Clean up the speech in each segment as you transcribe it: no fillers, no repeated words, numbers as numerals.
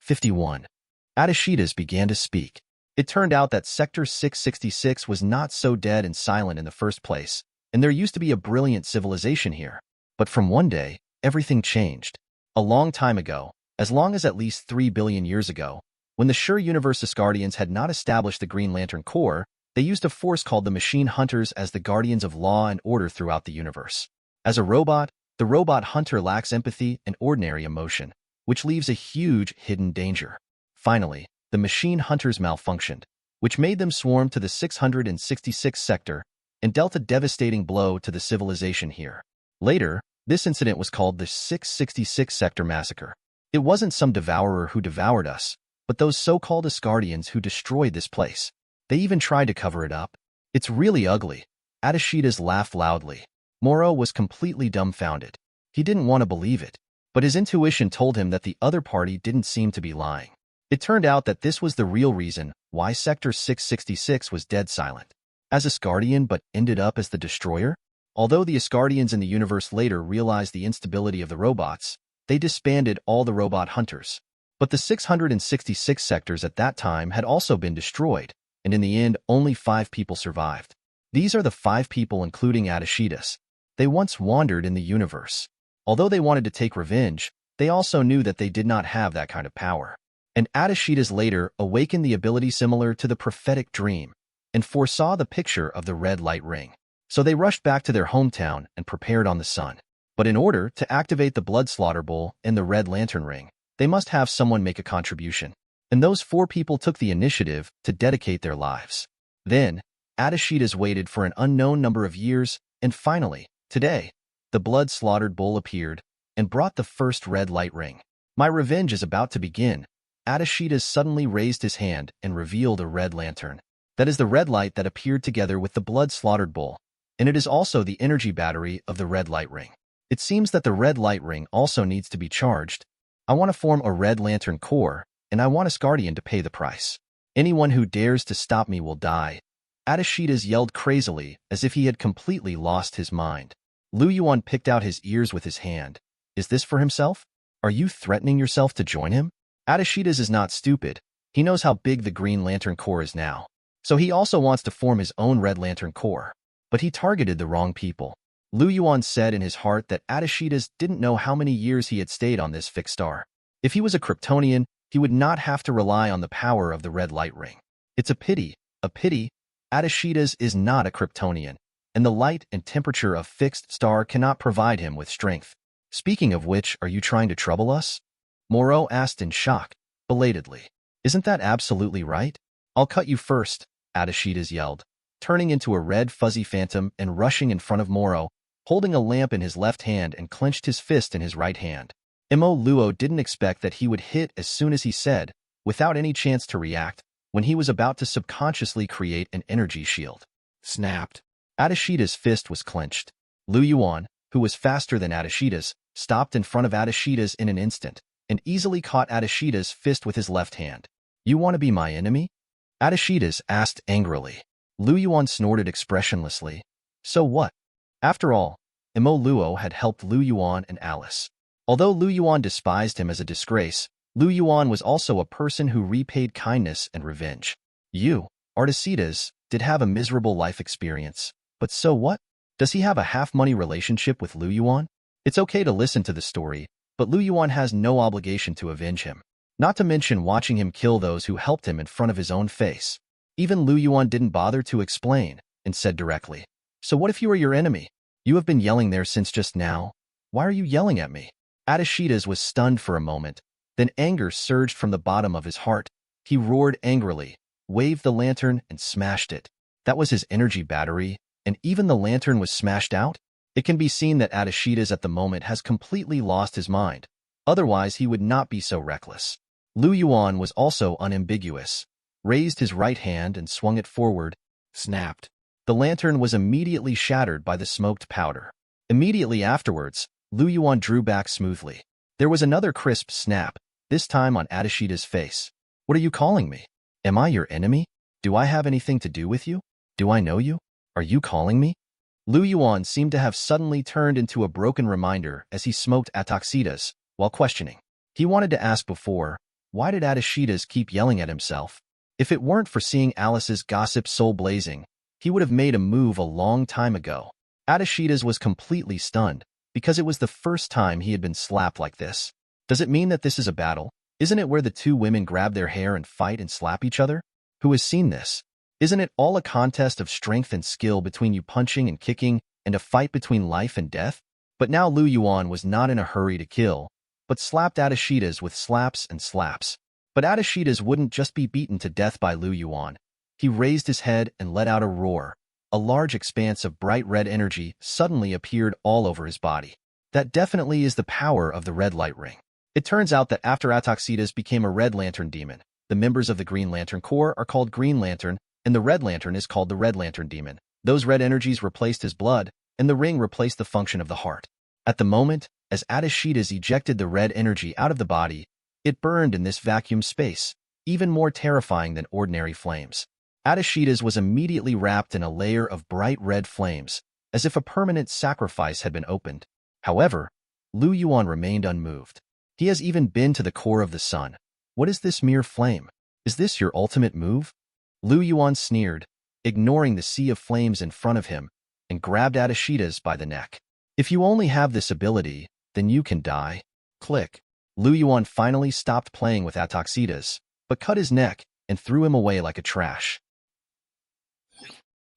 51. Adashitas began to speak. It turned out that Sector 666 was not so dead and silent in the first place, and there used to be a brilliant civilization here. But from one day, everything changed. A long time ago, as long as at least 3 billion years ago, when the Sure Universe Asgardians had not established the Green Lantern Corps, they used a force called the Machine Hunters as the guardians of law and order throughout the universe. As a robot, the robot hunter lacks empathy and ordinary emotion, which leaves a huge hidden danger. Finally, the Machine Hunters malfunctioned, which made them swarm to the 666th sector and dealt a devastating blow to the civilization here. Later, this incident was called the 666 Sector Massacre. It wasn't some devourer who devoured us, but those so-called Asgardians who destroyed this place. They even tried to cover it up. It's really ugly. Adashitas laughed loudly. Moro was completely dumbfounded. He didn't want to believe it, but his intuition told him that the other party didn't seem to be lying. It turned out that this was the real reason why Sector 666 was dead silent. As Asgardian but ended up as the destroyer? Although the Asgardians in the universe later realized the instability of the robots, they disbanded all the robot hunters. But the 666 sectors at that time had also been destroyed, and in the end only 5 people survived. These are the 5 people including Adashitas. They once wandered in the universe. Although they wanted to take revenge, they also knew that they did not have that kind of power. And Adashitas later awakened the ability similar to the prophetic dream, and foresaw the picture of the red light ring. So they rushed back to their hometown and prepared on the sun. But in order to activate the blood slaughter bowl and the red lantern ring, they must have someone make a contribution. And those 4 people took the initiative to dedicate their lives. Then, Adashitas waited for an unknown number of years, and finally, today, the blood-slaughtered bull appeared and brought the first red light ring. My revenge is about to begin. Adashitas suddenly raised his hand and revealed a red lantern. That is the red light that appeared together with the blood-slaughtered bull, and it is also the energy battery of the red light ring. It seems that the red light ring also needs to be charged. I want to form a red lantern corps, and I want Asgardian to pay the price. Anyone who dares to stop me will die. Adashitas yelled crazily as if he had completely lost his mind. Lu Yuan picked out his ears with his hand. Is this for himself? Are you threatening yourself to join him? Adashitas is not stupid. He knows how big the Green Lantern Corps is now. So he also wants to form his own Red Lantern Corps. But he targeted the wrong people. Lu Yuan said in his heart that Adashitas didn't know how many years he had stayed on this fixed star. If he was a Kryptonian, he would not have to rely on the power of the red light ring. It's a pity. Adashitas is not a Kryptonian, and the light and temperature of fixed star cannot provide him with strength. Speaking of which, are you trying to trouble us? Moro asked in shock, belatedly. Isn't that absolutely right? I'll cut you first, Adashitas yelled, turning into a red fuzzy phantom and rushing in front of Moro, holding a lamp in his left hand and clenched his fist in his right hand. Mo Luo didn't expect that he would hit as soon as he said, without any chance to react, when he was about to subconsciously create an energy shield. Snapped. Adashitas' fist was clenched. Lu Yuan, who was faster than Adashitas, stopped in front of Adashitas in an instant, and easily caught Adashitas' fist with his left hand. You want to be my enemy? Adashitas asked angrily. Lu Yuan snorted expressionlessly. So what? After all, Mo Luo had helped Lu Yuan and Alice. Although Lu Yuan despised him as a disgrace, Lu Yuan was also a person who repaid kindness and revenge. You, Adashitas, did have a miserable life experience. But so what? Does he have a half-money relationship with Lu Yuan? It's okay to listen to the story, but Lu Yuan has no obligation to avenge him. Not to mention watching him kill those who helped him in front of his own face. Even Lu Yuan didn't bother to explain, and said directly, So what if you are your enemy? You have been yelling there since just now. Why are you yelling at me? Adashitas was stunned for a moment. Then anger surged from the bottom of his heart. He roared angrily, waved the lantern, and smashed it. That was his energy battery, and even the lantern was smashed out? It can be seen that Adashitas at the moment has completely lost his mind. Otherwise, he would not be so reckless. Lu Yuan was also unambiguous, raised his right hand and swung it forward. Snapped. The lantern was immediately shattered by the smoked powder. Immediately afterwards, Lu Yuan drew back smoothly. There was another crisp snap, this time on Adashitas' face. What are you calling me? Am I your enemy? Do I have anything to do with you? Do I know you? Are you calling me? Lu Yuan seemed to have suddenly turned into a broken reminder as he smoked Adashitas while questioning. He wanted to ask before, Why did Adashitas keep yelling at himself? If it weren't for seeing Alice's gossip soul blazing, he would have made a move a long time ago. Adashitas was completely stunned, because it was the first time he had been slapped like this. Does it mean that this is a battle? Isn't it where the two women grab their hair and fight and slap each other? Who has seen this? Isn't it all a contest of strength and skill between you punching and kicking and a fight between life and death? But now Lu Yuan was not in a hurry to kill, but slapped Adashitas with slaps and slaps. But Adashitas wouldn't just be beaten to death by Lu Yuan. He raised his head and let out a roar. A large expanse of bright red energy suddenly appeared all over his body. That definitely is the power of the red light ring. It turns out that after Adashitas became a Red Lantern demon, the members of the Green Lantern Corps are called Green Lantern, and the Red Lantern is called the Red Lantern Demon. Those red energies replaced his blood, and the ring replaced the function of the heart. At the moment, as Adashitas ejected the red energy out of the body, it burned in this vacuum space, even more terrifying than ordinary flames. Adashitas was immediately wrapped in a layer of bright red flames, as if a permanent sacrifice had been opened. However, Lu Yuan remained unmoved. He has even been to the core of the sun. What is this mere flame? Is this your ultimate move? Lu Yuan sneered, ignoring the sea of flames in front of him, and grabbed Adashitas by the neck. If you only have this ability, then you can die. Click. Lu Yuan finally stopped playing with Adashitas, but cut his neck and threw him away like a trash.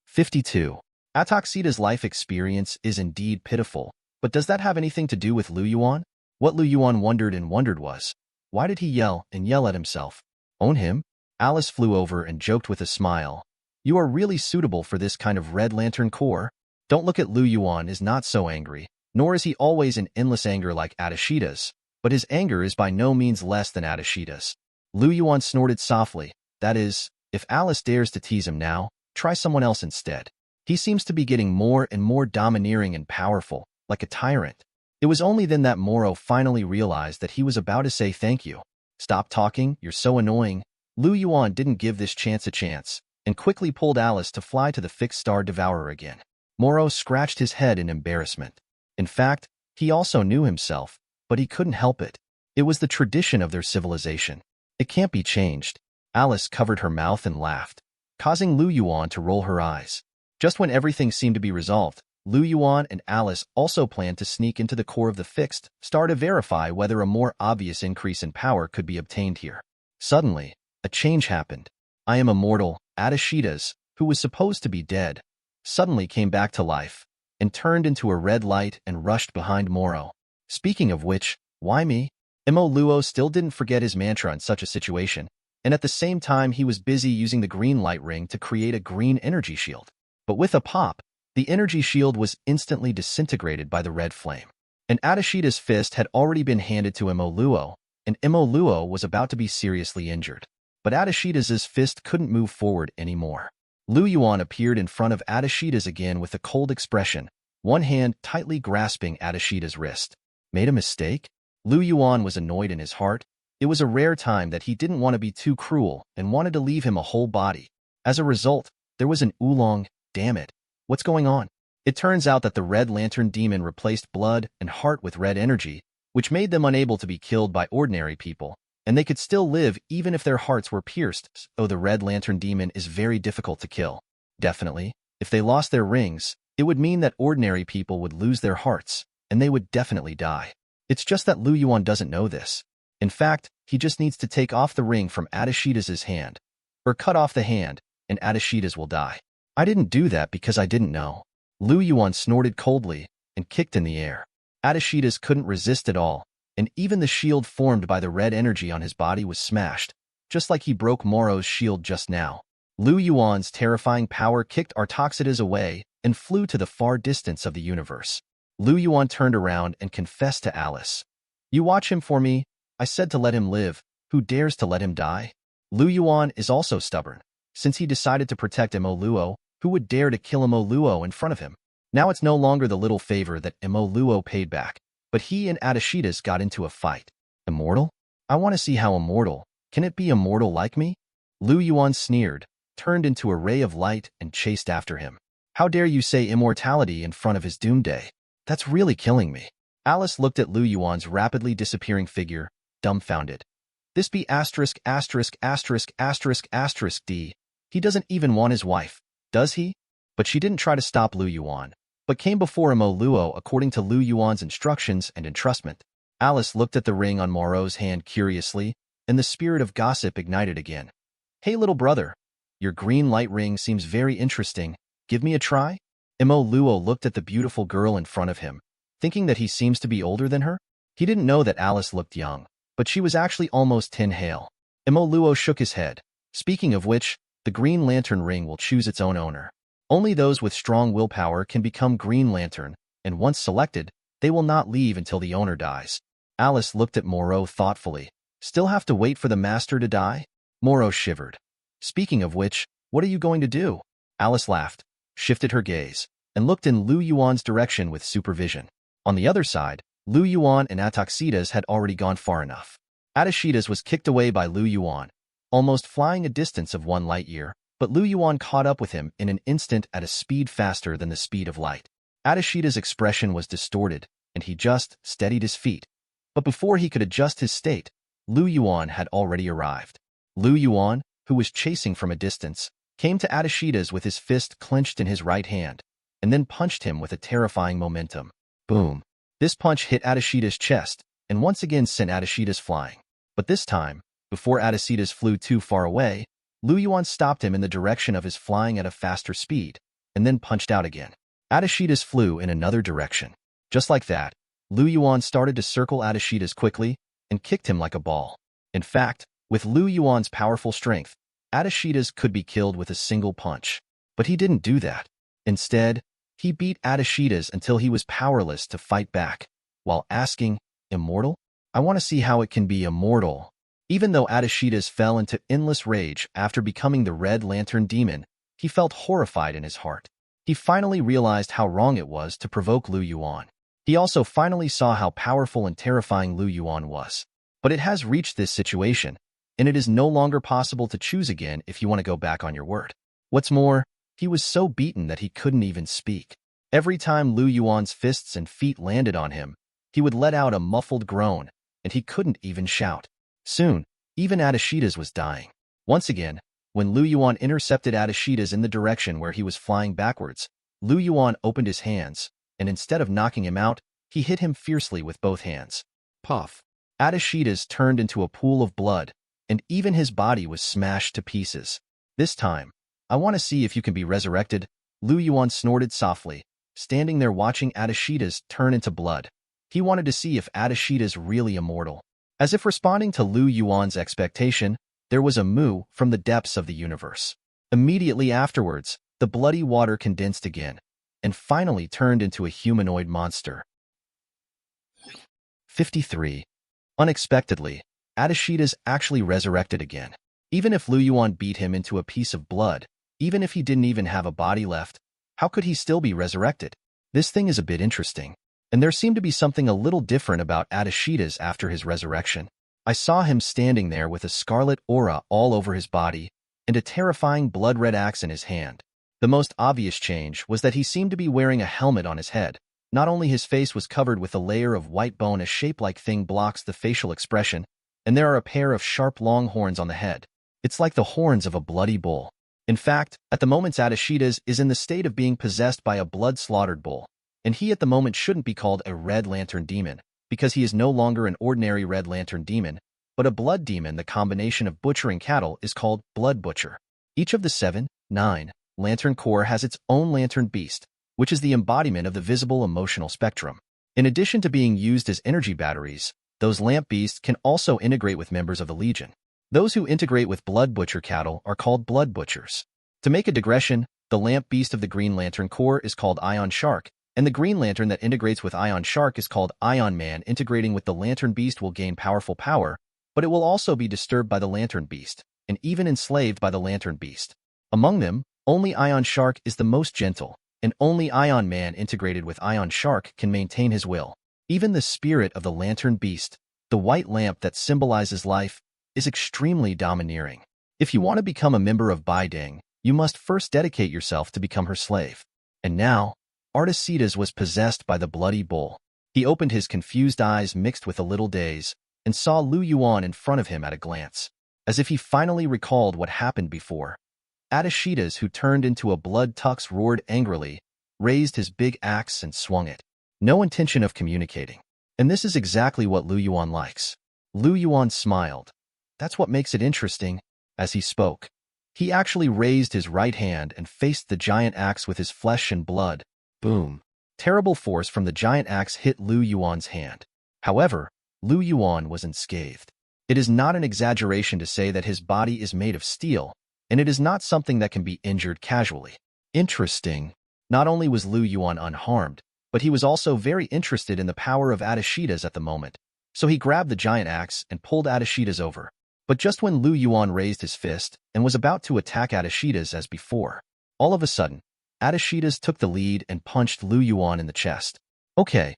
52. Adashitas' life experience is indeed pitiful, but does that have anything to do with Lu Yuan? What Lu Yuan wondered was, why did he yell and yell at himself? Own him? Alice flew over and joked with a smile. You are really suitable for this kind of Red Lantern Corps. Don't look at Lu Yuan is not so angry, nor is he always in endless anger like Adashitas, but his anger is by no means less than Adashitas. Lu Yuan snorted softly. That is, if Alice dares to tease him now, try someone else instead. He seems to be getting more and more domineering and powerful, like a tyrant. It was only then that Moro finally realized that he was about to say thank you. Stop talking, you're so annoying. Lu Yuan didn't give this chance a chance, and quickly pulled Alice to fly to the fixed star devourer again. Moro scratched his head in embarrassment. In fact, he also knew himself, but he couldn't help it. It was the tradition of their civilization. It can't be changed. Alice covered her mouth and laughed, causing Lu Yuan to roll her eyes. Just when everything seemed to be resolved, Lu Yuan and Alice also planned to sneak into the core of the fixed star to verify whether a more obvious increase in power could be obtained here. Suddenly, a change happened. I am immortal. Adashitas, who was supposed to be dead, suddenly came back to life and turned into a red light and rushed behind Moro. Speaking of which, why me? Imo Luo still didn't forget his mantra in such a situation, and at the same time he was busy using the green light ring to create a green energy shield. But with a pop, the energy shield was instantly disintegrated by the red flame. And Adashitas' fist had already been handed to Imo Luo, and Imo Luo was about to be seriously injured. But Adashitas' fist couldn't move forward anymore. Lu Yuan appeared in front of Adashitas again with a cold expression, one hand tightly grasping Adashitas' wrist. Made a mistake? Lu Yuan was annoyed in his heart. It was a rare time that he didn't want to be too cruel and wanted to leave him a whole body. As a result, there was an oolong. Damn it. What's going on? It turns out that the Red Lantern Demon replaced blood and heart with red energy, which made them unable to be killed by ordinary people, and they could still live even if their hearts were pierced, so the Red Lantern Demon is very difficult to kill. Definitely, if they lost their rings, it would mean that ordinary people would lose their hearts, and they would definitely die. It's just that Lu Yuan doesn't know this. In fact, he just needs to take off the ring from Adashitas' hand, or cut off the hand, and Adashitas will die. I didn't do that because I didn't know. Lu Yuan snorted coldly and kicked in the air. Adashitas couldn't resist at all, and even the shield formed by the red energy on his body was smashed, just like he broke Moro's shield just now. Lu Yuan's terrifying power kicked Adashitas away and flew to the far distance of the universe. Lu Yuan turned around and confessed to Alice. You watch him for me. I said to let him live. Who dares to let him die? Lu Yuan is also stubborn. Since he decided to protect Imo Luo, who would dare to kill Imo Luo in front of him? Now it's no longer the little favor that Imo Luo paid back, but he and Adashitas got into a fight. Immortal? I want to see how immortal. Can it be immortal like me? Lu Yuan sneered, turned into a ray of light and chased after him. How dare you say immortality in front of his doomsday? That's really killing me. Alice looked at Lu Yuan's rapidly disappearing figure, dumbfounded. This be D. He doesn't even want his wife, does he? But she didn't try to stop Lu Yuan, but came before Mo Luo according to Lu Yuan's instructions and entrustment. Alice looked at the ring on Moreau's hand curiously, and the spirit of gossip ignited again. Hey little brother, your green light ring seems very interesting. Give me a try? Mo Luo looked at the beautiful girl in front of him, thinking that he seems to be older than her. He didn't know that Alice looked young, but she was actually almost 10 hale. Mo Luo shook his head. Speaking of which, the Green Lantern ring will choose its own owner. Only those with strong willpower can become Green Lantern, and once selected, they will not leave until the owner dies. Alice looked at Moreau thoughtfully. Still have to wait for the master to die? Moreau shivered. Speaking of which, what are you going to do? Alice laughed, shifted her gaze, and looked in Lu Yuan's direction with supervision. On the other side, Lu Yuan and Ataxida's had already gone far enough. Atashida's was kicked away by Lu Yuan, almost flying a distance of 1 light year, but Lu Yuan caught up with him in an instant at a speed faster than the speed of light. Atashida's expression was distorted, and he just steadied his feet. But before he could adjust his state, Lu Yuan had already arrived. Lu Yuan, who was chasing from a distance, came to Atashida's with his fist clenched in his right hand, and then punched him with a terrifying momentum. Boom. This punch hit Atashida's chest, and once again sent Atashida's flying. But this time, before Atashida's flew too far away, Lu Yuan stopped him in the direction of his flying at a faster speed, and then punched out again. Atashida's flew in another direction. Just like that, Lu Yuan started to circle Atashida's quickly and kicked him like a ball. In fact, with Lu Yuan's powerful strength, Atashida's could be killed with a single punch. But he didn't do that. Instead, he beat Atashida's until he was powerless to fight back, while asking, "Immortal? I want to see how it can be immortal." Even though Atashida's fell into endless rage after becoming the Red Lantern Demon, he felt horrified in his heart. He finally realized how wrong it was to provoke Lu Yuan. He also finally saw how powerful and terrifying Lu Yuan was. But it has reached this situation, and it is no longer possible to choose again if you want to go back on your word. What's more, he was so beaten that he couldn't even speak. Every time Lu Yuan's fists and feet landed on him, he would let out a muffled groan, and he couldn't even shout. Soon, even Atashida's was dying. Once again, when Lu Yuan intercepted Atashida's in the direction where he was flying backwards, Lu Yuan opened his hands, and instead of knocking him out, he hit him fiercely with both hands. Puff. Atashida's turned into a pool of blood, and even his body was smashed to pieces. This time, I want to see if you can be resurrected, Lu Yuan snorted softly, standing there watching Atashida's turn into blood. He wanted to see if Atashida's really immortal. As if responding to Lu Yuan's expectation, there was a moo from the depths of the universe. Immediately afterwards, the bloody water condensed again, and finally turned into a humanoid monster. 53. Unexpectedly, Atashida's actually resurrected again. Even if Lu Yuan beat him into a piece of blood, even if he didn't even have a body left, how could he still be resurrected? This thing is a bit interesting. And there seemed to be something a little different about Atashida's after his resurrection. I saw him standing there with a scarlet aura all over his body and a terrifying blood-red axe in his hand. The most obvious change was that he seemed to be wearing a helmet on his head. Not only his face was covered with a layer of white bone, a shape-like thing blocks the facial expression, and there are a pair of sharp long horns on the head. It's like the horns of a bloody bull. In fact, at the moment Atashida's is in the state of being possessed by a blood-slaughtered bull. And he at the moment shouldn't be called a Red Lantern Demon, because he is no longer an ordinary Red Lantern Demon, but a blood demon. The combination of butchering cattle is called Blood Butcher. Each of the 7, 9, Lantern Corps has its own Lantern Beast, which is the embodiment of the visible emotional spectrum. In addition to being used as energy batteries, those Lamp Beasts can also integrate with members of the Legion. Those who integrate with Blood Butcher cattle are called Blood Butchers. To make a digression, the Lamp Beast of the Green Lantern Corps is called Ion Shark, and the Green Lantern that integrates with Ion Shark is called Ion Man. Integrating with the Lantern Beast will gain powerful power, but it will also be disturbed by the Lantern Beast, and even enslaved by the Lantern Beast. Among them, only Ion Shark is the most gentle, and only Ion Man integrated with Ion Shark can maintain his will. Even the spirit of the Lantern Beast, the white lamp that symbolizes life, is extremely domineering. If you want to become a member of Baideng, you must first dedicate yourself to become her slave. And now, Atashida's was possessed by the bloody bull. He opened his confused eyes mixed with a little daze, and saw Lu Yuan in front of him at a glance, as if he finally recalled what happened before. Adashitas, who turned into a blood tux, roared angrily, raised his big axe and swung it. No intention of communicating. And this is exactly what Lu Yuan likes. Lu Yuan smiled. That's what makes it interesting. As he spoke, he actually raised his right hand and faced the giant axe with his flesh and blood. Boom. Terrible force from the giant axe hit Lu Yuan's hand. However, Lu Yuan was unscathed. It is not an exaggeration to say that his body is made of steel, and it is not something that can be injured casually. Interesting. Not only was Lu Yuan unharmed, but he was also very interested in the power of Adashitas at the moment. So he grabbed the giant axe and pulled Adashitas over. But just when Lu Yuan raised his fist and was about to attack Adashitas as before, all of a sudden, Adashitas took the lead and punched Lu Yuan in the chest. Okay.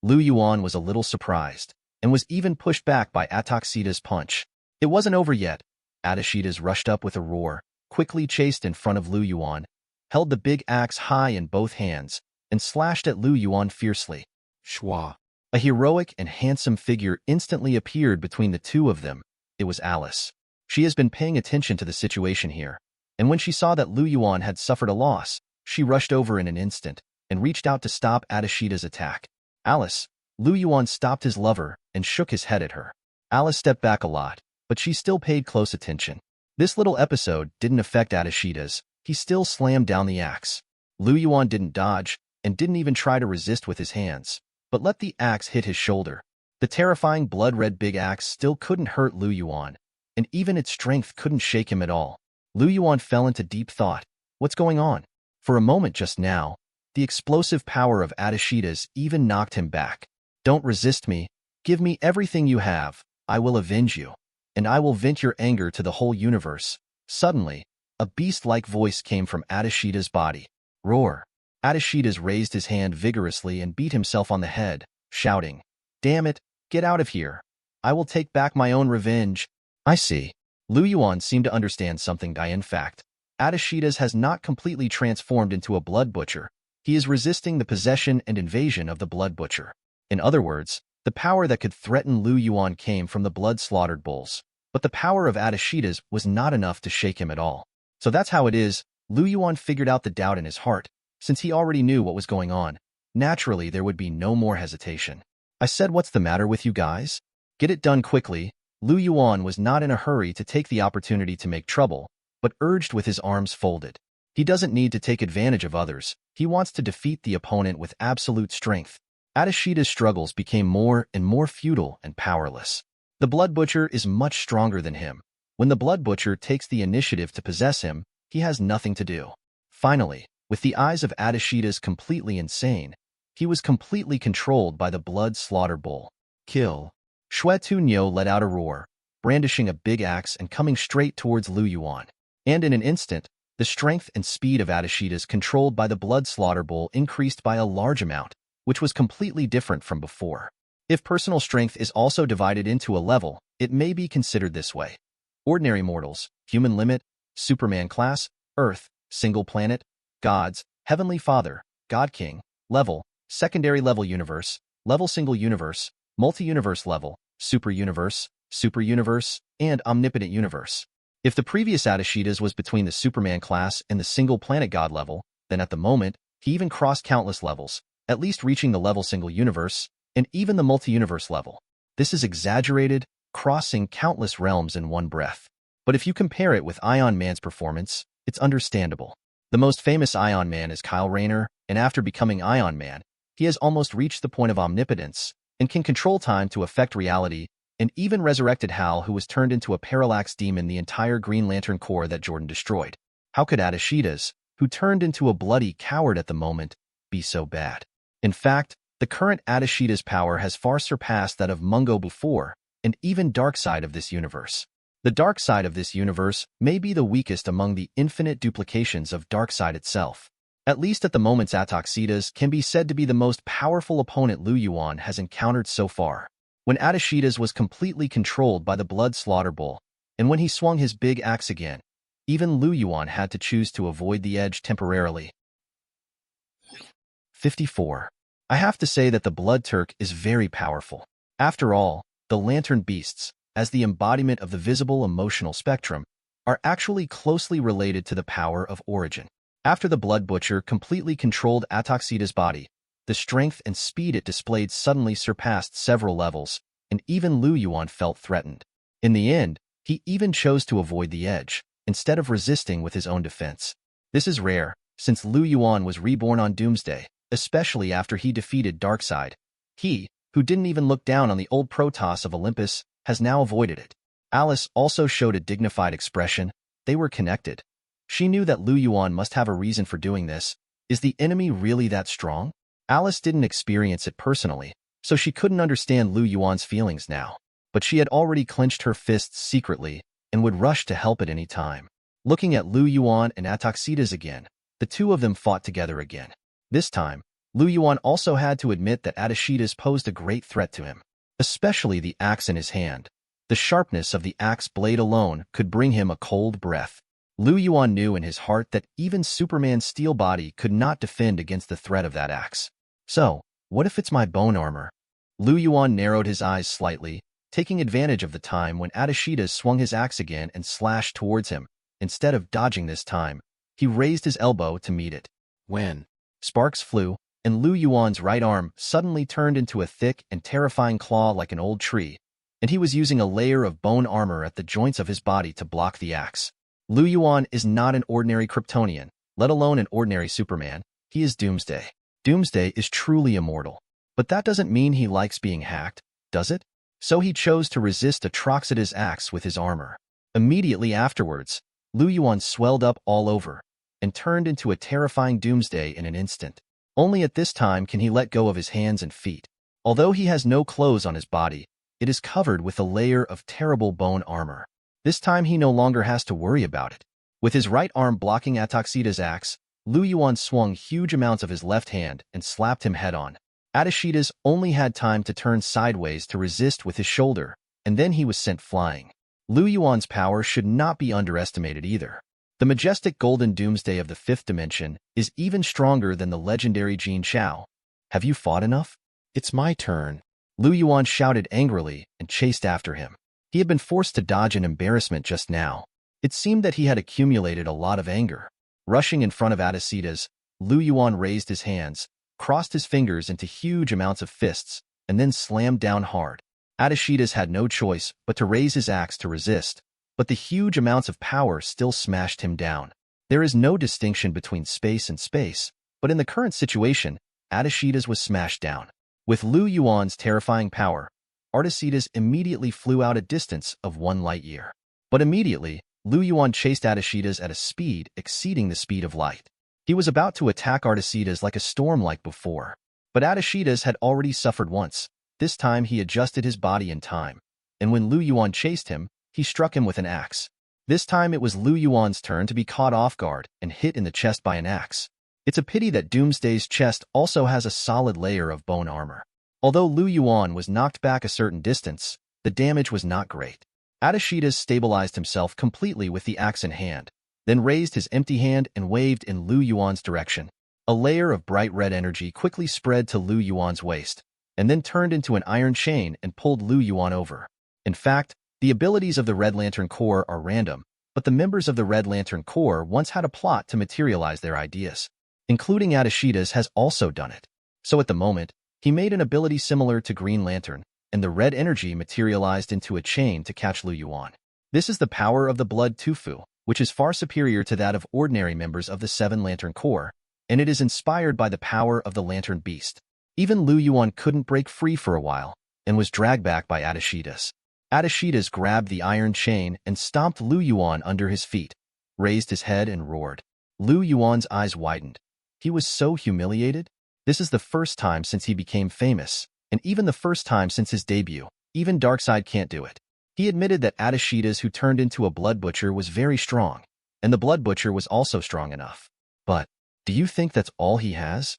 Lu Yuan was a little surprised, and was even pushed back by Adashitas' punch. It wasn't over yet. Adashitas rushed up with a roar, quickly chased in front of Lu Yuan, held the big axe high in both hands, and slashed at Lu Yuan fiercely. Shwa. A heroic and handsome figure instantly appeared between the two of them. It was Alice. She has been paying attention to the situation here, and when she saw that Lu Yuan had suffered a loss, she rushed over in an instant and reached out to stop Adashitas' attack. Alice. Lu Yuan stopped his lover and shook his head at her. Alice stepped back a lot, but she still paid close attention. This little episode didn't affect Adashitas. He still slammed down the axe. Lu Yuan didn't dodge and didn't even try to resist with his hands, but let the axe hit his shoulder. The terrifying blood-red big axe still couldn't hurt Lu Yuan, and even its strength couldn't shake him at all. Lu Yuan fell into deep thought. What's going on? For a moment just now, the explosive power of Adashitas even knocked him back. Don't resist me. Give me everything you have. I will avenge you, and I will vent your anger to the whole universe. Suddenly, a beast-like voice came from Adashitas' body. Roar. Adashitas raised his hand vigorously and beat himself on the head, shouting, Damn it, get out of here. I will take back my own revenge. I see. Lu Yuan seemed to understand something. In fact, Adashitas has not completely transformed into a blood butcher. He is resisting the possession and invasion of the blood butcher. In other words, the power that could threaten Lu Yuan came from the blood-slaughtered bulls, but the power of Adashitas was not enough to shake him at all. So that's how it is. Lu Yuan figured out the doubt in his heart. Since he already knew what was going on, naturally there would be no more hesitation. I said, what's the matter with you guys? Get it done quickly. Lu Yuan was not in a hurry to take the opportunity to make trouble, but urged with his arms folded. He doesn't need to take advantage of others. He wants to defeat the opponent with absolute strength. Adashitas' struggles became more and more futile and powerless. The Blood Butcher is much stronger than him. When the Blood Butcher takes the initiative to possess him, he has nothing to do. Finally, with the eyes of Adashitas completely insane, he was completely controlled by the blood slaughter bull. Kill. Xue Tunyo let out a roar, brandishing a big axe and coming straight towards Lu Yuan. And in an instant, the strength and speed of Adashitas controlled by the blood slaughter bull increased by a large amount, which was completely different from before. If personal strength is also divided into a level, it may be considered this way. Ordinary mortals, human limit, Superman class, Earth, single planet, gods, Heavenly Father, God King, level, secondary level universe, level single universe, multi-universe level, super universe, and omnipotent universe. If the previous Adashitas was between the Superman class and the single planet god level, then at the moment, he even crossed countless levels, at least reaching the level single universe, and even the multi-universe level. This is exaggerated, crossing countless realms in one breath. But if you compare it with Ion Man's performance, it's understandable. The most famous Ion Man is Kyle Rayner, and after becoming Ion Man, he has almost reached the point of omnipotence and can control time to affect reality, and even resurrected Hal, who was turned into a parallax demon, the entire Green Lantern Corps that Jordan destroyed. How could Adashitas, who turned into a bloody coward at the moment, be so bad? In fact, the current Adashitas power has far surpassed that of Mungo before, and even Darkseid of this universe. The Darkseid of this universe may be the weakest among the infinite duplications of Darkseid itself. At least at the moment, Adashitas can be said to be the most powerful opponent Lu Yuan has encountered so far. When Adashitas was completely controlled by the blood slaughter bull, and when he swung his big axe again, even Lu Yuan had to choose to avoid the edge temporarily. 54. I have to say that the Blood Turk is very powerful. After all, the lantern beasts, as the embodiment of the visible emotional spectrum, are actually closely related to the power of origin. After the Blood Butcher completely controlled Darkseida's body, the strength and speed it displayed suddenly surpassed several levels, and even Lu Yuan felt threatened. In the end, he even chose to avoid the edge, instead of resisting with his own defense. This is rare, since Lu Yuan was reborn on Doomsday, especially after he defeated Darkseid. He, who didn't even look down on the old Protoss of Olympus, has now avoided it. Alice also showed a dignified expression. They were connected. She knew that Lu Yuan must have a reason for doing this. Is the enemy really that strong? Alice didn't experience it personally, so she couldn't understand Lu Yuan's feelings now. But she had already clenched her fists secretly and would rush to help at any time. Looking at Lu Yuan and Darkseida's again, the two of them fought together again. This time, Lu Yuan also had to admit that Darkseida's posed a great threat to him, especially the axe in his hand. The sharpness of the axe blade alone could bring him a cold breath. Lu Yuan knew in his heart that even Superman's steel body could not defend against the threat of that axe. So, what if it's my bone armor? Lu Yuan narrowed his eyes slightly, taking advantage of the time when Darkseid swung his axe again and slashed towards him. Instead of dodging this time, he raised his elbow to meet it. When sparks flew, and Lu Yuan's right arm suddenly turned into a thick and terrifying claw like an old tree, and he was using a layer of bone armor at the joints of his body to block the axe. Lu Yuan is not an ordinary Kryptonian, let alone an ordinary Superman. He is Doomsday. Doomsday is truly immortal. But that doesn't mean he likes being hacked, does it? So he chose to resist Darkseida's axe with his armor. Immediately afterwards, Lu Yuan swelled up all over and turned into a terrifying Doomsday in an instant. Only at this time can he let go of his hands and feet. Although he has no clothes on his body, it is covered with a layer of terrible bone armor. This time he no longer has to worry about it. With his right arm blocking Darkseida's axe, Lu Yuan swung huge amounts of his left hand and slapped him head-on. Darkseida's only had time to turn sideways to resist with his shoulder, and then he was sent flying. Lu Yuan's power should not be underestimated either. The majestic golden Doomsday of the fifth dimension is even stronger than the legendary Jin Chao. Have you fought enough? It's my turn. Lu Yuan shouted angrily and chased after him. He had been forced to dodge an embarrassment just now. It seemed that he had accumulated a lot of anger. Rushing in front of Darkseida's, Lu Yuan raised his hands, crossed his fingers into huge amounts of fists, and then slammed down hard. Darkseida's had no choice but to raise his axe to resist, but the huge amounts of power still smashed him down. There is no distinction between space and space, but in the current situation, Darkseida's was smashed down. With Lu Yuan's terrifying power, Darkseida's immediately flew out a distance of 1 light-year. But immediately, Lu Yuan chased Darkseida's at a speed exceeding the speed of light. He was about to attack Darkseida's like a storm like before. But Darkseida's had already suffered once. This time he adjusted his body in time, and when Lu Yuan chased him, he struck him with an axe. This time it was Lu Yuan's turn to be caught off guard and hit in the chest by an axe. It's a pity that Doomsday's chest also has a solid layer of bone armor. Although Lu Yuan was knocked back a certain distance, the damage was not great. Darkseida's stabilized himself completely with the axe in hand, then raised his empty hand and waved in Lu Yuan's direction. A layer of bright red energy quickly spread to Lu Yuan's waist, and then turned into an iron chain and pulled Lu Yuan over. In fact, the abilities of the Red Lantern Corps are random, but the members of the Red Lantern Corps once had a plot to materialize their ideas. Including Darkseida's has also done it. So at the moment, he made an ability similar to Green Lantern, and the red energy materialized into a chain to catch Lu Yuan. This is the power of the Blood Tufu, which is far superior to that of ordinary members of the Seven Lantern Corps, and it is inspired by the power of the Lantern Beast. Even Lu Yuan couldn't break free for a while, and was dragged back by Darkseida's. Darkseida's grabbed the iron chain and stomped Lu Yuan under his feet, raised his head and roared. Lu Yuan's eyes widened. He was so humiliated. This is the first time since he became famous, and even the first time since his debut. Even Darkseid can't do it. He admitted that Darkseida's, who turned into a Blood Butcher, was very strong, and the Blood Butcher was also strong enough. But, do you think that's all he has?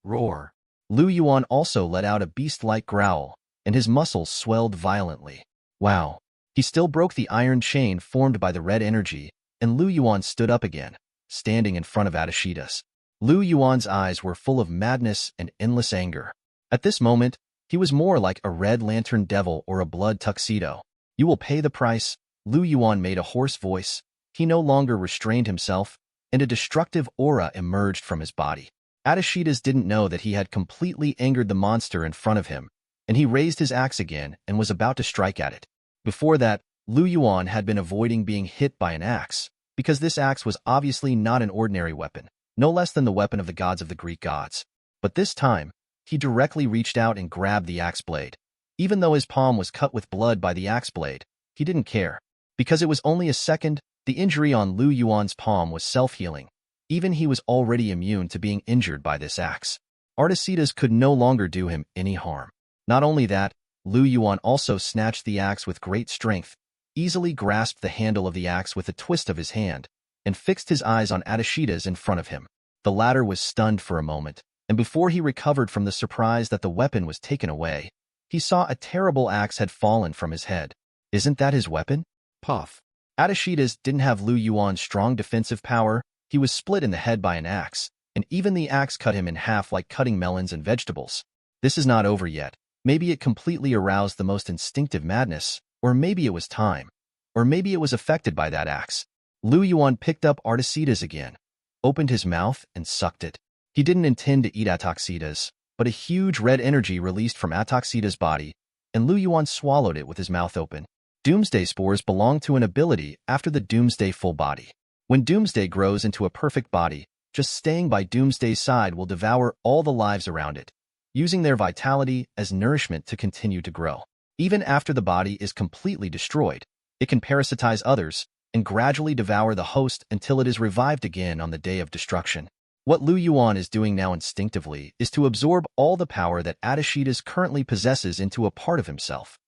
Roar. Lu Yuan also let out a beast-like growl, and his muscles swelled violently. Wow. He still broke the iron chain formed by the red energy, and Lu Yuan stood up again, standing in front of Darkseida's. Lu Yuan's eyes were full of madness and endless anger. At this moment, He was more like a red lantern devil or a blood tuxedo. You will pay the price. Lu Yuan made a hoarse voice. He no longer restrained himself, and a destructive aura emerged from his body. Adashitas didn't know that he had completely angered the monster in front of him, and he raised his axe again and was about to strike at it. Before that, Lu Yuan had been avoiding being hit by an axe, because this axe was obviously not an ordinary weapon, no less than the weapon of the gods of the Greek gods. But this time, he directly reached out and grabbed the axe blade. Even though his palm was cut with blood by the axe blade, he didn't care. Because it was only a second, the injury on Lu Yuan's palm was self-healing. Even he was already immune to being injured by this axe. Adashitas could no longer do him any harm. Not only that, Lu Yuan also snatched the axe with great strength, easily grasped the handle of the axe with a twist of his hand, and fixed his eyes on Adashitas in front of him. The latter was stunned for a moment, and before he recovered from the surprise that the weapon was taken away, he saw a terrible axe had fallen from his head. Isn't that his weapon? Puff. Adashitas didn't have Lu Yuan's strong defensive power. He was split in the head by an axe, and even the axe cut him in half like cutting melons and vegetables. This is not over yet. Maybe it completely aroused the most instinctive madness, or maybe it was time, or maybe it was affected by that axe. Lu Yuan picked up Adashitas again, opened his mouth, and sucked it. He didn't intend to eat Adashitas, but a huge red energy released from Adashitas' body, and Lu Yuan swallowed it with his mouth open. Doomsday spores belong to an ability after the Doomsday full body. When Doomsday grows into a perfect body, just staying by Doomsday's side will devour all the lives around it, using their vitality as nourishment to continue to grow. Even after the body is completely destroyed, it can parasitize others and gradually devour the host until it is revived again on the day of destruction. What Lu Yuan is doing now instinctively is to absorb all the power that Adashitas currently possesses into a part of himself.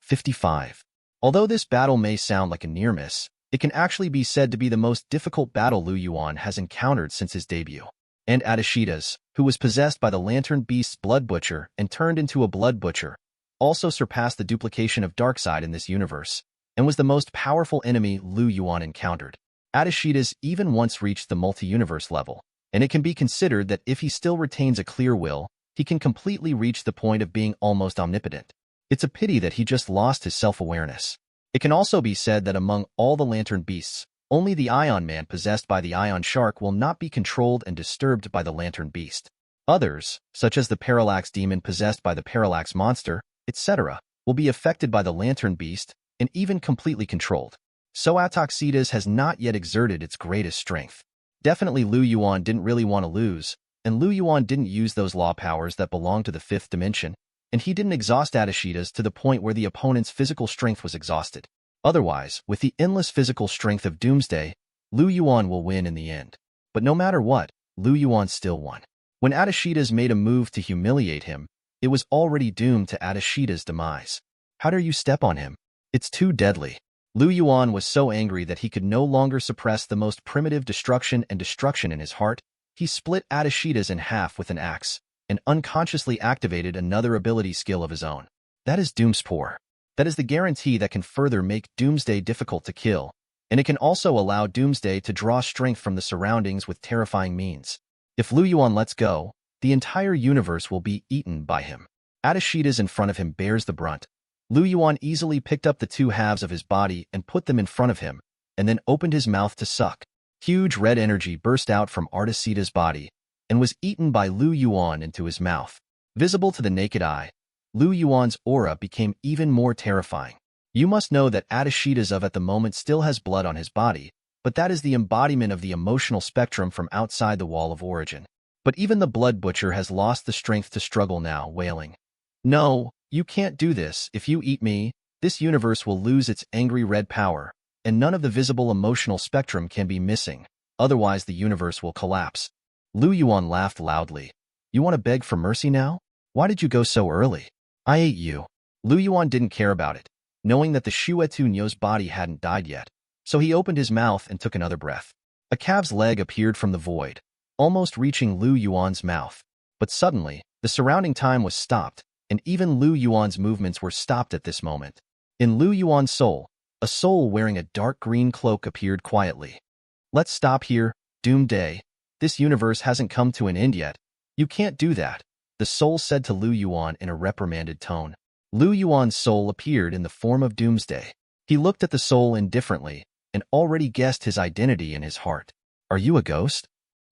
55. Although this battle may sound like a near miss, it can actually be said to be the most difficult battle Lu Yuan has encountered since his debut. And Adashitas, who was possessed by the Lantern Beast's Blood Butcher and turned into a Blood Butcher, also surpassed the duplication of Darkseid in this universe, and was the most powerful enemy Lu Yuan encountered. Adashitas even once reached the multi-universe level, and it can be considered that if he still retains a clear will, he can completely reach the point of being almost omnipotent. It's a pity that he just lost his self-awareness. It can also be said that among all the Lantern Beasts, only the Ion Man possessed by the Ion Shark will not be controlled and disturbed by the Lantern Beast. Others, such as the Parallax Demon possessed by the Parallax Monster, etc., will be affected by the Lantern Beast and even completely controlled. So Adashitas has not yet exerted its greatest strength. Definitely Lu Yuan didn't really want to lose, and Lu Yuan didn't use those law powers that belong to the fifth dimension, and he didn't exhaust Adashitas to the point where the opponent's physical strength was exhausted. Otherwise, with the endless physical strength of Doomsday, Lu Yuan will win in the end. But no matter what, Lu Yuan still won. When Adashitas made a move to humiliate him, it was already doomed to Adashitas' demise. How dare you step on him? It's too deadly. Lu Yuan was so angry that he could no longer suppress the most primitive destruction in his heart. He split Adashitas in half with an axe, and unconsciously activated another ability skill of his own. That is Doomspore. That is the guarantee that can further make Doomsday difficult to kill, and it can also allow Doomsday to draw strength from the surroundings with terrifying means. If Lu Yuan lets go, the entire universe will be eaten by him. Adashitas in front of him bears the brunt. Lu Yuan easily picked up the two halves of his body and put them in front of him, and then opened his mouth to suck. Huge red energy burst out from Adashitas' body, and was eaten by Lu Yuan into his mouth. Visible to the naked eye, Lu Yuan's aura became even more terrifying. You must know that Adashitas at the moment still has blood on his body, but that is the embodiment of the emotional spectrum from outside the wall of origin. But even the Blood Butcher has lost the strength to struggle now, wailing, "No, you can't do this. If you eat me, this universe will lose its angry red power, and none of the visible emotional spectrum can be missing. Otherwise the universe will collapse." Lu Yuan laughed loudly. "You want to beg for mercy now? Why did you go so early? I ate you." Lu Yuan didn't care about it, knowing that the Shuetu Nyo's body hadn't died yet, so he opened his mouth and took another breath. A calf's leg appeared from the void, almost reaching Lu Yuan's mouth. But suddenly, the surrounding time was stopped, and even Lu Yuan's movements were stopped at this moment. In Lu Yuan's soul, a soul wearing a dark green cloak appeared quietly. "Let's stop here, Doomsday. This universe hasn't come to an end yet. You can't do that. the soul said to Lu Yuan in a reprimanded tone. Lu Yuan's soul appeared in the form of Doomsday. He looked at the soul indifferently and already guessed his identity in his heart. Are you a ghost?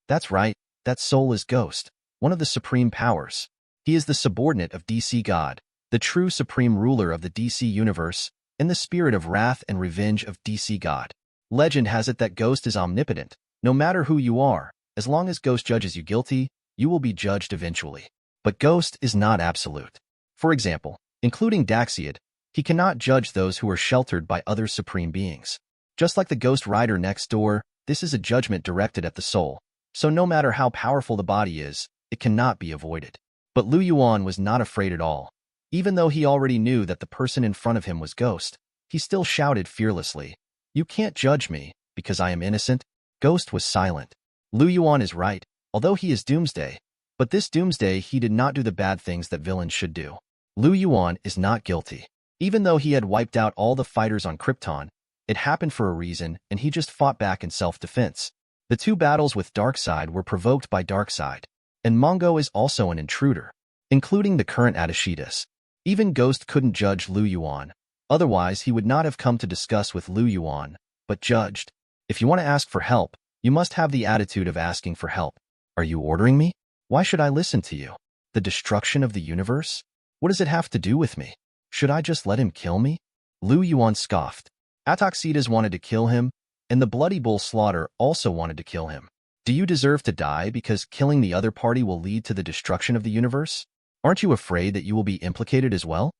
That's right, that soul is Ghost, one of the supreme powers. He is the subordinate of DC God, the true supreme ruler of the DC universe, and the spirit of wrath and revenge of DC God. Legend has it that Ghost is omnipotent. No matter who you are, as long as Ghost judges you guilty, you will be judged eventually. But Ghost is not absolute. For example, including Darkseid, he cannot judge those who are sheltered by other supreme beings. Just like the Ghost Rider next door, this is a judgment directed at the soul. So no matter how powerful the body is, it cannot be avoided. But Lu Yuan was not afraid at all. Even though he already knew that the person in front of him was Ghost, he still shouted fearlessly, "You can't judge me, because I am innocent." Ghost was silent. Lu Yuan is right, although he is Doomsday. But this Doomsday, he did not do the bad things that villains should do. Lu Yuan is not guilty. Even though he had wiped out all the fighters on Krypton, it happened for a reason, and he just fought back in self-defense. The two battles with Darkseid were provoked by Darkseid, and Mongo is also an intruder, including the current Adashitas. Even Ghost couldn't judge Lu Yuan. Otherwise, he would not have come to discuss with Lu Yuan, but judged. If you want to ask for help, you must have the attitude of asking for help. Are you ordering me? Why should I listen to you? The destruction of the universe? What does it have to do with me? Should I just let him kill me? Lu Yuan scoffed. Atoxidas wanted to kill him, and the Bloody Bull Slaughter also wanted to kill him. Do you deserve to die because killing the other party will lead to the destruction of the universe? Aren't you afraid that you will be implicated as well?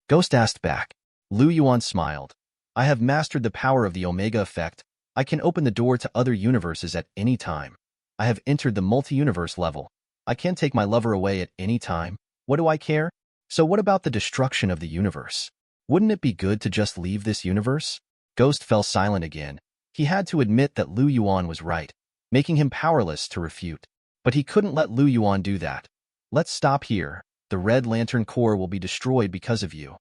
Ghost asked back. Lu Yuan smiled. I have mastered the power of the Omega effect. I can open the door to other universes at any time. I have entered the multi-universe level. I can take my lover away at any time. What do I care? So what about the destruction of the universe? Wouldn't it be good to just leave this universe? Ghost fell silent again. He had to admit that Lu Yuan was right, making him powerless to refute. But he couldn't let Lu Yuan do that. Let's stop here. The Red Lantern Corps will be destroyed because of you.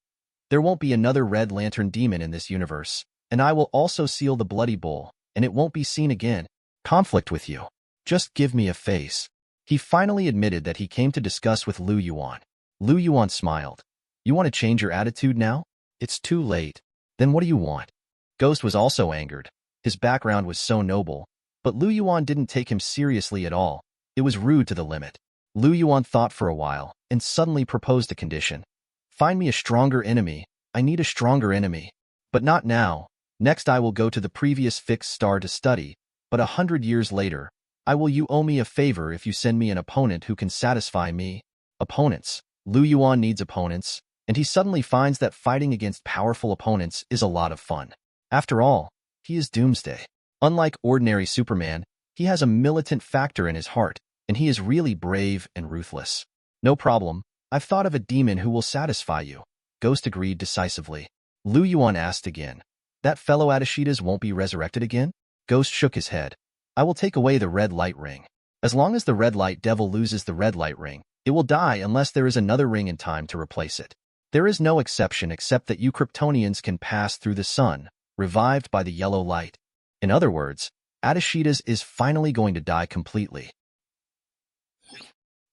There won't be another Red Lantern demon in this universe, and I will also seal the Bloody Bull, and it won't be seen again. Conflict with you. Just give me a face. He finally admitted that he came to discuss with Lu Yuan. Lu Yuan smiled. You want to change your attitude now? It's too late. Then what do you want? Ghost was also angered. His background was so noble, but Lu Yuan didn't take him seriously at all. It was rude to the limit. Lu Yuan thought for a while and suddenly proposed a condition. Find me a stronger enemy. I need a stronger enemy. But not now. Next I will go to the previous fixed star to study, but 100 years later, you owe me a favor if you send me an opponent who can satisfy me. Opponents. Lu Yuan needs opponents, and he suddenly finds that fighting against powerful opponents is a lot of fun. After all, he is Doomsday. Unlike ordinary Superman, he has a militant factor in his heart, and he is really brave and ruthless. No problem. I've thought of a demon who will satisfy you. Ghost agreed decisively. Lu Yuan asked again. That fellow Adashitas won't be resurrected again? Ghost shook his head. I will take away the red light ring. As long as the red light devil loses the red light ring, it will die unless there is another ring in time to replace it. There is no exception except that you Kryptonians can pass through the sun, revived by the yellow light. In other words, Adashitas is finally going to die completely.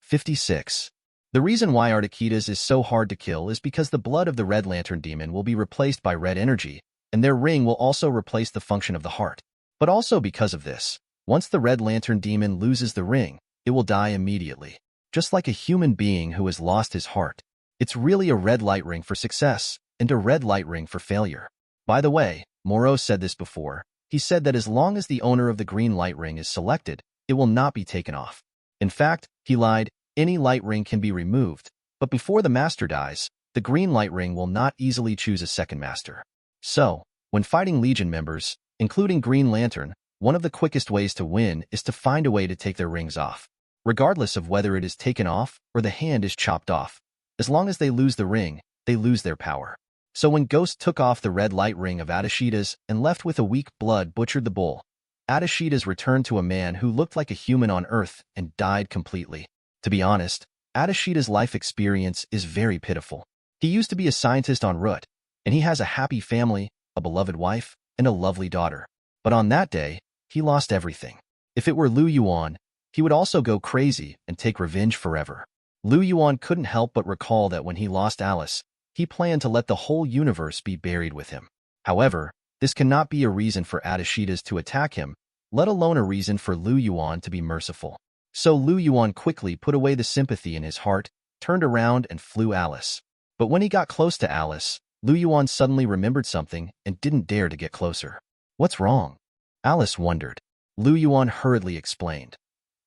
56. The reason why Artakitas is so hard to kill is because the blood of the Red Lantern demon will be replaced by red energy, and their ring will also replace the function of the heart. But also because of this, once the Red Lantern demon loses the ring, it will die immediately. Just like a human being who has lost his heart. It's really a red light ring for success, and a red light ring for failure. By the way, Moreau said this before. He said that as long as the owner of the green light ring is selected, it will not be taken off. In fact, he lied, any light ring can be removed, but before the master dies, the green light ring will not easily choose a second master. So, when fighting Legion members, including Green Lantern, one of the quickest ways to win is to find a way to take their rings off. Regardless of whether it is taken off or the hand is chopped off. As long as they lose the ring, they lose their power. So when Ghost took off the red light ring of Adashitas and left with a weak blood butchered the bull, Adashitas returned to a man who looked like a human on Earth and died completely. To be honest, Adashitas' life experience is very pitiful. He used to be a scientist en route, and he has a happy family, a beloved wife, and a lovely daughter. But on that day, he lost everything. If it were Lu Yuan, he would also go crazy and take revenge forever. Lu Yuan couldn't help but recall that when he lost Alice, he planned to let the whole universe be buried with him. However, this cannot be a reason for Adashitas to attack him, let alone a reason for Lu Yuan to be merciful. So Lu Yuan quickly put away the sympathy in his heart, turned around and flew Alice. But when he got close to Alice, Lu Yuan suddenly remembered something and didn't dare to get closer. What's wrong? Alice wondered. Lu Yuan hurriedly explained.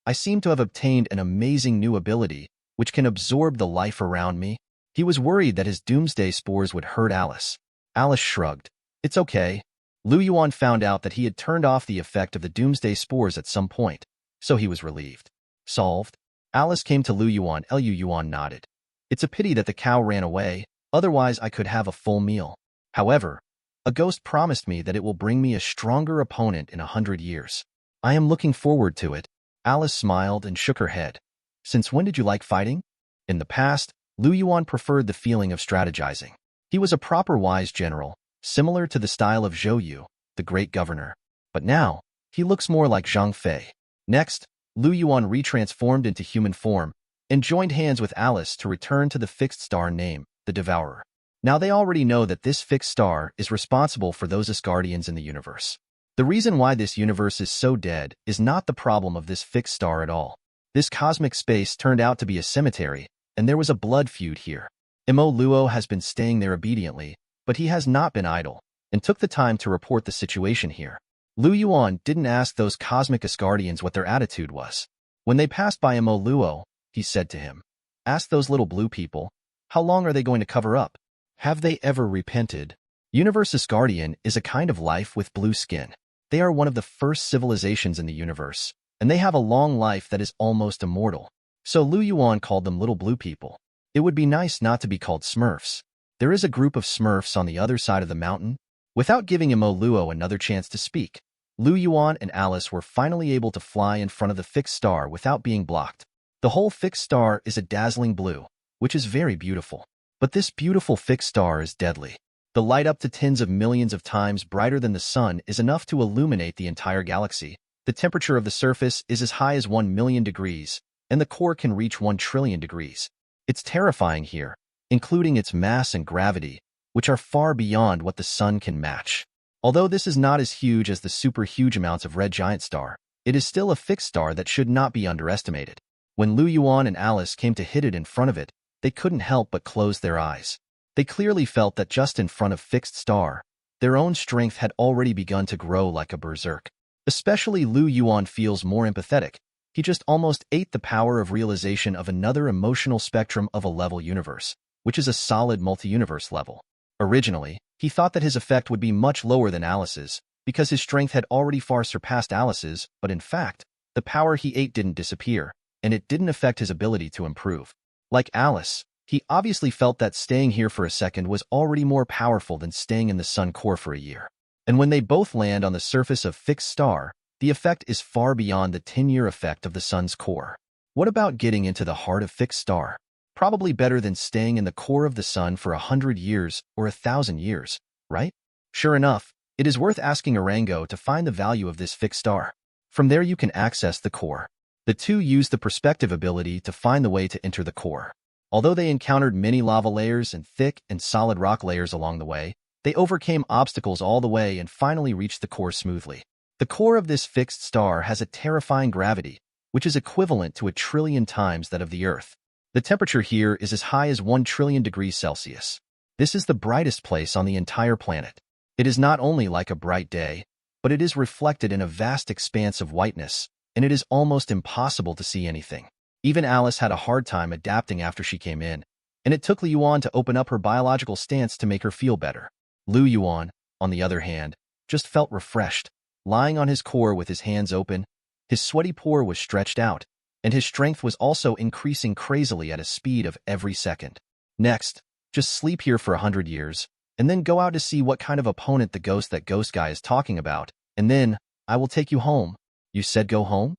I seem to have obtained an amazing new ability, which can absorb the life around me. He was worried that his Doomsday spores would hurt Alice. Alice shrugged. It's okay. Lu Yuan found out that he had turned off the effect of the Doomsday spores at some point, so he was relieved. Solved? Alice came to Lu Yuan. Lu Yuan nodded. It's a pity that the cow ran away, otherwise I could have a full meal. However, a ghost promised me that it will bring me a stronger opponent in 100 years. I am looking forward to it. Alice smiled and shook her head. Since when did you like fighting? In the past, Lu Yuan preferred the feeling of strategizing. He was a proper wise general, similar to the style of Zhou Yu, the great governor. But now, he looks more like Zhang Fei. Next, Lu Yuan retransformed into human form and joined hands with Alice to return to the fixed star name, the Devourer. Now they already know that this fixed star is responsible for those Asgardians in the universe. The reason why this universe is so dead is not the problem of this fixed star at all. This cosmic space turned out to be a cemetery, and there was a blood feud here. Mo Luo has been staying there obediently, but he has not been idle, and took the time to report the situation here. Lu Yuan didn't ask those cosmic Asgardians what their attitude was. When they passed by Mo Luo, he said to him, ask those little blue people, how long are they going to cover up? Have they ever repented? Universe Asgardian is a kind of life with blue skin. They are one of the first civilizations in the universe, and they have a long life that is almost immortal. So Lu Yuan called them little blue people. It would be nice not to be called Smurfs. There is a group of Smurfs on the other side of the mountain. Without giving Mo Luo another chance to speak, Lu Yuan and Alice were finally able to fly in front of the fixed star without being blocked. The whole fixed star is a dazzling blue, which is very beautiful. But this beautiful fixed star is deadly. The light up to tens of millions of times brighter than the sun is enough to illuminate the entire galaxy. The temperature of the surface is as high as 1 million degrees, and the core can reach 1 trillion degrees. It's terrifying here, including its mass and gravity, which are far beyond what the sun can match. Although this is not as huge as the super huge amounts of red giant star, it is still a fixed star that should not be underestimated. When Lu Yuan and Alice came to hit it in front of it, they couldn't help but close their eyes. They clearly felt that just in front of fixed star, their own strength had already begun to grow like a berserk. Especially Lu Yuan feels more empathetic. He just almost ate the power of realization of another emotional spectrum of a level universe, which is a solid multi-universe level. Originally, he thought that his effect would be much lower than Alice's, because his strength had already far surpassed Alice's, but in fact, the power he ate didn't disappear, and it didn't affect his ability to improve. Like Alice, he obviously felt that staying here for a second was already more powerful than staying in the sun core for a year. And when they both land on the surface of fixed star, the effect is far beyond the 10-year effect of the sun's core. What about getting into the heart of fixed star? Probably better than staying in the core of the sun for 100 years or 1,000 years, right? Sure enough, it is worth asking Arango to find the value of this fixed star. From there you can access the core. The two use the perspective ability to find the way to enter the core. Although they encountered many lava layers and thick and solid rock layers along the way, they overcame obstacles all the way and finally reached the core smoothly. The core of this fixed star has a terrifying gravity, which is equivalent to 1 trillion times that of the Earth. The temperature here is as high as 1 trillion degrees Celsius. This is the brightest place on the entire planet. It is not only like a bright day, but it is reflected in a vast expanse of whiteness, and it is almost impossible to see anything. Even Alice had a hard time adapting after she came in, and it took Lu Yuan to open up her biological stance to make her feel better. Lu Yuan, on the other hand, just felt refreshed, lying on his core with his hands open. His sweaty pore was stretched out, and his strength was also increasing crazily at a speed of every second. Next, just sleep here for 100 years, and then go out to see what kind of opponent the ghost guy is talking about, and then, I will take you home. You said go home?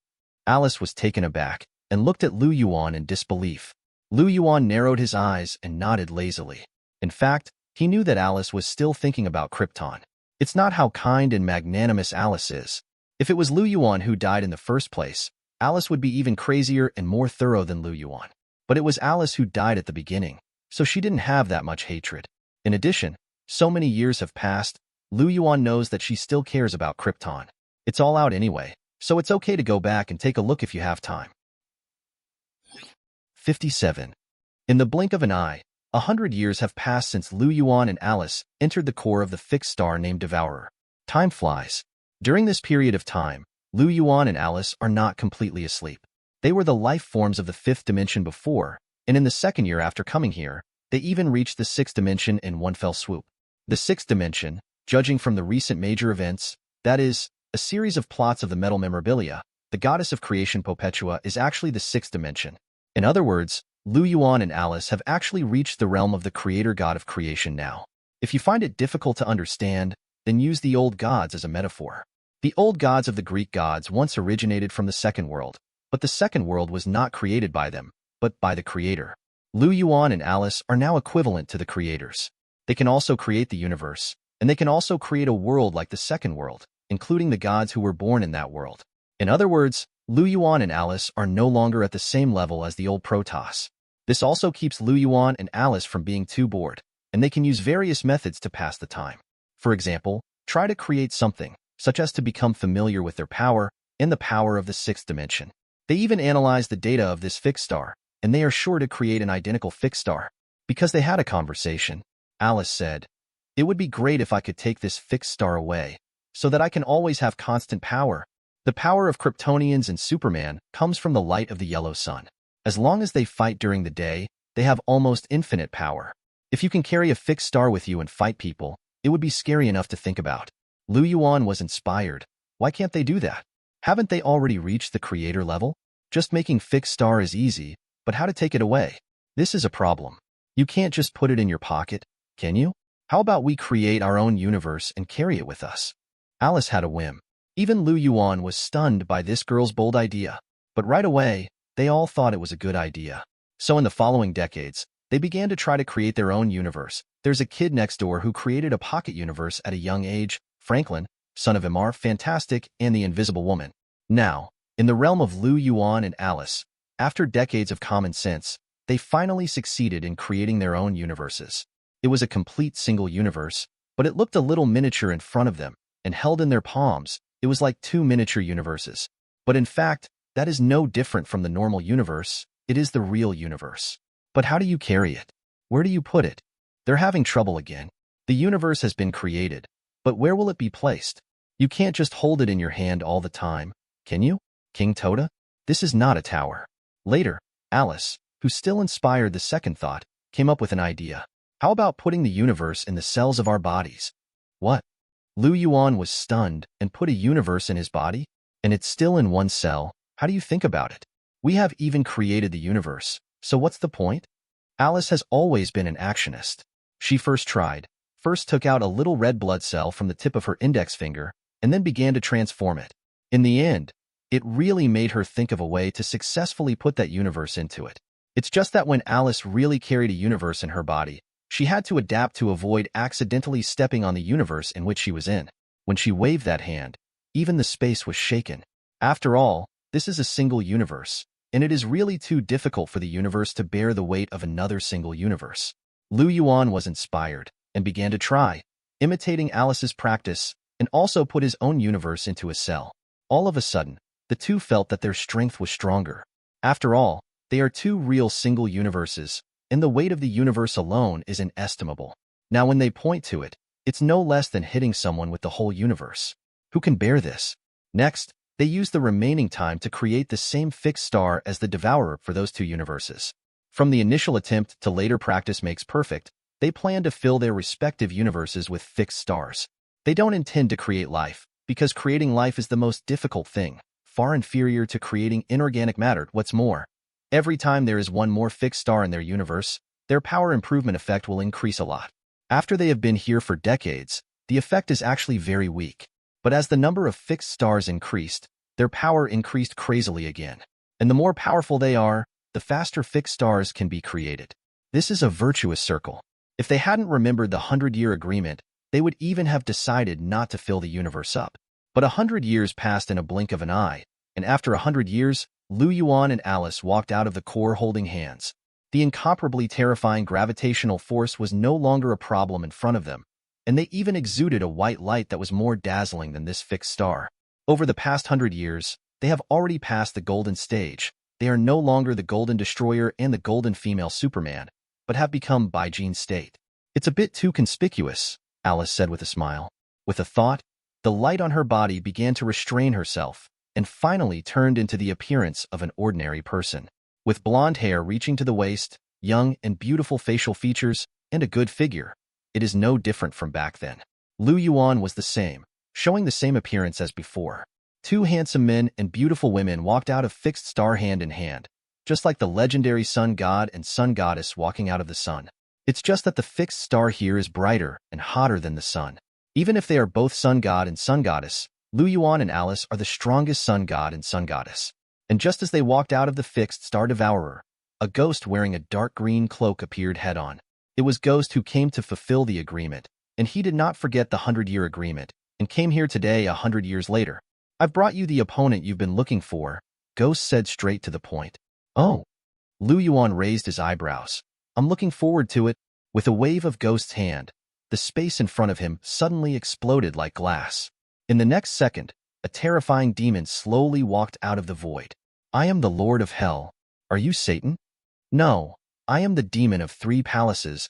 Alice was taken aback, and looked at Lu Yuan in disbelief. Lu Yuan narrowed his eyes and nodded lazily. In fact, he knew that Alice was still thinking about Krypton. It's not how kind and magnanimous Alice is. If it was Lu Yuan who died in the first place, Alice would be even crazier and more thorough than Lu Yuan. But it was Alice who died at the beginning, so she didn't have that much hatred. In addition, so many years have passed, Lu Yuan knows that she still cares about Krypton. It's all out anyway, so it's okay to go back and take a look if you have time. 57. In the blink of an eye, 100 years have passed since Lu Yuan and Alice entered the core of the fixed star named Devourer. Time flies. During this period of time, Lu Yuan and Alice are not completely asleep. They were the life forms of the fifth dimension before, and in the second year after coming here, they even reached the sixth dimension in one fell swoop. The sixth dimension, judging from the recent major events, that is, a series of plots of the metal memorabilia, the goddess of creation Perpetua is actually the sixth dimension. In other words, Lu Yuan and Alice have actually reached the realm of the creator god of creation now. If you find it difficult to understand, then use the old gods as a metaphor. The old gods of the Greek gods once originated from the second world, but the second world was not created by them, but by the creator. Lu Yuan and Alice are now equivalent to the creators. They can also create the universe, and they can also create a world like the second world, including the gods who were born in that world. In other words, Lu Yuan and Alice are no longer at the same level as the old Protoss. This also keeps Lu Yuan and Alice from being too bored, and they can use various methods to pass the time. For example, try to create something, such as to become familiar with their power and the power of the sixth dimension. They even analyze the data of this fixed star, and they are sure to create an identical fixed star. Because they had a conversation, Alice said, "It would be great if I could take this fixed star away, so that I can always have constant power. The power of Kryptonians and Superman comes from the light of the yellow sun. As long as they fight during the day, they have almost infinite power. If you can carry a fixed star with you and fight people, it would be scary enough to think about." Lu Yuan was inspired. Why can't they do that? Haven't they already reached the creator level? Just making fixed star is easy, but how to take it away? This is a problem. You can't just put it in your pocket, can you? How about we create our own universe and carry it with us? Alice had a whim. Even Lu Yuan was stunned by this girl's bold idea. But right away, they all thought it was a good idea. So in the following decades, they began to try to create their own universe. There's a kid next door who created a pocket universe at a young age, Franklin, son of Mr. Fantastic and the Invisible Woman. Now, in the realm of Lu Yuan and Alice, after decades of common sense, they finally succeeded in creating their own universes. It was a complete single universe, but it looked a little miniature in front of them, and held in their palms, it was like two miniature universes. But in fact, that is no different from the normal universe. It is the real universe. But how do you carry it? Where do you put it? They're having trouble again. The universe has been created, but where will it be placed? You can't just hold it in your hand all the time, can you? King Toda? This is not a tower. Later, Alice, who still inspired the second thought, came up with an idea. How about putting the universe in the cells of our bodies? What? Lu Yuan was stunned and put a universe in his body? And it's still in one cell? How do you think about it? We have even created the universe, so what's the point? Alice has always been an actionist. She first took out a little red blood cell from the tip of her index finger, and then began to transform it. In the end, it really made her think of a way to successfully put that universe into it. It's just that when Alice really carried a universe in her body, she had to adapt to avoid accidentally stepping on the universe in which she was in. When she waved that hand, even the space was shaken. After all, this is a single universe, and it is really too difficult for the universe to bear the weight of another single universe. Lu Yuan was inspired and began to try, imitating Alice's practice, and also put his own universe into a cell. All of a sudden, the two felt that their strength was stronger. After all, they are two real single universes, and the weight of the universe alone is inestimable. Now when they point to it, it's no less than hitting someone with the whole universe. Who can bear this? Next, they used the remaining time to create the same fixed star as the Devourer for those two universes. From the initial attempt to later practice makes perfect, they plan to fill their respective universes with fixed stars. They don't intend to create life, because creating life is the most difficult thing, far inferior to creating inorganic matter. What's more, every time there is one more fixed star in their universe, their power improvement effect will increase a lot. After they have been here for decades, the effect is actually very weak. But as the number of fixed stars increased, their power increased crazily again. And the more powerful they are, the faster fixed stars can be created. This is a virtuous circle. If they hadn't remembered the 100-year agreement, they would even have decided not to fill the universe up. But 100 years passed in a blink of an eye, and after 100 years, Lu Yuan and Alice walked out of the core holding hands. The incomparably terrifying gravitational force was no longer a problem in front of them, and they even exuded a white light that was more dazzling than this fixed star. Over the past 100 years, they have already passed the golden stage. They are no longer the golden destroyer and the golden female Superman, but have become Baijin state. It's a bit too conspicuous, Alice said with a smile. With a thought, the light on her body began to restrain herself, and finally turned into the appearance of an ordinary person. With blonde hair reaching to the waist, young and beautiful facial features, and a good figure, it is no different from back then. Lu Yuan was the same, showing the same appearance as before. Two handsome men and beautiful women walked out of fixed star hand in hand, just like the legendary sun god and sun goddess walking out of the sun. It's just that the fixed star here is brighter and hotter than the sun. Even if they are both sun god and sun goddess, Lu Yuan and Alice are the strongest sun god and sun goddess. And just as they walked out of the fixed star devourer, a ghost wearing a dark green cloak appeared head-on. It was Ghost who came to fulfill the agreement, and he did not forget the 100-year agreement, and came here today 100 years later. I've brought you the opponent you've been looking for, Ghost said straight to the point. Oh. Lu Yuan raised his eyebrows. I'm looking forward to it. With a wave of Ghost's hand, the space in front of him suddenly exploded like glass. In the next second, a terrifying demon slowly walked out of the void. I am the Lord of Hell. Are you Satan? No, I am the demon of 3 palaces.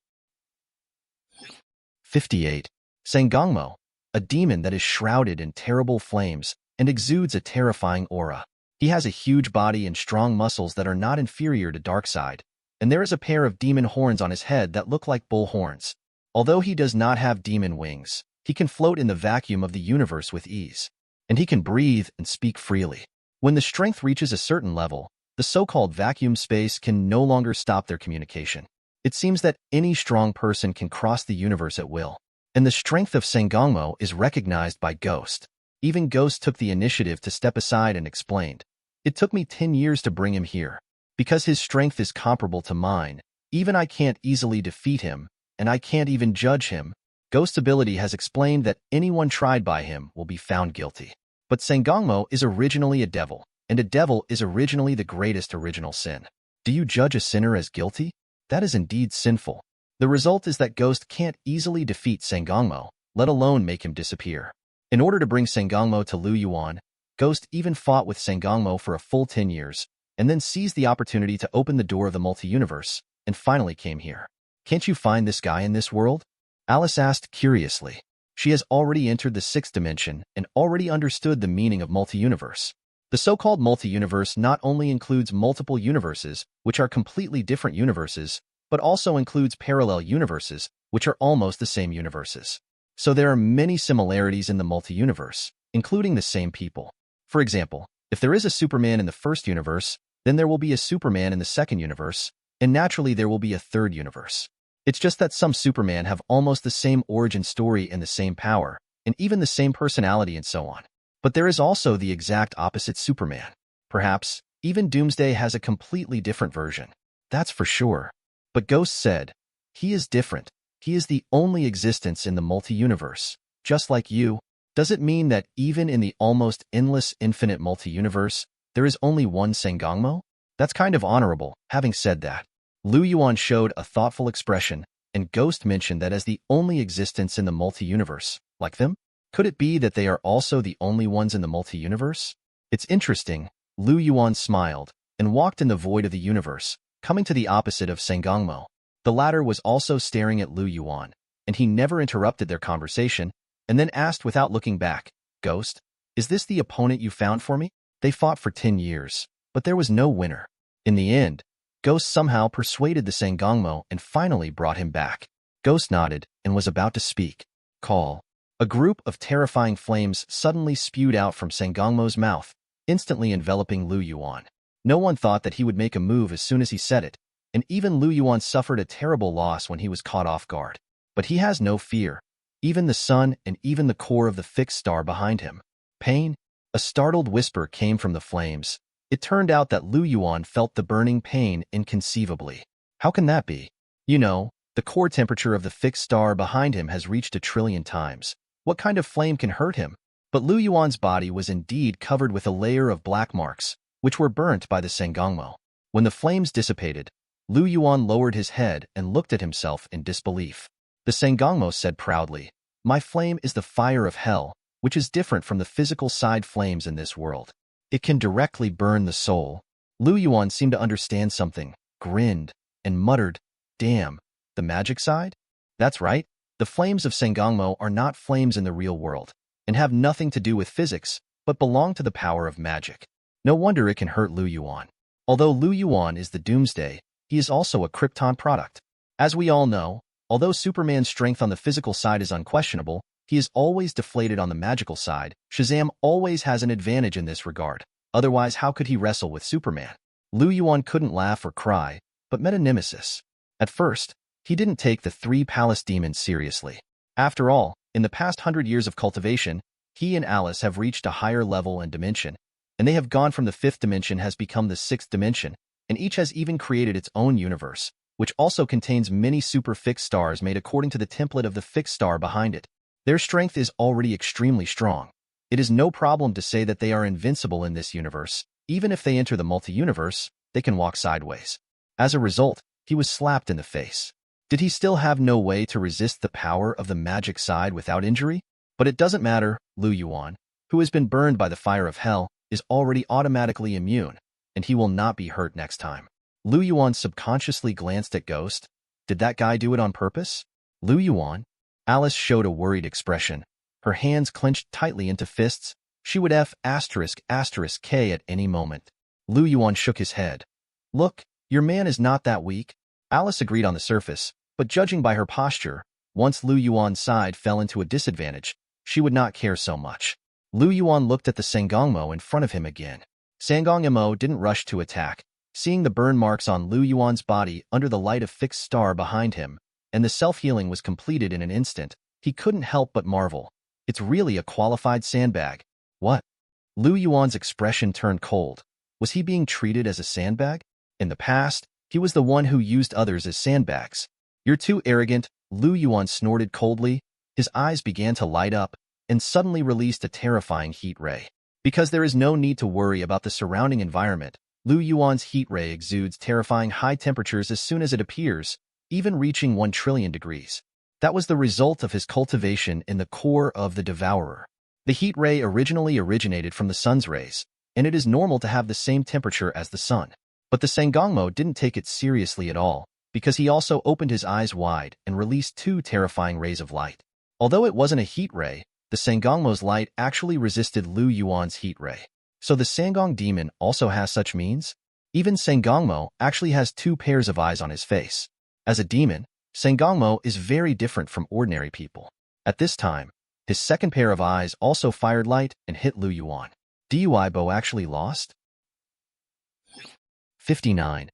58. Sangongmo, a demon that is shrouded in terrible flames and exudes a terrifying aura. He has a huge body and strong muscles that are not inferior to Darkseid, and there is a pair of demon horns on his head that look like bull horns. Although he does not have demon wings, he can float in the vacuum of the universe with ease, and he can breathe and speak freely. When the strength reaches a certain level, the so-called vacuum space can no longer stop their communication. It seems that any strong person can cross the universe at will, and the strength of Sangongmo is recognized by Ghost. Even Ghost took the initiative to step aside and explained, "It took me 10 years to bring him here. Because his strength is comparable to mine, even I can't easily defeat him, and I can't even judge him." Ghost's ability has explained that anyone tried by him will be found guilty. But Sangongmo is originally a devil, and a devil is originally the greatest original sin. Do you judge a sinner as guilty? That is indeed sinful. The result is that Ghost can't easily defeat Sangongmo, let alone make him disappear. In order to bring Sangongmo to Lu Yuan, Ghost even fought with Sangongmo for a full 10 years, and then seized the opportunity to open the door of the multi-universe, and finally came here. Can't you find this guy in this world? Alice asked curiously. She has already entered the 6th dimension and already understood the meaning of multi-universe. The so-called multi-universe not only includes multiple universes, which are completely different universes, but also includes parallel universes, which are almost the same universes. So there are many similarities in the multi-universe, including the same people. For example, if there is a Superman in the first universe, then there will be a Superman in the second universe, and naturally there will be a third universe. It's just that some Superman have almost the same origin story and the same power, and even the same personality and so on. But there is also the exact opposite Superman. Perhaps, even Doomsday has a completely different version. That's for sure. But Ghost said, he is different. He is the only existence in the multi-universe, just like you. Does it mean that even in the almost endless infinite multi-universe, there is only one Sangongmo? That's kind of honorable. Having said that, Lu Yuan showed a thoughtful expression, and Ghost mentioned that as the only existence in the multi-universe, like them, could it be that they are also the only ones in the multi-universe? It's interesting. Lu Yuan smiled and walked in the void of the universe, coming to the opposite of Sangongmo. The latter was also staring at Lu Yuan, and he never interrupted their conversation, and then asked without looking back, "Ghost, is this the opponent you found for me?" They fought for 10 years, but there was no winner. In the end, Ghost somehow persuaded the Sangongmo and finally brought him back. Ghost nodded and was about to speak. Call. A group of terrifying flames suddenly spewed out from Sangongmo's mouth, instantly enveloping Lu Yuan. No one thought that he would make a move as soon as he said it, and even Lu Yuan suffered a terrible loss when he was caught off guard. But he has no fear. Even the sun and even the core of the fixed star behind him. Pain? A startled whisper came from the flames. It turned out that Lu Yuan felt the burning pain inconceivably. How can that be? You know, the core temperature of the fixed star behind him has reached 1,000,000,000,000 times. What kind of flame can hurt him? But Lu Yuan's body was indeed covered with a layer of black marks, which were burnt by the Sangongmo. When the flames dissipated, Lu Yuan lowered his head and looked at himself in disbelief. The Sangongmo said proudly, "My flame is the fire of hell, which is different from the physical side flames in this world. It can directly burn the soul." Lu Yuan seemed to understand something, grinned, and muttered, "Damn, the magic side?" That's right, the flames of Sangongmo are not flames in the real world, and have nothing to do with physics, but belong to the power of magic. No wonder it can hurt Lu Yuan. Although Lu Yuan is the Doomsday, he is also a Krypton product. As we all know, although Superman's strength on the physical side is unquestionable, he is always deflated on the magical side. Shazam always has an advantage in this regard. Otherwise, how could he wrestle with Superman? Lu Yuan couldn't laugh or cry, but met a nemesis. At first, he didn't take the three palace demons seriously. After all, in the past 100 years of cultivation, he and Alice have reached a higher level and dimension, and they have gone from the fifth dimension has become the sixth dimension, and each has even created its own universe, which also contains many super fixed stars made according to the template of the fixed star behind it. Their strength is already extremely strong. It is no problem to say that they are invincible in this universe. Even if they enter the multi-universe, they can walk sideways. As a result, he was slapped in the face. Did he still have no way to resist the power of the magic side without injury? But it doesn't matter. Lu Yuan, who has been burned by the fire of hell, is already automatically immune, and he will not be hurt next time. Lu Yuan subconsciously glanced at Ghost. Did that guy do it on purpose? Lu Yuan? Alice showed a worried expression. Her hands clenched tightly into fists. She would F***K at any moment. Lu Yuan shook his head. "Look, your man is not that weak." Alice agreed on the surface, but judging by her posture, once Lu Yuan's side fell into a disadvantage, she would not care so much. Lu Yuan looked at the Sangongmo in front of him again. Sangongmo didn't rush to attack, seeing the burn marks on Lu Yuan's body under the light of fixed star behind him, and the self-healing was completed in an instant. He couldn't help but marvel. It's really a qualified sandbag. What? Lu Yuan's expression turned cold. Was he being treated as a sandbag? In the past, he was the one who used others as sandbags. "You're too arrogant," Lu Yuan snorted coldly. His eyes began to light up, and suddenly released a terrifying heat ray. Because there is no need to worry about the surrounding environment, Lu Yuan's heat ray exudes terrifying high temperatures as soon as it appears, even reaching 1 trillion degrees. That was the result of his cultivation in the core of the Devourer. The heat ray originally originated from the sun's rays, and it is normal to have the same temperature as the sun. But the Sangongmo didn't take it seriously at all, because he also opened his eyes wide and released 2 terrifying rays of light. Although it wasn't a heat ray, the Sangongmo's light actually resisted Lu Yuan's heat ray. So the Sangong demon also has such means? Even Sangongmo actually has 2 pairs of eyes on his face. As a demon, Sangongmo is very different from ordinary people. At this time, his second pair of eyes also fired light and hit Lu Yuan. Bo actually lost? 59.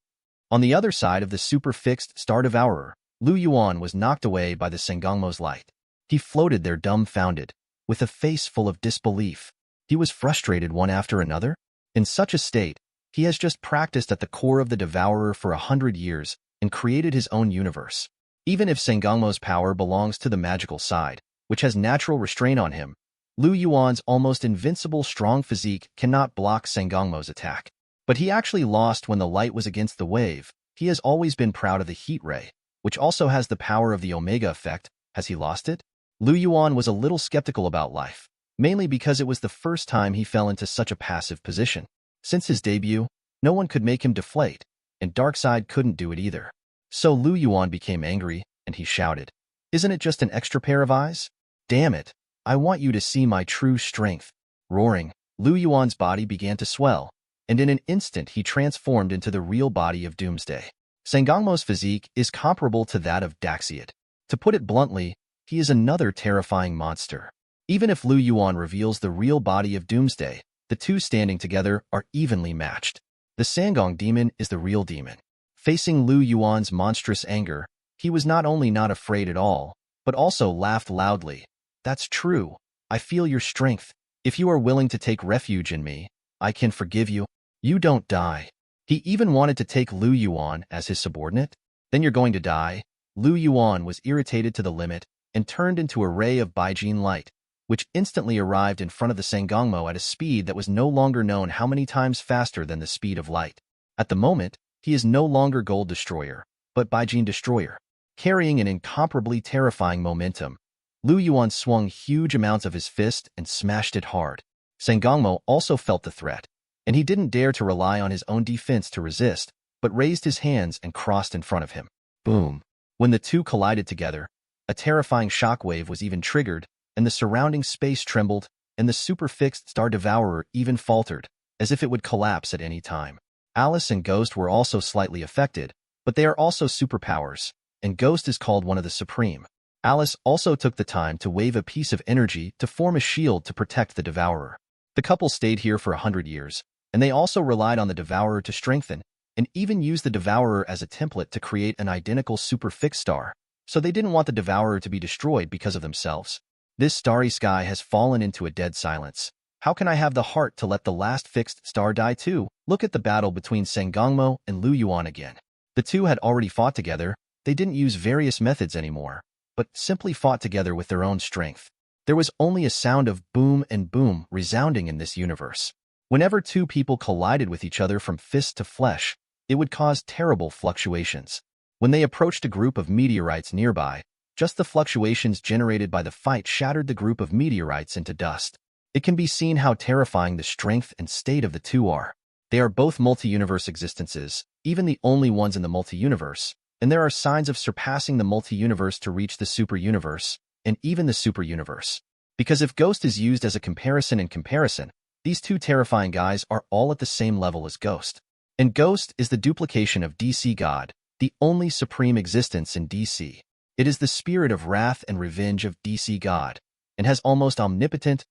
On the other side of the super-fixed Star Devourer, Lu Yuan was knocked away by the Sangongmo's light. He floated there dumbfounded, with a face full of disbelief. He was frustrated one after another. In such a state, he has just practiced at the core of the Devourer for 100 years and created his own universe. Even if Sangongmo's power belongs to the magical side, which has natural restraint on him, Lu Yuan's almost invincible strong physique cannot block Sangongmo's attack. But he actually lost when the light was against the wave. He has always been proud of the heat ray, which also has the power of the Omega effect. Has he lost it? Lu Yuan was a little skeptical about life, mainly because it was the first time he fell into such a passive position. Since his debut, no one could make him deflate, and Darkseid couldn't do it either. So Lu Yuan became angry, and he shouted, "Isn't it just an extra pair of eyes? Damn it, I want you to see my true strength." Roaring, Lu Yuan's body began to swell, and in an instant he transformed into the real body of Doomsday. Sangongmo's physique is comparable to that of Darkseid. To put it bluntly, he is another terrifying monster. Even if Lu Yuan reveals the real body of Doomsday, the two standing together are evenly matched. The Sangong demon is the real demon. Facing Lu Yuan's monstrous anger, he was not only not afraid at all, but also laughed loudly. "That's true. I feel your strength. If you are willing to take refuge in me, I can forgive you. You don't die." He even wanted to take Lu Yuan as his subordinate. "Then you're going to die." Lu Yuan was irritated to the limit and turned into a ray of Baijin light, which instantly arrived in front of the Sangongmo at a speed that was no longer known how many times faster than the speed of light. At the moment, he is no longer Gold Destroyer, but Baijin Destroyer. Carrying an incomparably terrifying momentum, Lu Yuan swung huge amounts of his fist and smashed it hard. Sangongmo also felt the threat, and he didn't dare to rely on his own defense to resist, but raised his hands and crossed in front of him. Boom! When the two collided together, a terrifying shockwave was even triggered, and the surrounding space trembled, and the super-fixed Star Devourer even faltered, as if it would collapse at any time. Alice and Ghost were also slightly affected, but they are also superpowers, and Ghost is called one of the Supreme. Alice also took the time to wave a piece of energy to form a shield to protect the Devourer. The couple stayed here for 100 years, and they also relied on the Devourer to strengthen, and even used the Devourer as a template to create an identical super-fixed star, so they didn't want the Devourer to be destroyed because of themselves. This starry sky has fallen into a dead silence. How can I have the heart to let the last fixed star die too? Look at the battle between Sangongmo and Lu Yuan again. The two had already fought together. They didn't use various methods anymore, but simply fought together with their own strength. There was only a sound of boom and boom resounding in this universe. Whenever two people collided with each other from fist to flesh, it would cause terrible fluctuations. When they approached a group of meteorites nearby, just the fluctuations generated by the fight shattered the group of meteorites into dust. It can be seen how terrifying the strength and state of the two are. They are both multi-universe existences, even the only ones in the multi-universe, and there are signs of surpassing the multi-universe to reach the super-universe, and even the super-universe. Because if Ghost is used as a comparison in comparison, these two terrifying guys are all at the same level as Ghost. And Ghost is the duplication of DC God, the only supreme existence in DC. It is the spirit of wrath and revenge of DC God, and has almost omnipotent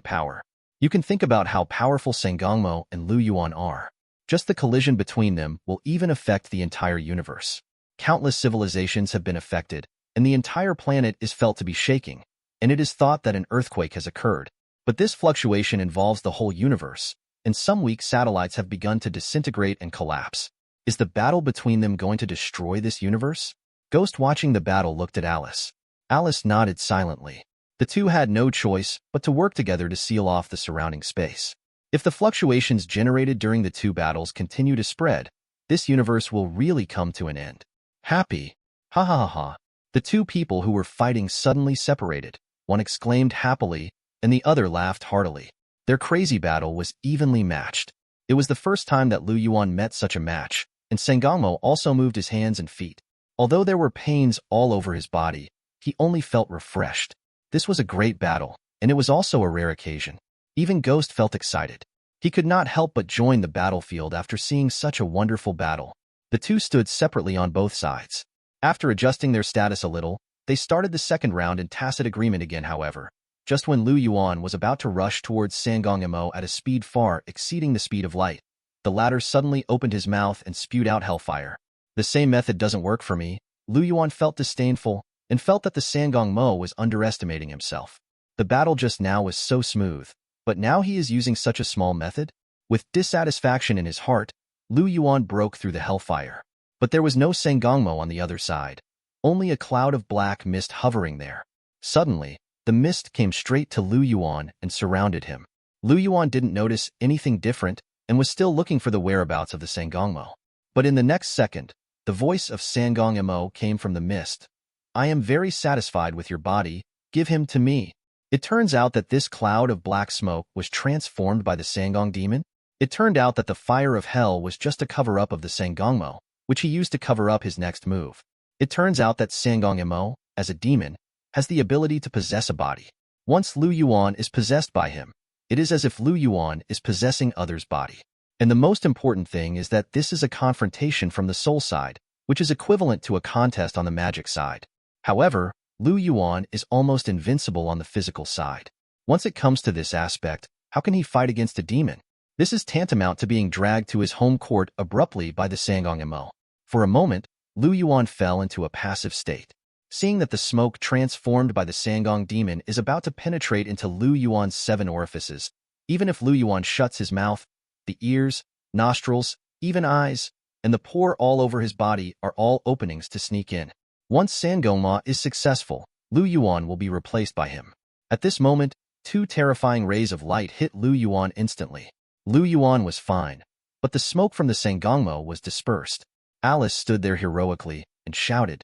power. You can think about how powerful Sangongmo and Lu Yuan are. Just the collision between them will even affect the entire universe. Countless civilizations have been affected, and the entire planet is felt to be shaking, and it is thought that an earthquake has occurred. But this fluctuation involves the whole universe, and some weak satellites have begun to disintegrate and collapse. Is the battle between them going to destroy this universe? Ghost, watching the battle, looked at Alice. Alice nodded silently. The two had no choice but to work together to seal off the surrounding space. If the fluctuations generated during the two battles continue to spread, this universe will really come to an end. Happy. Ha ha ha ha. The two people who were fighting suddenly separated. One exclaimed happily, and the other laughed heartily. Their crazy battle was evenly matched. It was the first time that Lu Yuan met such a match, and Sangongmo also moved his hands and feet. Although there were pains all over his body, he only felt refreshed. This was a great battle, and it was also a rare occasion. Even Ghost felt excited. He could not help but join the battlefield after seeing such a wonderful battle. The two stood separately on both sides. After adjusting their status a little, they started the second round in tacit agreement again. However, just when Lu Yuan was about to rush towards Sangongmo at a speed far exceeding the speed of light, the latter suddenly opened his mouth and spewed out hellfire. The same method doesn't work for me. Lu Yuan felt disdainful and felt that the Sangongmo was underestimating himself. The battle just now was so smooth, but now he is using such a small method? With dissatisfaction in his heart, Lu Yuan broke through the hellfire. But there was no Sangongmo on the other side, only a cloud of black mist hovering there. Suddenly, the mist came straight to Lu Yuan and surrounded him. Lu Yuan didn't notice anything different and was still looking for the whereabouts of the Sangongmo. But in the next second, the voice of Sangongmo came from the mist. I am very satisfied with your body, give him to me. It turns out that this cloud of black smoke was transformed by the Sangong demon. It turned out that the fire of hell was just a cover-up of the Sangongmo, which he used to cover up his next move. It turns out that Sangongmo, as a demon, has the ability to possess a body. Once Lu Yuan is possessed by him, it is as if Lu Yuan is possessing others' body. And the most important thing is that this is a confrontation from the soul side, which is equivalent to a contest on the magic side. However, Lu Yuan is almost invincible on the physical side. Once it comes to this aspect, how can he fight against a demon? This is tantamount to being dragged to his home court abruptly by the Sangongmo. For a moment, Lu Yuan fell into a passive state. Seeing that the smoke transformed by the Sangong demon is about to penetrate into Lu Yuan's 7 orifices, even if Lu Yuan shuts his mouth, the ears, nostrils, even eyes, and the pore all over his body are all openings to sneak in. Once Sangongmo is successful, Lu Yuan will be replaced by him. At this moment, two terrifying rays of light hit Lu Yuan instantly. Lu Yuan was fine, but the smoke from the Sangongmo was dispersed. Alice stood there heroically and shouted,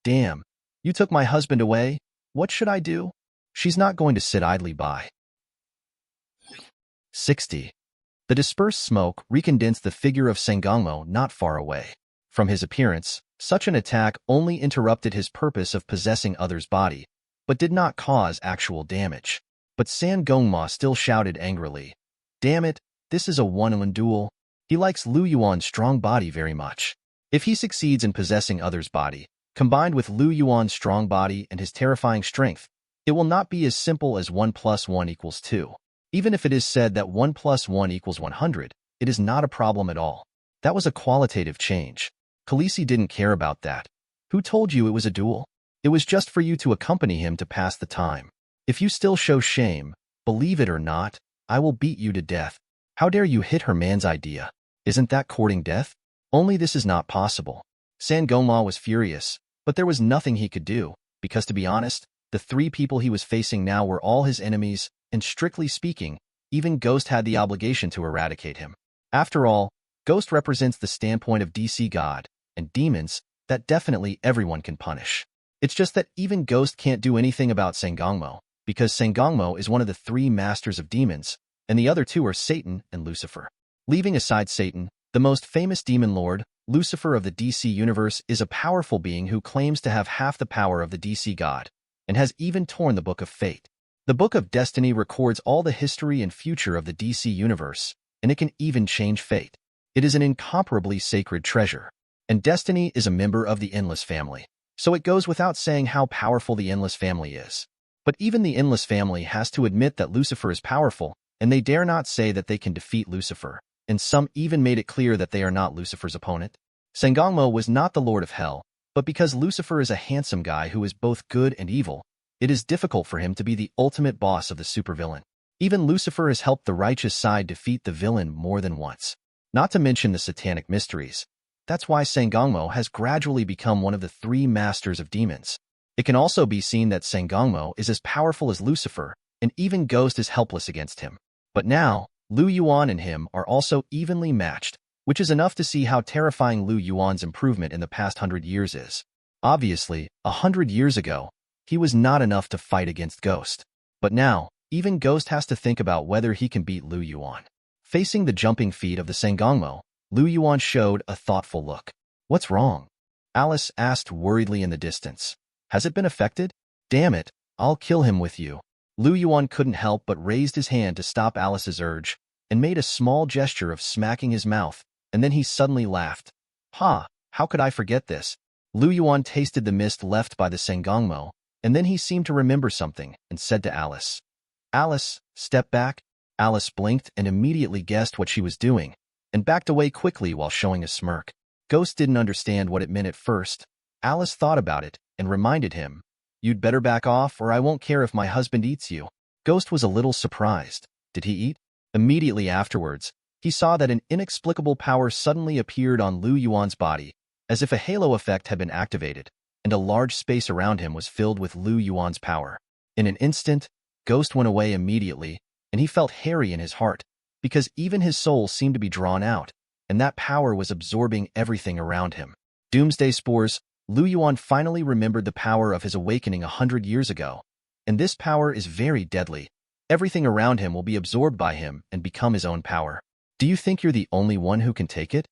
"Damn, you took my husband away? What should I do?" She's not going to sit idly by. 60. The dispersed smoke recondensed the figure of Sangongmo not far away. From his appearance, such an attack only interrupted his purpose of possessing others' body, but did not cause actual damage. But Sangongmo still shouted angrily, "Damn it, this is a one-on-one duel." He likes Lu Yuan's strong body very much. If he succeeds in possessing others' body, combined with Lu Yuan's strong body and his terrifying strength, it will not be as simple as 1 + 1 = 2. Even if it is said that 1 + 1 = 100, it is not a problem at all. That was a qualitative change. Khaleesi didn't care about that. Who told you it was a duel? It was just for you to accompany him to pass the time. If you still show shame, believe it or not, I will beat you to death. How dare you hit her man's idea? Isn't that courting death? Only this is not possible. Sangongmo was furious, but there was nothing he could do, because to be honest, the three people he was facing now were all his enemies, and strictly speaking, even Ghost had the obligation to eradicate him. After all, Ghost represents the standpoint of DC God, and demons that definitely everyone can punish. It's just that even Ghost can't do anything about Sangongmo, because Sangongmo is one of the three masters of demons, and the other two are Satan and Lucifer. Leaving aside Satan, the most famous demon lord, Lucifer of the DC universe, is a powerful being who claims to have half the power of the DC God, and has even torn the Book of Fate. The Book of Destiny records all the history and future of the DC universe, and it can even change fate. It is an incomparably sacred treasure, and Destiny is a member of the Endless family, so it goes without saying how powerful the Endless family is. But even the Endless family has to admit that Lucifer is powerful, and they dare not say that they can defeat Lucifer, and some even made it clear that they are not Lucifer's opponent. Sangongmo was not the Lord of Hell, but because Lucifer is a handsome guy who is both good and evil, it is difficult for him to be the ultimate boss of the supervillain. Even Lucifer has helped the righteous side defeat the villain more than once. Not to mention the satanic mysteries. That's why Sangongmo has gradually become one of the three masters of demons. It can also be seen that Sangongmo is as powerful as Lucifer, and even Ghost is helpless against him. But now, Lu Yuan and him are also evenly matched, which is enough to see how terrifying Lu Yuan's improvement in the past 100 years is. Obviously, 100 years ago, he was not enough to fight against Ghost. But now, even Ghost has to think about whether he can beat Lu Yuan. Facing the jumping feet of the Sangongmo, Lu Yuan showed a thoughtful look. "What's wrong?" Alice asked worriedly in the distance. "Has it been affected?" "Damn it, I'll kill him with you." Lu Yuan couldn't help but raised his hand to stop Alice's urge, and made a small gesture of smacking his mouth, and then he suddenly laughed. "Ha, how could I forget this?" Lu Yuan tasted the mist left by the Sangongmo, and then he seemed to remember something, and said to Alice, "Alice, step back." Alice blinked and immediately guessed what she was doing, and backed away quickly while showing a smirk. Ghost didn't understand what it meant at first. Alice thought about it, and reminded him, "You'd better back off or I won't care if my husband eats you." Ghost was a little surprised. Did he eat? Immediately afterwards, he saw that an inexplicable power suddenly appeared on Lu Yuan's body, as if a halo effect had been activated, and a large space around him was filled with Lu Yuan's power. In an instant, Ghost went away immediately, and he felt hairy in his heart, because even his soul seemed to be drawn out, and that power was absorbing everything around him. Doomsday spores. Lu Yuan finally remembered the power of his awakening 100 years ago, and this power is very deadly. Everything around him will be absorbed by him and become his own power. Do you think you're the only one who can take it?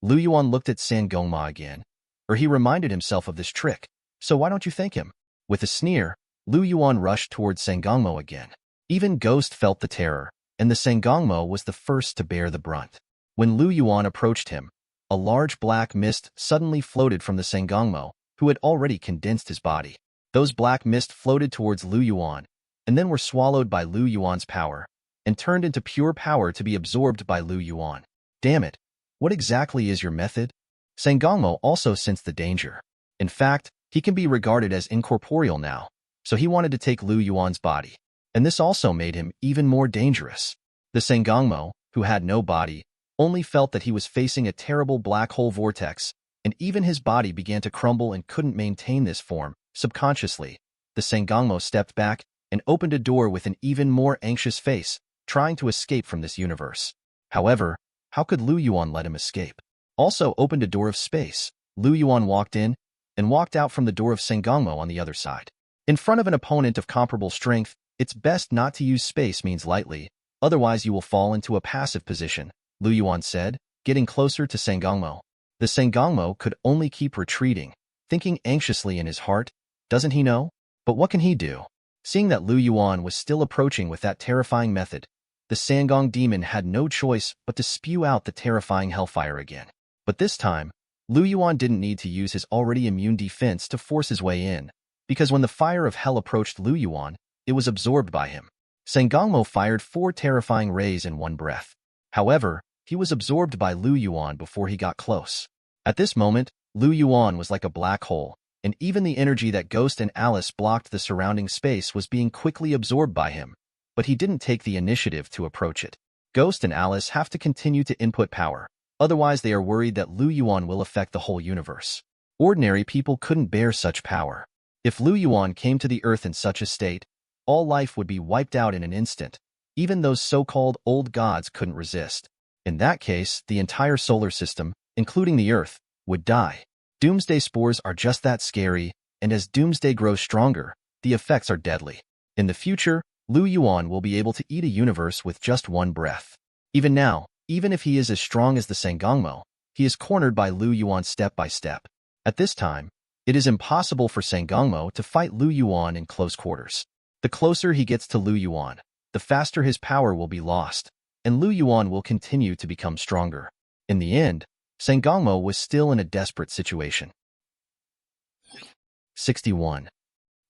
Lu Yuan looked at Sangongmo again, or he reminded himself of this trick, so why don't you thank him? With a sneer, Lu Yuan rushed towards Sangongmo again. Even Ghost felt the terror, and the Sangongmo was the first to bear the brunt. When Lu Yuan approached him, a large black mist suddenly floated from the Sangongmo, who had already condensed his body. Those black mist floated towards Lu Yuan, and then were swallowed by Lu Yuan's power, and turned into pure power to be absorbed by Lu Yuan. Damn it, what exactly is your method? Sangongmo also sensed the danger. In fact, he can be regarded as incorporeal now, so he wanted to take Lu Yuan's body, and this also made him even more dangerous. The Sangongmo, who had no body, only felt that he was facing a terrible black hole vortex, and even his body began to crumble and couldn't maintain this form. Subconsciously, the Sangongmo stepped back and opened a door with an even more anxious face, trying to escape from this universe. However, how could Lu Yuan let him escape? Also opened a door of space. Lu Yuan walked in and walked out from the door of Sangongmo on the other side. In front of an opponent of comparable strength, it's best not to use space means lightly, otherwise you will fall into a passive position, Lu Yuan said, getting closer to Sangongmo. The Sangongmo could only keep retreating, thinking anxiously in his heart, doesn't he know? But what can he do? Seeing that Lu Yuan was still approaching with that terrifying method, the Sangong demon had no choice but to spew out the terrifying hellfire again. But this time, Lu Yuan didn't need to use his already immune defense to force his way in, because when the fire of hell approached Lu Yuan, it was absorbed by him. Sangongmo fired 4 terrifying rays in one breath. However, he was absorbed by Lu Yuan before he got close. At this moment, Lu Yuan was like a black hole, and even the energy that Ghost and Alice blocked the surrounding space was being quickly absorbed by him, but he didn't take the initiative to approach it. Ghost and Alice have to continue to input power, otherwise they are worried that Lu Yuan will affect the whole universe. Ordinary people couldn't bear such power. If Lu Yuan came to the Earth in such a state, all life would be wiped out in an instant. Even those so-called old gods couldn't resist. In that case, the entire solar system, including the Earth, would die. Doomsday spores are just that scary, and as Doomsday grows stronger, the effects are deadly. In the future, Lu Yuan will be able to eat a universe with just one breath. Even now, even if he is as strong as the Sangongmo, he is cornered by Lu Yuan step by step. At this time, it is impossible for Sangongmo to fight Lu Yuan in close quarters. The closer he gets to Lu Yuan, the faster his power will be lost, and Lu Yuan will continue to become stronger. In the end, Sangongmo was still in a desperate situation. 61.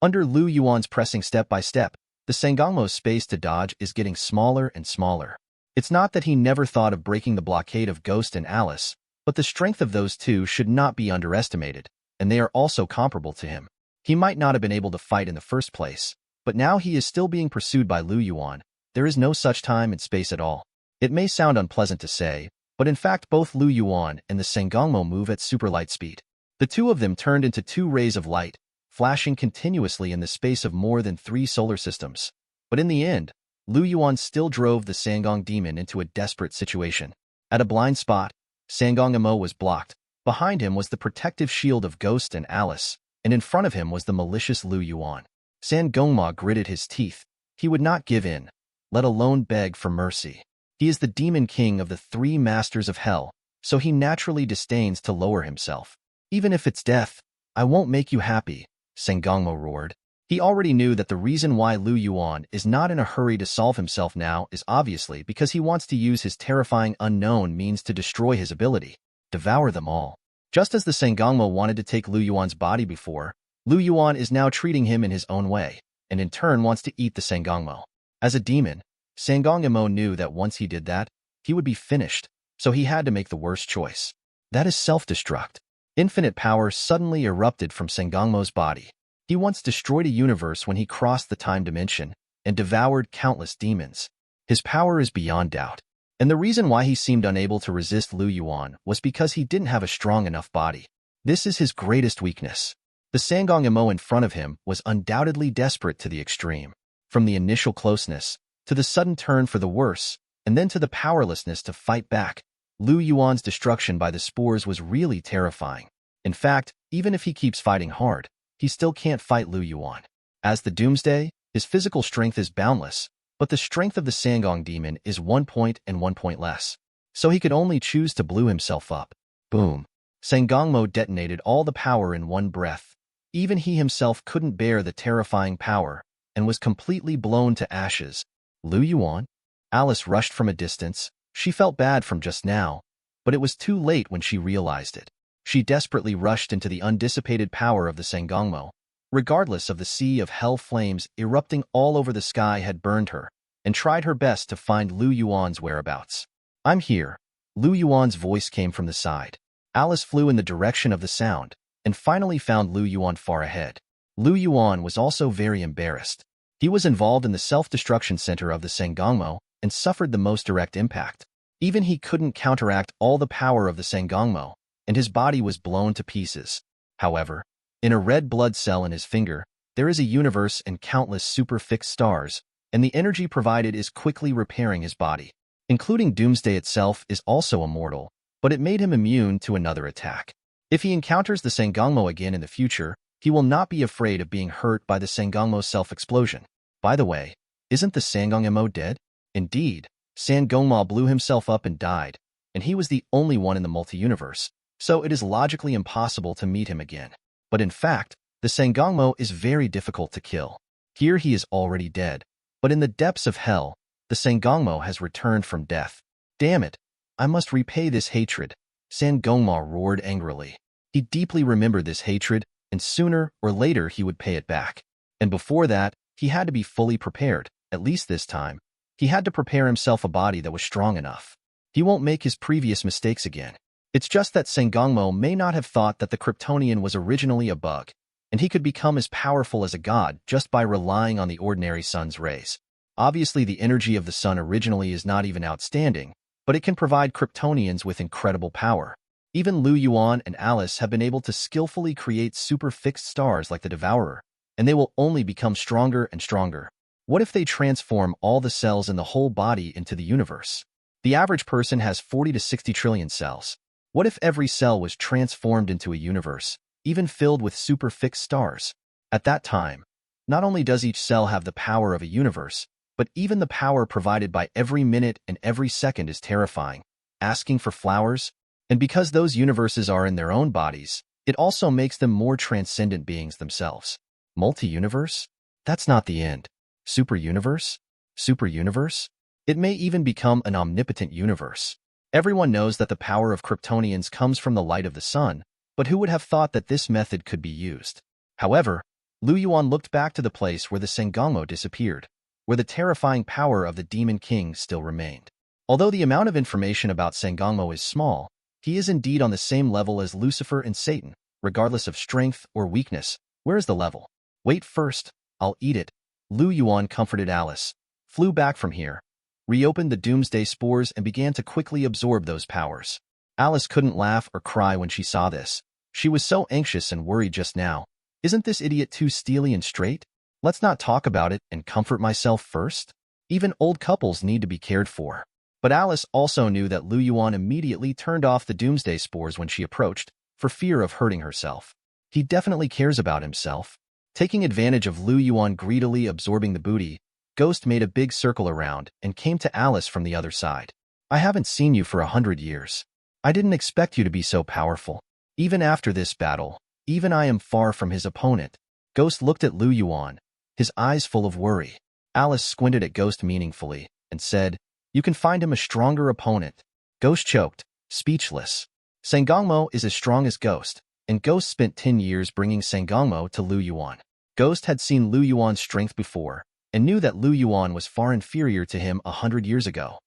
Under Lu Yuan's pressing step by step, the Sangongmo's space to dodge is getting smaller and smaller. It's not that he never thought of breaking the blockade of Ghost and Alice, but the strength of those two should not be underestimated, and they are also comparable to him. He might not have been able to fight in the first place, but now he is still being pursued by Lu Yuan. There is no such time and space at all. It may sound unpleasant to say, but in fact both Lu Yuan and the Sangongmo move at super light speed. The two of them turned into 2 rays of light, flashing continuously in the space of more than 3 solar systems. But in the end, Lu Yuan still drove the Sangong demon into a desperate situation. At a blind spot, Sangongmo was blocked. Behind him was the protective shield of Ghost and Alice, and in front of him was the malicious Lu Yuan. Sangongmo gritted his teeth. He would not give in, let alone beg for mercy. He is the demon king of the 3 masters of hell, so he naturally disdains to lower himself. Even if it's death, I won't make you happy, Sangongmo roared. He already knew that the reason why Lu Yuan is not in a hurry to solve himself now is obviously because he wants to use his terrifying unknown means to destroy his ability, devour them all. Just as the Sangongmo wanted to take Lu Yuan's body before, Lu Yuan is now treating him in his own way, and in turn wants to eat the Sangongmo. As a demon, Sangongmo knew that once he did that, he would be finished, so he had to make the worst choice. That is self-destruct. Infinite power suddenly erupted from Sangongmo's body. He once destroyed a universe when he crossed the time dimension and devoured countless demons. His power is beyond doubt. And the reason why he seemed unable to resist Lu Yuan was because he didn't have a strong enough body. This is his greatest weakness. The Sangongmo in front of him was undoubtedly desperate to the extreme. From the initial closeness, to the sudden turn for the worse, and then to the powerlessness to fight back, Lu Yuan's destruction by the spores was really terrifying. In fact, even if he keeps fighting hard, he still can't fight Lu Yuan. As the Doomsday, his physical strength is boundless, but the strength of the Sangong demon is 1 point and 1 point less. So he could only choose to blow himself up. Boom. Sangongmo detonated all the power in one breath. Even he himself couldn't bear the terrifying power, and was completely blown to ashes. Lu Yuan? Alice rushed from a distance. She felt bad from just now, but it was too late when she realized it. She desperately rushed into the undissipated power of the Sangongmo. Regardless of the sea of hell flames erupting all over the sky had burned her, and tried her best to find Lu Yuan's whereabouts. I'm here. Lu Yuan's voice came from the side. Alice flew in the direction of the sound, and finally found Lu Yuan far ahead. Lu Yuan was also very embarrassed. He was involved in the self-destruction center of the Sangongmo and suffered the most direct impact. Even he couldn't counteract all the power of the Sangongmo, and his body was blown to pieces. However, in a red blood cell in his finger, There is a universe and countless super-fixed stars, and the energy provided is quickly repairing his body. Including Doomsday itself is also immortal, but it made him immune to another attack. If he encounters the Sangongmo again in the future, he will not be afraid of being hurt by the Sangongmo self-explosion. By the way, isn't the Sangongmo dead? Indeed, Sangongmo blew himself up and died, and he was the only one in the multi-universe, so it is logically impossible to meet him again. But in fact, the Sangongmo is very difficult to kill. Here he is already dead, but in the depths of hell, the Sangongmo has returned from death. Damn it, I must repay this hatred, Sangongmo roared angrily. He deeply remembered this hatred, and sooner or later he would pay it back. And before that, he had to be fully prepared, at least this time. He had to prepare himself a body that was strong enough. He won't make his previous mistakes again. It's just that Sangongmo may not have thought that the Kryptonian was originally a bug, and he could become as powerful as a god just by relying on the ordinary sun's rays. Obviously, the energy of the sun originally is not even outstanding, but it can provide Kryptonians with incredible power. Even Lu Yuan and Alice have been able to skillfully create super-fixed stars like the Devourer, and they will only become stronger and stronger. What if they transform all the cells in the whole body into the universe? The average person has 40 to 60 trillion cells. What if every cell was transformed into a universe, even filled with super-fixed stars? At that time, not only does each cell have the power of a universe, but even the power provided by every minute and every second is terrifying, asking for flowers. And because those universes are in their own bodies, it also makes them more transcendent beings themselves. Multi-universe? That's not the end. Super-universe? Super-universe? It may even become an omnipotent universe. Everyone knows that the power of Kryptonians comes from the light of the sun, but who would have thought that this method could be used? However, Lu Yuan looked back to the place where the Sangongmo disappeared, where the terrifying power of the Demon King still remained. Although the amount of information about Sangongmo is small, he is indeed on the same level as Lucifer and Satan, regardless of strength or weakness. Where is the level? Wait first, I'll eat it. Lu Yuan comforted Alice, flew back from here, reopened the Doomsday spores and began to quickly absorb those powers. Alice couldn't laugh or cry when she saw this. She was so anxious and worried just now. Isn't this idiot too steely and straight? Let's not talk about it and comfort myself first. Even old couples need to be cared for. But Alice also knew that Lu Yuan immediately turned off the Doomsday spores when she approached, for fear of hurting herself. He definitely cares about himself. Taking advantage of Lu Yuan greedily absorbing the booty, Ghost made a big circle around and came to Alice from the other side. I haven't seen you for 100 years. I didn't expect you to be so powerful. Even after this battle, even I am far from his opponent. Ghost looked at Lu Yuan, his eyes full of worry. Alice squinted at Ghost meaningfully and said, "You can find him a stronger opponent." Ghost choked, speechless. Sangongmo is as strong as Ghost, and Ghost spent 10 years bringing Sangongmo to Lu Yuan. Ghost had seen Lu Yuan's strength before, and knew that Lu Yuan was far inferior to him 100 years ago.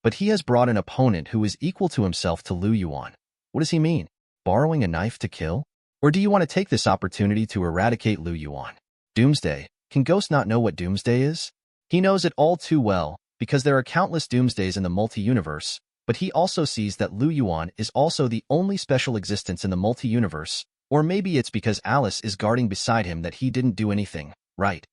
But he has brought an opponent who is equal to himself to Lu Yuan. What does he mean? Borrowing a knife to kill? Or do you want to take this opportunity to eradicate Lu Yuan? Doomsday. Can Ghost not know what Doomsday is? He knows it all too well, because there are countless Doomsdays in the multi-universe, but he also sees that Lu Yuan is also the only special existence in the multi-universe, or maybe it's because Alice is guarding beside him that he didn't do anything, right?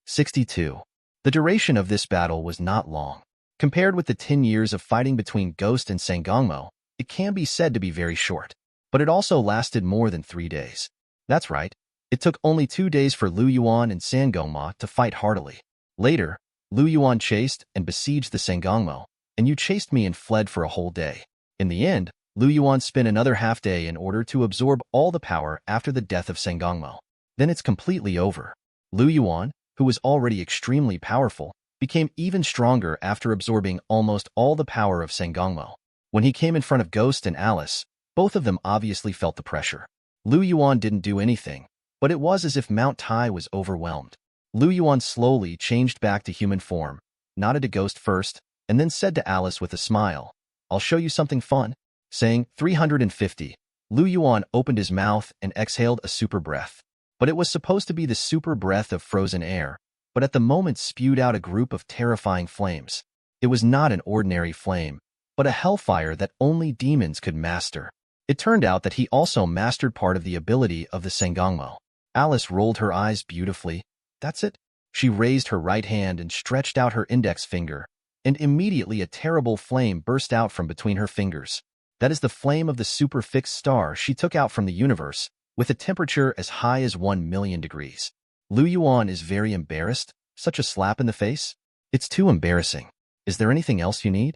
62. The duration of this battle was not long. Compared with the 10 years of fighting between Ghost and Sangongmo, it can be said to be very short. But it also lasted more than 3 days. That's right. It took only 2 days for Lu Yuan and Sangongmo to fight heartily. Later, Lu Yuan chased and besieged the Sangongmo, and you chased me and fled for a whole day. In the end, Lu Yuan spent another half day in order to absorb all the power after the death of Sangongmo. Then it's completely over. Lu Yuan, who was already extremely powerful, became even stronger after absorbing almost all the power of Sangongmo. When he came in front of Ghost and Alice, both of them obviously felt the pressure. Lu Yuan didn't do anything, but it was as if Mount Tai was overwhelmed. Lu Yuan slowly changed back to human form, nodded to Ghost first, and then said to Alice with a smile, "I'll show you something fun." Saying 350, Lu Yuan opened his mouth and exhaled a super breath. But it was supposed to be the super breath of frozen air, but at the moment spewed out a group of terrifying flames. It was not an ordinary flame, but a hellfire that only demons could master. It turned out that he also mastered part of the ability of the Sangongmo. Alice rolled her eyes beautifully. That's it? She raised her right hand and stretched out her index finger, and immediately a terrible flame burst out from between her fingers. That is the flame of the super fixed star she took out from the universe, with a temperature as high as 1,000,000 degrees. Lu Yuan is very embarrassed. Such a slap in the face? It's too embarrassing. Is there anything else you need?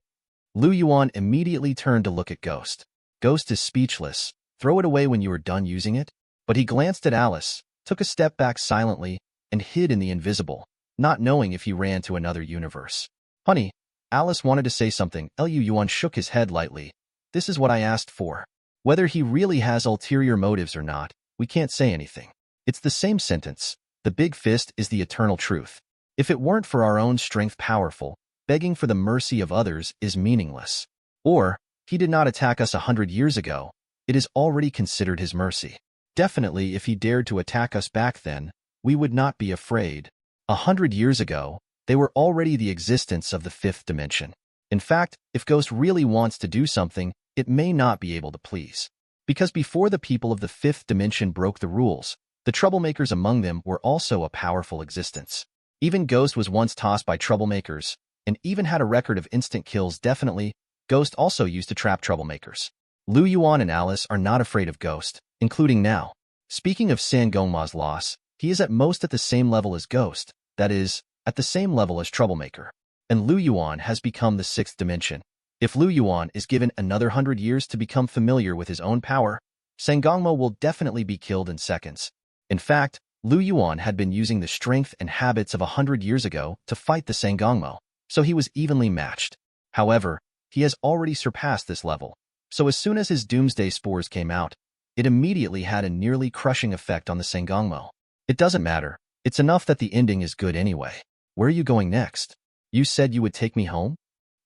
Lu Yuan immediately turned to look at Ghost. Ghost is speechless. Throw it away when you are done using it. But he glanced at Alice, took a step back silently, and hid in the invisible, not knowing if he ran to another universe. Honey, Alice wanted to say something. Lu Yuan shook his head lightly. This is what I asked for. Whether he really has ulterior motives or not, we can't say anything. It's the same sentence. The big fist is the eternal truth. If it weren't for our own strength powerful, begging for the mercy of others is meaningless. Or, he did not attack us 100 years ago. It is already considered his mercy. Definitely, if he dared to attack us back then, we would not be afraid. 100 years ago, they were already the existence of the fifth dimension. In fact, if Ghost really wants to do something, it may not be able to please. Because before the people of the fifth dimension broke the rules, the troublemakers among them were also a powerful existence. Even Ghost was once tossed by troublemakers, and even had a record of instant kills. Definitely, Ghost also used to trap troublemakers. Lu Yuan and Alice are not afraid of Ghost, including now. Speaking of Sangongma's loss, he is at most at the same level as Ghost, that is, at the same level as Troublemaker. And Lu Yuan has become the sixth dimension. If Lu Yuan is given another 100 years to become familiar with his own power, Sangongma will definitely be killed in seconds. In fact, Lu Yuan had been using the strength and habits of 100 years ago to fight the Sangongma, so he was evenly matched. However, he has already surpassed this level, so as soon as his Doomsday spores came out, it immediately had a nearly crushing effect on the Sangongma. It doesn't matter. It's enough that the ending is good anyway. Where are you going next? You said you would take me home?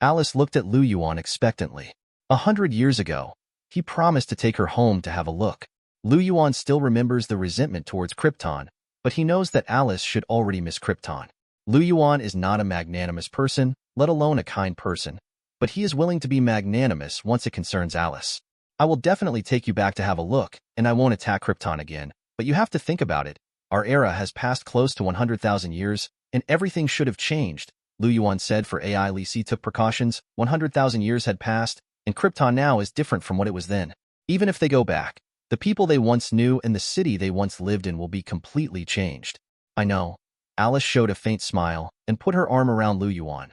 Alice looked at Lu Yuan expectantly. 100 years ago, he promised to take her home to have a look. Lu Yuan still remembers the resentment towards Krypton, but he knows that Alice should already miss Krypton. Lu Yuan is not a magnanimous person, let alone a kind person, but he is willing to be magnanimous once it concerns Alice. I will definitely take you back to have a look, and I won't attack Krypton again, but you have to think about it. Our era has passed close to 100,000 years, and everything should have changed, Lu Yuan said. For AI, Li Si took precautions. 100,000 years had passed, and Krypton now is different from what it was then. Even if they go back, the people they once knew and the city they once lived in will be completely changed. I know. Alice showed a faint smile and put her arm around Lu Yuan.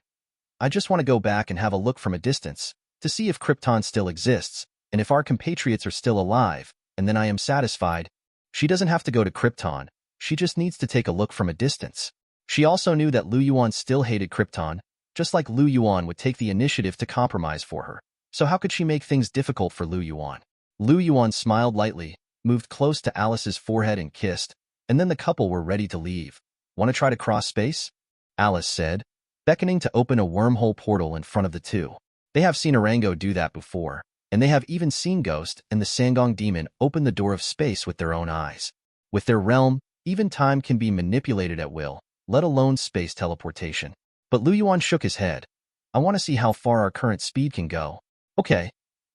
I just want to go back and have a look from a distance, to see if Krypton still exists, and if our compatriots are still alive, and then I am satisfied. She doesn't have to go to Krypton, she just needs to take a look from a distance. She also knew that Lu Yuan still hated Krypton, just like Lu Yuan would take the initiative to compromise for her. So how could she make things difficult for Lu Yuan? Lu Yuan smiled lightly, moved close to Alice's forehead and kissed, and then the couple were ready to leave. Want to try to cross space? Alice said, beckoning to open a wormhole portal in front of the two. They have seen Arango do that before, and they have even seen Ghost and the Sangong demon open the door of space with their own eyes. With their realm, even time can be manipulated at will, let alone space teleportation. But Lu Yuan shook his head. I want to see how far our current speed can go. Okay.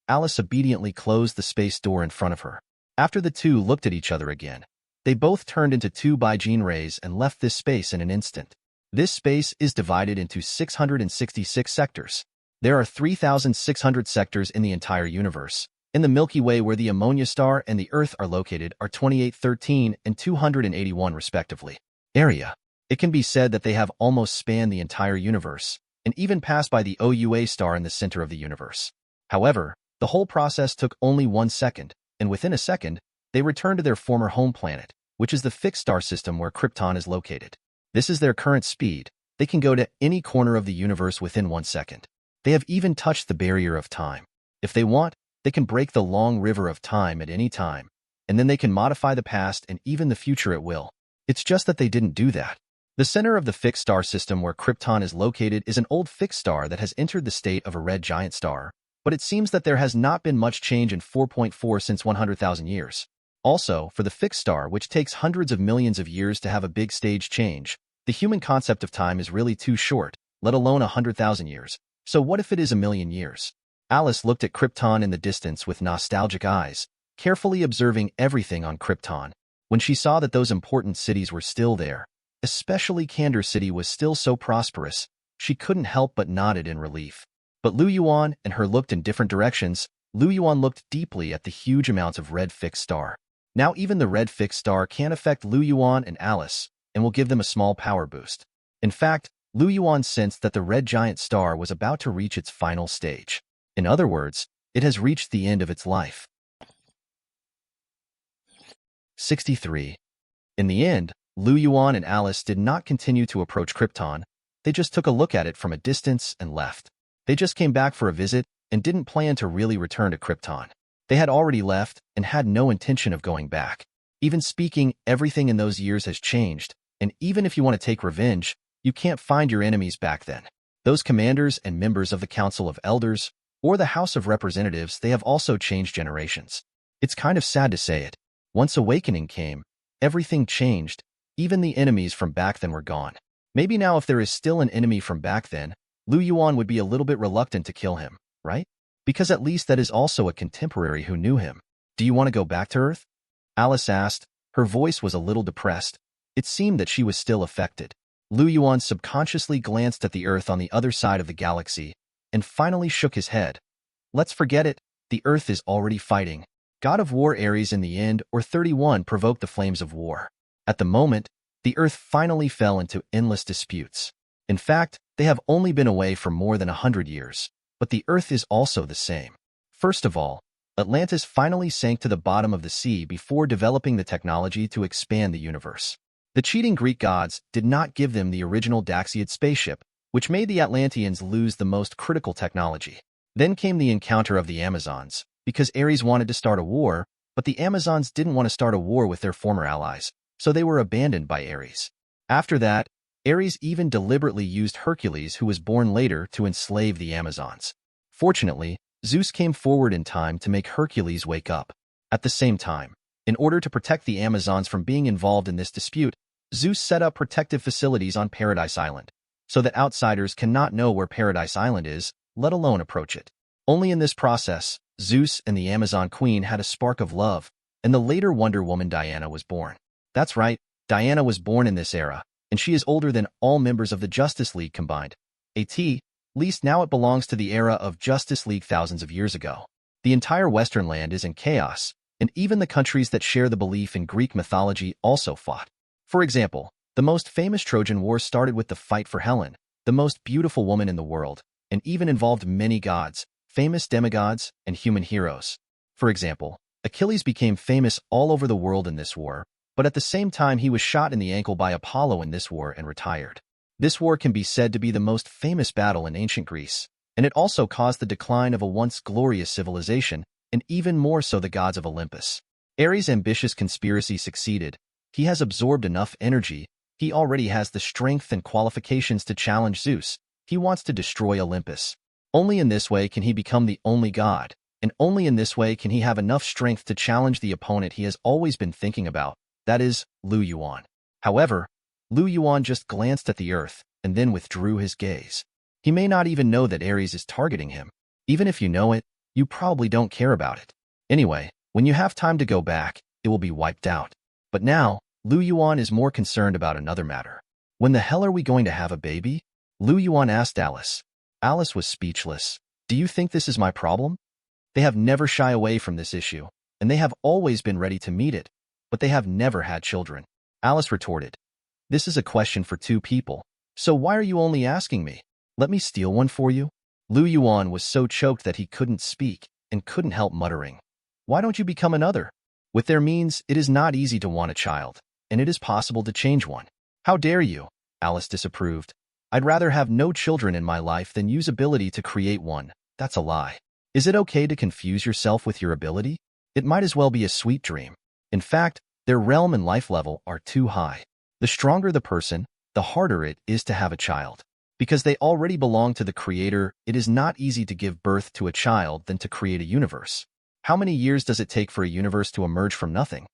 Alice obediently closed the space door in front of her. After the two looked at each other again, they both turned into two Baijin rays and left this space in an instant. This space is divided into 666 sectors. There are 3,600 sectors in the entire universe. In the Milky Way, where the Ammonia Star and the Earth are located, are 2813 and 281 respectively. Area. It can be said that they have almost spanned the entire universe, and even passed by the OUA star in the center of the universe. However, the whole process took only 1 second, and within a second, they returned to their former home planet, which is the fixed star system where Krypton is located. This is their current speed. They can go to any corner of the universe within 1 second. They have even touched the barrier of time. If they want, they can break the long river of time at any time, and then they can modify the past and even the future at will. It's just that they didn't do that. The center of the fixed star system where Krypton is located is an old fixed star that has entered the state of a red giant star, but it seems that there has not been much change in 4.4 since 100,000 years. Also, for the fixed star, which takes hundreds of millions of years to have a big stage change, the human concept of time is really too short, let alone 100,000 years. So what if it is 1,000,000 years? Alice looked at Krypton in the distance with nostalgic eyes, carefully observing everything on Krypton. When she saw that those important cities were still there, especially Kandor City was still so prosperous, she couldn't help but nodded in relief. But Lu Yuan and her looked in different directions. Lu Yuan looked deeply at the huge amounts of red fixed star. Now even the red fixed star can't affect Lu Yuan and Alice, and will give them a small power boost. In fact, Lu Yuan sensed that the red giant star was about to reach its final stage. In other words, it has reached the end of its life. 63. In the end, Lu Yuan and Alice did not continue to approach Krypton. They just took a look at it from a distance and left. They just came back for a visit and didn't plan to really return to Krypton. They had already left and had no intention of going back. Even speaking, everything in those years has changed, and even if you want to take revenge, you can't find your enemies back then. Those commanders and members of the Council of Elders or the House of Representatives, they have also changed generations. It's kind of sad to say it. Once awakening came, everything changed. Even the enemies from back then were gone. Maybe now if there is still an enemy from back then, Lu Yuan would be a little bit reluctant to kill him, right? Because at least that is also a contemporary who knew him. Do you want to go back to Earth? Alice asked. Her voice was a little depressed. It seemed that she was still affected. Lu Yuan subconsciously glanced at the Earth on the other side of the galaxy and finally shook his head. Let's forget it. The Earth is already fighting. God of War Ares in the end, or 31, provoked the flames of war. At the moment, the Earth finally fell into endless disputes. In fact, they have only been away for more than 100 years. But the Earth is also the same. First of all, Atlantis finally sank to the bottom of the sea before developing the technology to expand the universe. The cheating Greek gods did not give them the original Darkseid spaceship, which made the Atlanteans lose the most critical technology. Then came the encounter of the Amazons, because Ares wanted to start a war, but the Amazons didn't want to start a war with their former allies, so they were abandoned by Ares. After that, Ares even deliberately used Hercules, who was born later, to enslave the Amazons. Fortunately, Zeus came forward in time to make Hercules wake up. At the same time, in order to protect the Amazons from being involved in this dispute, Zeus set up protective facilities on Paradise Island, so that outsiders cannot know where Paradise Island is, let alone approach it. Only in this process, Zeus and the Amazon Queen had a spark of love, and the later Wonder Woman Diana was born. That's right, Diana was born in this era, and she is older than all members of the Justice League combined. At least now it belongs to the era of Justice League thousands of years ago. The entire Western land is in chaos, and even the countries that share the belief in Greek mythology also fought. For example, the most famous Trojan War started with the fight for Helen, the most beautiful woman in the world, and even involved many gods, famous demigods, and human heroes. For example, Achilles became famous all over the world in this war, but at the same time he was shot in the ankle by Apollo in this war and retired. This war can be said to be the most famous battle in ancient Greece, and it also caused the decline of a once glorious civilization, and even more so the gods of Olympus. Ares' ambitious conspiracy succeeded. He has absorbed enough energy. He already has the strength and qualifications to challenge Zeus. He wants to destroy Olympus. Only in this way can he become the only god, and only in this way can he have enough strength to challenge the opponent he has always been thinking about, that is, Lu Yuan. However, Lu Yuan just glanced at the Earth and then withdrew his gaze. He may not even know that Ares is targeting him. Even if you know it, you probably don't care about it. Anyway, when you have time to go back, it will be wiped out. But now, Lu Yuan is more concerned about another matter. When the hell are we going to have a baby? Lu Yuan asked Alice. Alice was speechless. Do you think this is my problem? They have never shy away from this issue, and they have always been ready to meet it, but they have never had children. Alice retorted. This is a question for two people, so why are you only asking me? Let me steal one for you? Lu Yuan was so choked that he couldn't speak and couldn't help muttering. Why don't you become another? With their means, it is not easy to want a child, and it is possible to change one. How dare you? Alice disapproved. I'd rather have no children in my life than use ability to create one. That's a lie. Is it okay to confuse yourself with your ability? It might as well be a sweet dream. In fact, their realm and life level are too high. The stronger the person, the harder it is to have a child. Because they already belong to the Creator, it is not easy to give birth to a child than to create a universe. How many years does it take for a universe to emerge from nothing?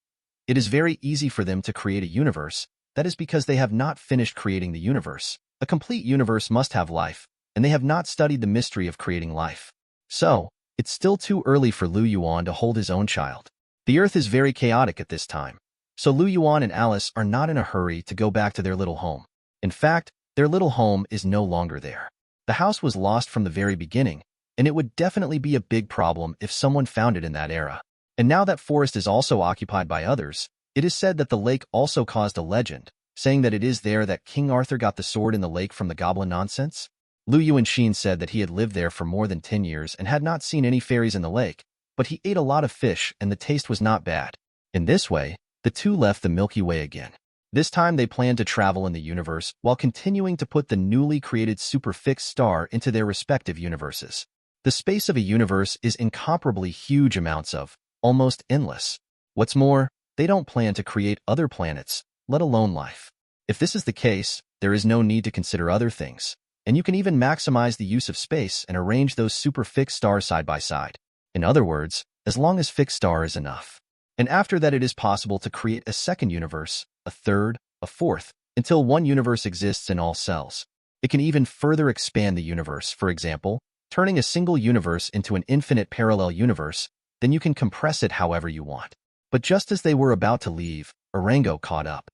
It is very easy for them to create a universe. That is because they have not finished creating the universe. A complete universe must have life, and they have not studied the mystery of creating life. So, it's still too early for Lu Yuan to hold his own child. The Earth is very chaotic at this time. So Lu Yuan and Alice are not in a hurry to go back to their little home. In fact, their little home is no longer there. The house was lost from the very beginning, and it would definitely be a big problem if someone found it in that era. And now that forest is also occupied by others, it is said that the lake also caused a legend, saying that it is there that King Arthur got the sword in the lake from the goblin nonsense. Lu Yuan said that he had lived there for more than 10 years and had not seen any fairies in the lake, but he ate a lot of fish and the taste was not bad. In this way, the two left the Milky Way again. This time they planned to travel in the universe while continuing to put the newly created super fixed star into their respective universes. The space of a universe is incomparably huge amounts of, almost endless. What's more, they don't plan to create other planets, let alone life. If this is the case, there is no need to consider other things, and you can even maximize the use of space and arrange those super fixed stars side by side. In other words, as long as fixed star is enough. And after that it is possible to create a second universe, a third, a fourth, until one universe exists in all cells. It can even further expand the universe, for example, turning a single universe into an infinite parallel universe, then you can compress it however you want. But just as they were about to leave, Arango caught up.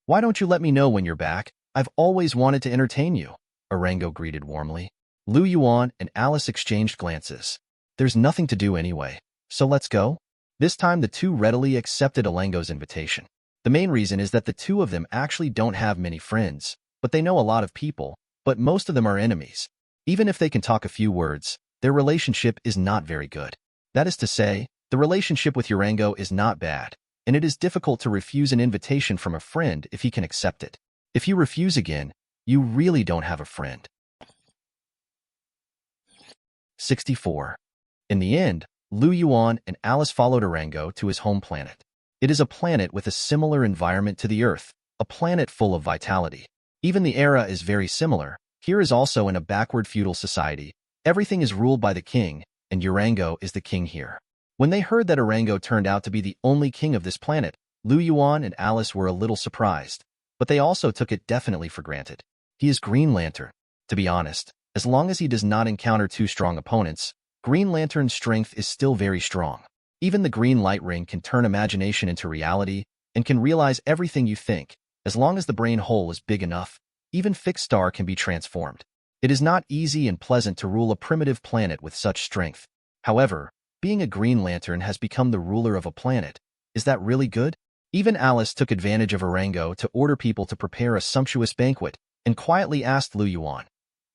"Why don't you let me know when you're back? I've always wanted to entertain you," Arango greeted warmly. Lu Yuan and Alice exchanged glances. "There's nothing to do anyway, so let's go." This time the two readily accepted Arango's invitation. The main reason is that the two of them actually don't have many friends, but they know a lot of people, but most of them are enemies. Even if they can talk a few words, their relationship is not very good. That is to say, the relationship with Arango is not bad, and it is difficult to refuse an invitation from a friend if he can accept it. If you refuse again, you really don't have a friend. 64. In the end, Lu Yuan and Alice followed Arango to his home planet. It is a planet with a similar environment to the Earth, a planet full of vitality. Even the era is very similar. Here is also in a backward feudal society. Everything is ruled by the king, and Arango is the king here. When they heard that Arango turned out to be the only king of this planet, Lu Yuan and Alice were a little surprised, but they also took it definitely for granted. He is Green Lantern. To be honest, as long as he does not encounter too strong opponents, Green Lantern's strength is still very strong. Even the green light ring can turn imagination into reality and can realize everything you think. As long as the brain hole is big enough, even fixed star can be transformed. It is not easy and pleasant to rule a primitive planet with such strength. However, being a Green Lantern has become the ruler of a planet. Is that really good? Even Alice took advantage of Arango to order people to prepare a sumptuous banquet and quietly asked Lu Yuan.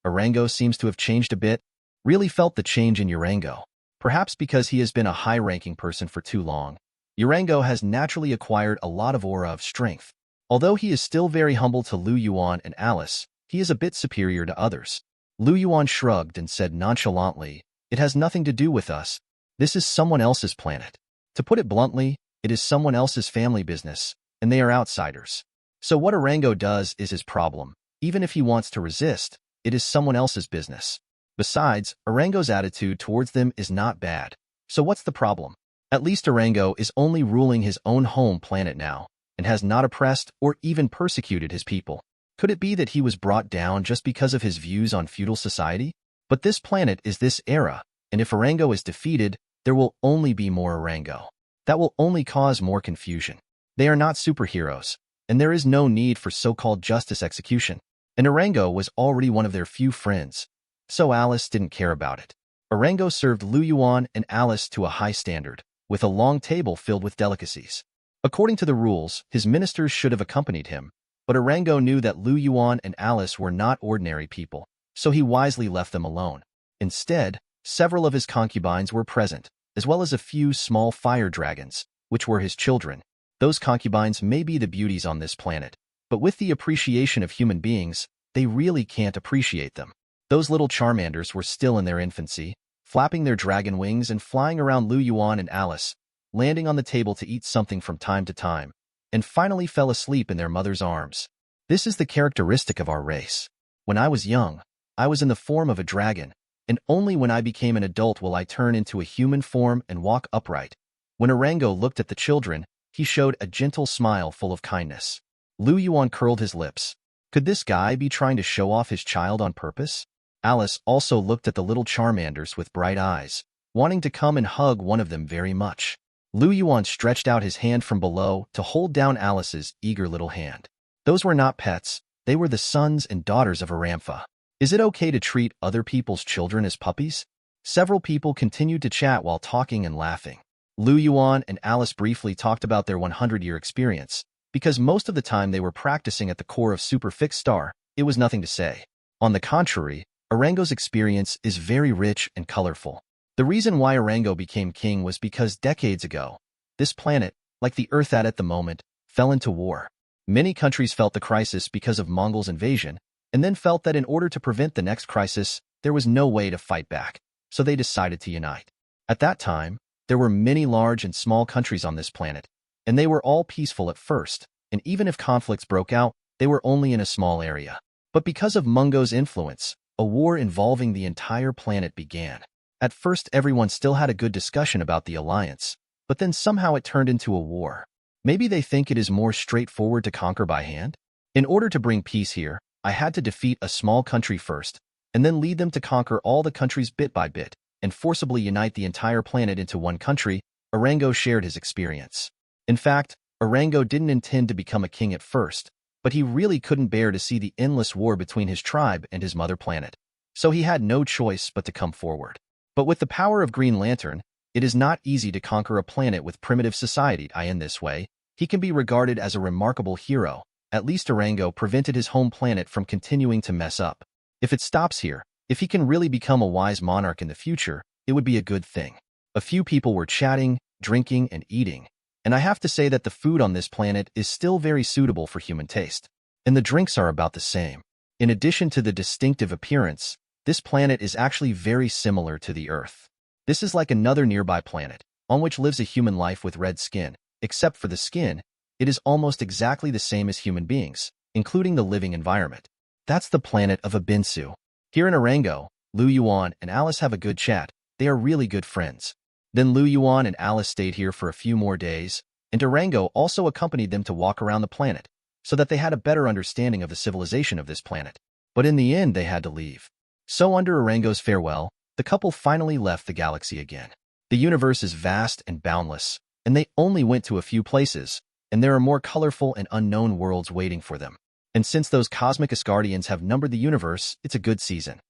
"Arango seems to have changed a bit." Really felt the change in Arango. Perhaps because he has been a high-ranking person for too long, Arango has naturally acquired a lot of aura of strength. Although he is still very humble to Lu Yuan and Alice, he is a bit superior to others. Lu Yuan shrugged and said nonchalantly, "It has nothing to do with us. This is someone else's planet. To put it bluntly, it is someone else's family business, and they are outsiders. So what Arango does is his problem. Even if he wants to resist, it is someone else's business. Besides, Arango's attitude towards them is not bad. So what's the problem? At least Arango is only ruling his own home planet now, and has not oppressed or even persecuted his people. Could it be that he was brought down just because of his views on feudal society? But this planet is this era, and if Arango is defeated, there will only be more Arango. That will only cause more confusion. They are not superheroes, and there is no need for so-called justice execution. And Arango was already one of their few friends, so Alice didn't care about it. Arango served Lu Yuan and Alice to a high standard, with a long table filled with delicacies. According to the rules, his ministers should have accompanied him, but Arango knew that Lu Yuan and Alice were not ordinary people, so he wisely left them alone. Instead, several of his concubines were present, as well as a few small fire dragons, which were his children. Those concubines may be the beauties on this planet, but with the appreciation of human beings, they really can't appreciate them. Those little Charmanders were still in their infancy, flapping their dragon wings and flying around Lu Yuan and Alice, landing on the table to eat something from time to time, and finally fell asleep in their mother's arms. This is the characteristic of our race. When I was young, I was in the form of a dragon, and only when I became an adult will I turn into a human form and walk upright. When Arango looked at the children, he showed a gentle smile full of kindness. Lu Yuan curled his lips. Could this guy be trying to show off his child on purpose? Alice also looked at the little Charmanders with bright eyes, wanting to come and hug one of them very much. Lu Yuan stretched out his hand from below to hold down Alice's eager little hand. Those were not pets, they were the sons and daughters of Arampha. Is it okay to treat other people's children as puppies? Several people continued to chat while talking and laughing. Lu Yuan and Alice briefly talked about their 100-year experience. Because most of the time they were practicing at the core of Super Fixed Star, it was nothing to say. On the contrary, Arango's experience is very rich and colorful. The reason why Arango became king was because decades ago, this planet, like the Earth at the moment, fell into war. Many countries felt the crisis because of Mongols' invasion, and then felt that in order to prevent the next crisis, there was no way to fight back, so they decided to unite. At that time, there were many large and small countries on this planet, and they were all peaceful at first, and even if conflicts broke out, they were only in a small area. But because of Mungo's influence, a war involving the entire planet began. At first, everyone still had a good discussion about the alliance, but then somehow it turned into a war. Maybe they think it is more straightforward to conquer by hand? In order to bring peace here, I had to defeat a small country first, and then lead them to conquer all the countries bit by bit, and forcibly unite the entire planet into one country. Arango shared his experience. In fact, Arango didn't intend to become a king at first, but he really couldn't bear to see the endless war between his tribe and his mother planet. So he had no choice but to come forward. But with the power of Green Lantern, it is not easy to conquer a planet with primitive society. In this way, he can be regarded as a remarkable hero. At least Arango prevented his home planet from continuing to mess up. If it stops here, if he can really become a wise monarch in the future, it would be a good thing. A few people were chatting, drinking, and eating, and I have to say that the food on this planet is still very suitable for human taste. And the drinks are about the same. In addition to the distinctive appearance, this planet is actually very similar to the Earth. This is like another nearby planet, on which lives a human life with red skin. Except for the skin, it is almost exactly the same as human beings, including the living environment. That's the planet of Abinsu. Here in Arango, Lu Yuan and Alice have a good chat. They are really good friends. Then Lu Yuan and Alice stayed here for a few more days, and Arango also accompanied them to walk around the planet, so that they had a better understanding of the civilization of this planet. But in the end, they had to leave. So under Arango's farewell, the couple finally left the galaxy again. The universe is vast and boundless, and they only went to a few places, and there are more colorful and unknown worlds waiting for them. And since those cosmic Asgardians have numbered the universe, it's a good season.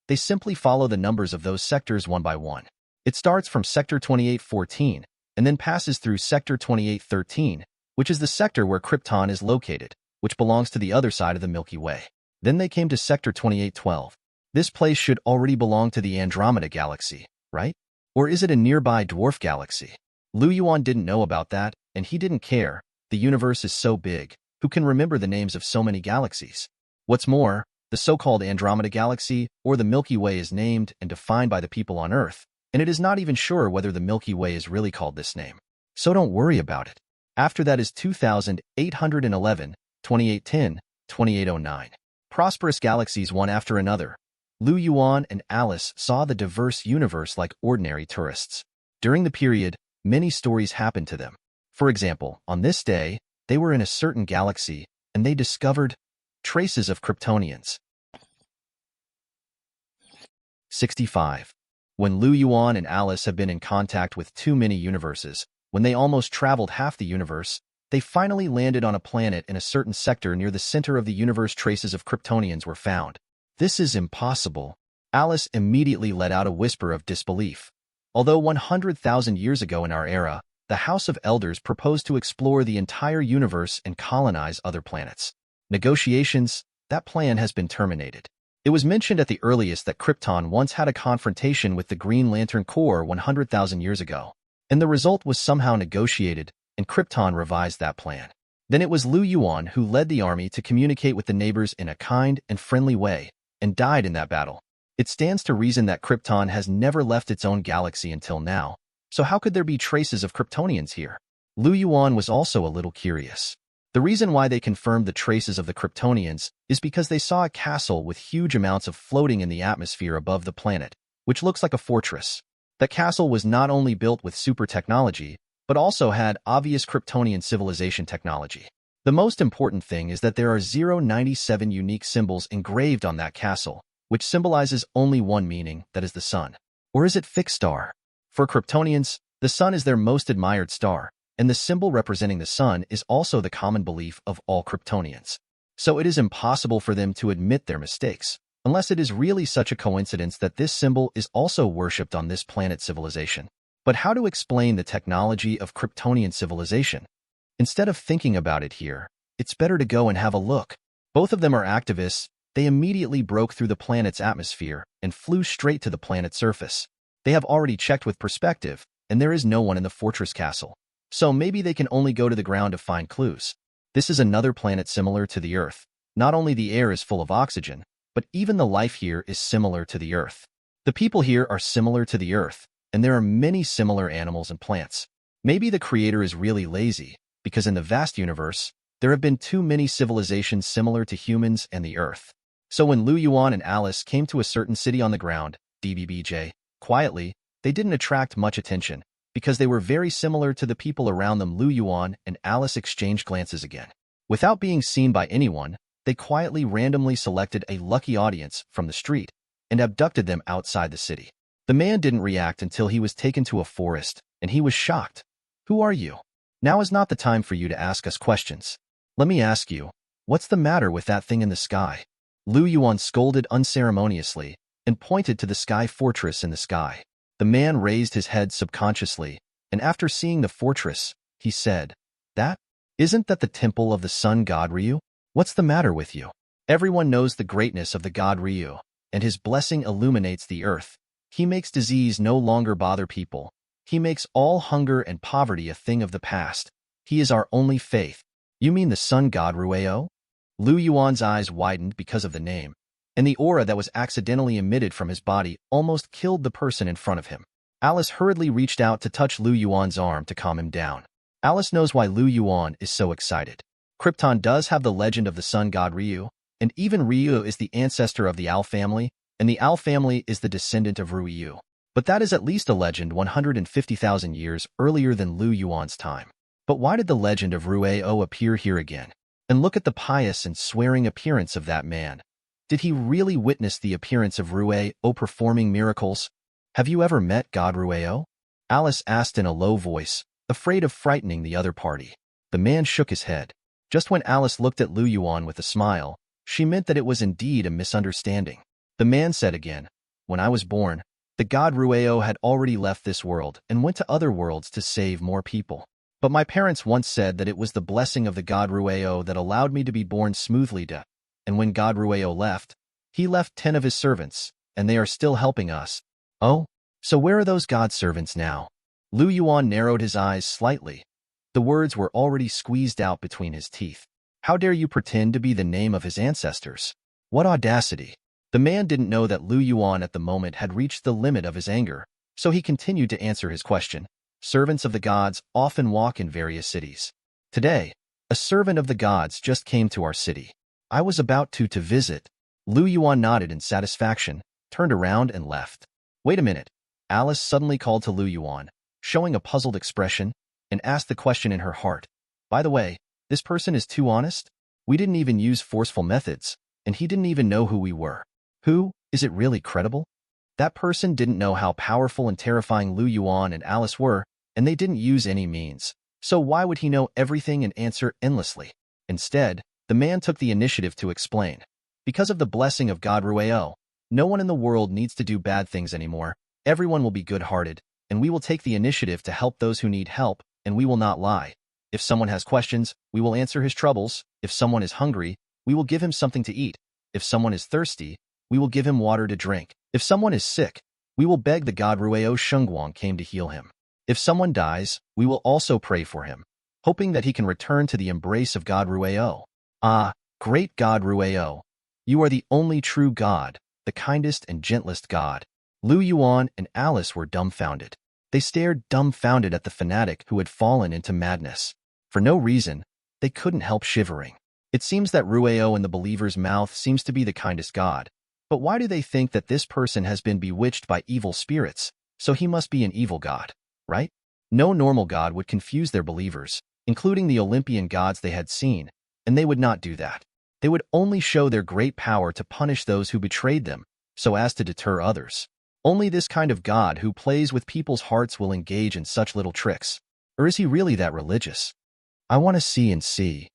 They simply follow the numbers of those sectors one by one. It starts from Sector 2814, and then passes through Sector 2813, which is the sector where Krypton is located, which belongs to the other side of the Milky Way. Then they came to Sector 2812. This place should already belong to the Andromeda Galaxy, right? Or is it a nearby dwarf galaxy? Lu Yuan didn't know about that, and he didn't care. The universe is so big, who can remember the names of so many galaxies? What's more, the so-called Andromeda Galaxy, or the Milky Way, is named and defined by the people on Earth, and it is not even sure whether the Milky Way is really called this name. So don't worry about it. After that is 2811, 2810, 2809. Prosperous galaxies one after another. Lu Yuan and Alice saw the diverse universe like ordinary tourists. During the period, many stories happened to them. For example, on this day, they were in a certain galaxy, and they discovered traces of Kryptonians. 65. When Lu Yuan and Alice have been in contact with too many universes, when they almost traveled half the universe, they finally landed on a planet in a certain sector near the center of the universe. Traces of Kryptonians were found. This is impossible. Alice immediately let out a whisper of disbelief. Although 100,000 years ago in our era, the House of Elders proposed to explore the entire universe and colonize other planets. Negotiations, that plan has been terminated. It was mentioned at the earliest that Krypton once had a confrontation with the Green Lantern Corps 100,000 years ago, and the result was somehow negotiated, and Krypton revised that plan. Then it was Lu Yuan who led the army to communicate with the neighbors in a kind and friendly way, and died in that battle. It stands to reason that Krypton has never left its own galaxy until now, so how could there be traces of Kryptonians here? Lu Yuan was also a little curious. The reason why they confirmed the traces of the Kryptonians is because they saw a castle with huge amounts of floating in the atmosphere above the planet, which looks like a fortress. That castle was not only built with super technology, but also had obvious Kryptonian civilization technology. The most important thing is that there are 097 unique symbols engraved on that castle, which symbolizes only one meaning, that is the sun. Or is it fixed star? For Kryptonians, The sun is their most admired star, and the symbol representing the sun is also the common belief of all Kryptonians. So it is impossible for them to admit their mistakes, unless it is really such a coincidence that this symbol is also worshipped on this planet's civilization. But how to explain the technology of Kryptonian civilization? Instead of thinking about it here, it's better to go and have a look. Both of them are activists. They immediately broke through the planet's atmosphere and flew straight to the planet's surface. They have already checked with perspective, and there is no one in the fortress castle. So maybe they can only go to the ground to find clues. This is another planet similar to the Earth. Not only the air is full of oxygen, but even the life here is similar to the Earth. The people here are similar to the Earth, and there are many similar animals and plants. Maybe the creator is really lazy, because in the vast universe, there have been too many civilizations similar to humans and the Earth. So when Lu Yuan and Alice came to a certain city on the ground, DBBJ, quietly, they didn't attract much attention, because they were very similar to the people around them. Lu Yuan and Alice exchanged glances again. Without being seen by anyone, they quietly randomly selected a lucky audience from the street and abducted them outside the city. The man didn't react until he was taken to a forest, and he was shocked. Who are you? Now is not the time for you to ask us questions. Let me ask you, what's the matter with that thing in the sky? Lu Yuan scolded unceremoniously and pointed to the sky fortress in the sky. The man raised his head subconsciously, and after seeing the fortress, he said, Isn't that the temple of the sun god Ryu? What's the matter with you? Everyone knows the greatness of the god Ryu, and his blessing illuminates the earth. He makes disease no longer bother people. He makes all hunger and poverty a thing of the past. He is our only faith. You mean the sun god Rueo? Lu Yuan's eyes widened because of the name, and the aura that was accidentally emitted from his body almost killed the person in front of him. Alice hurriedly reached out to touch Lu Yuan's arm to calm him down. Alice knows why Lu Yuan is so excited. Krypton does have the legend of the sun god Ryu, and even Ryu is the ancestor of the Al family, and the Al family is the descendant of Ryu. But that is at least a legend 150,000 years earlier than Lu Yuan's time. But why did the legend of Rueo appear here again? And look at the pious and swearing appearance of that man. Did he really witness the appearance of Rueo performing miracles? Have you ever met God Rueo? Alice asked in a low voice, afraid of frightening the other party. The man shook his head. Just when Alice looked at Lu Yuan with a smile, she meant that it was indeed a misunderstanding. The man said again, when I was born, the god Rueo had already left this world and went to other worlds to save more people. But my parents once said that it was the blessing of the god Rueo that allowed me to be born smoothly and when god Rueo left, he left 10 of his servants, and they are still helping us. Oh, so where are those god servants now? Lu Yuan narrowed his eyes slightly. The words were already squeezed out between his teeth. How dare you pretend to be the name of his ancestors? What audacity! The man didn't know that Lu Yuan at the moment had reached the limit of his anger, so he continued to answer his question. Servants of the gods often walk in various cities. Today, a servant of the gods just came to our city. I was about to visit. Lu Yuan nodded in satisfaction, turned around and left. Wait a minute. Alice suddenly called to Lu Yuan, showing a puzzled expression, and asked the question in her heart. By the way, this person is too honest? We didn't even use forceful methods, and he didn't even know who we were. Who? Is it really credible? That person didn't know how powerful and terrifying Lu Yuan and Alice were, and they didn't use any means. So why would he know everything and answer endlessly? Instead, the man took the initiative to explain. Because of the blessing of God Rueo, no one in the world needs to do bad things anymore. Everyone will be good-hearted, and we will take the initiative to help those who need help, and we will not lie. If someone has questions, we will answer his troubles. If someone is hungry, we will give him something to eat. If someone is thirsty, we will give him water to drink. If someone is sick, we will beg the god Rueo Shengguang came to heal him. If someone dies, we will also pray for him, hoping that he can return to the embrace of God Rueo. Ah, great God Rueo! You are the only true God, the kindest and gentlest God. Lu Yuan and Alice were dumbfounded. They stared dumbfounded at the fanatic who had fallen into madness. For no reason, they couldn't help shivering. It seems that Rueo in the believer's mouth seems to be the kindest God. But why do they think that this person has been bewitched by evil spirits, so he must be an evil god, right? No normal god would confuse their believers, including the Olympian gods they had seen, and they would not do that. They would only show their great power to punish those who betrayed them, so as to deter others. Only this kind of God who plays with people's hearts will engage in such little tricks. Or is he really that religious? I want to see and see.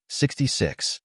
66.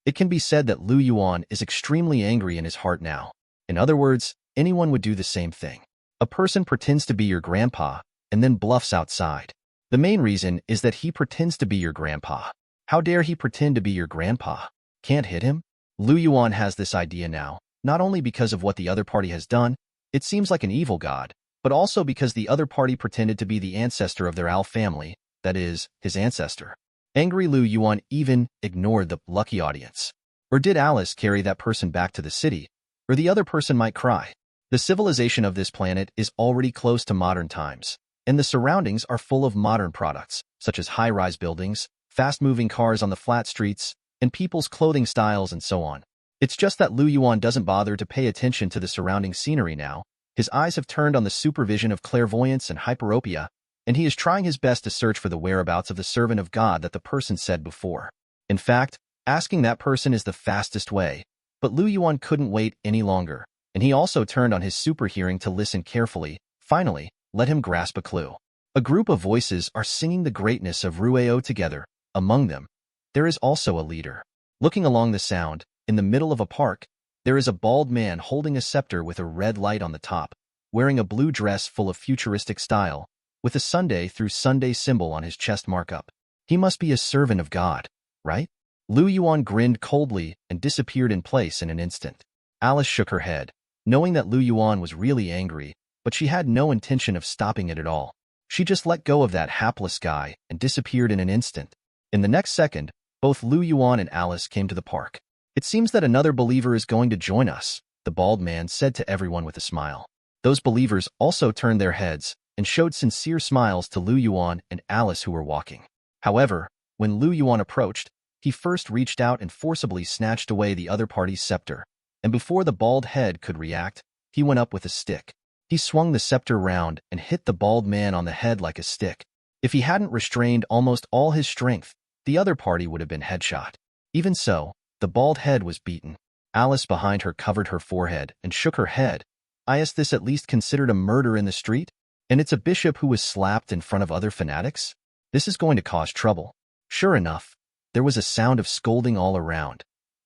It can be said that Lu Yuan is extremely angry in his heart now. In other words, anyone would do the same thing. A person pretends to be your grandpa and then bluffs outside. The main reason is that he pretends to be your grandpa. How dare he pretend to be your grandpa? Can't hit him? Lu Yuan has this idea now, not only because of what the other party has done, it seems like an evil god, but also because the other party pretended to be the ancestor of their Al family, that is, his ancestor. Angry Lu Yuan even ignored the lucky audience. Or did Alice carry that person back to the city? Or the other person might cry. The civilization of this planet is already close to modern times, and the surroundings are full of modern products, such as high-rise buildings, fast-moving cars on the flat streets, and people's clothing styles and so on. It's just that Lu Yuan doesn't bother to pay attention to the surrounding scenery now. His eyes have turned on the supervision of clairvoyance and hyperopia, and he is trying his best to search for the whereabouts of the servant of God that the person said before. In fact, asking that person is the fastest way, but Lu Yuan couldn't wait any longer, and he also turned on his super hearing to listen carefully. Finally, let him grasp a clue. A group of voices are singing the greatness of Rueo together. Among them, there is also a leader. Looking along the sound, in the middle of a park, there is a bald man holding a scepter with a red light on the top, wearing a blue dress full of futuristic style, with a Sunday through Sunday symbol on his chest markup. He must be a servant of God, right? Lu Yuan grinned coldly and disappeared in place in an instant. Alice shook her head, knowing that Lu Yuan was really angry, but she had no intention of stopping it at all. She just let go of that hapless guy and disappeared in an instant. In the next second, both Lu Yuan and Alice came to the park. It seems that another believer is going to join us, the bald man said to everyone with a smile. Those believers also turned their heads and showed sincere smiles to Lu Yuan and Alice who were walking. However, when Lu Yuan approached, he first reached out and forcibly snatched away the other party's scepter, and before the bald head could react, he went up with a stick. He swung the scepter round and hit the bald man on the head like a stick. If he hadn't restrained almost all his strength, the other party would have been headshot. Even so, the bald head was beaten. Alice behind her covered her forehead and shook her head. Is this at least considered a murder in the street? And it's a bishop who was slapped in front of other fanatics? This is going to cause trouble. Sure enough, there was a sound of scolding all around.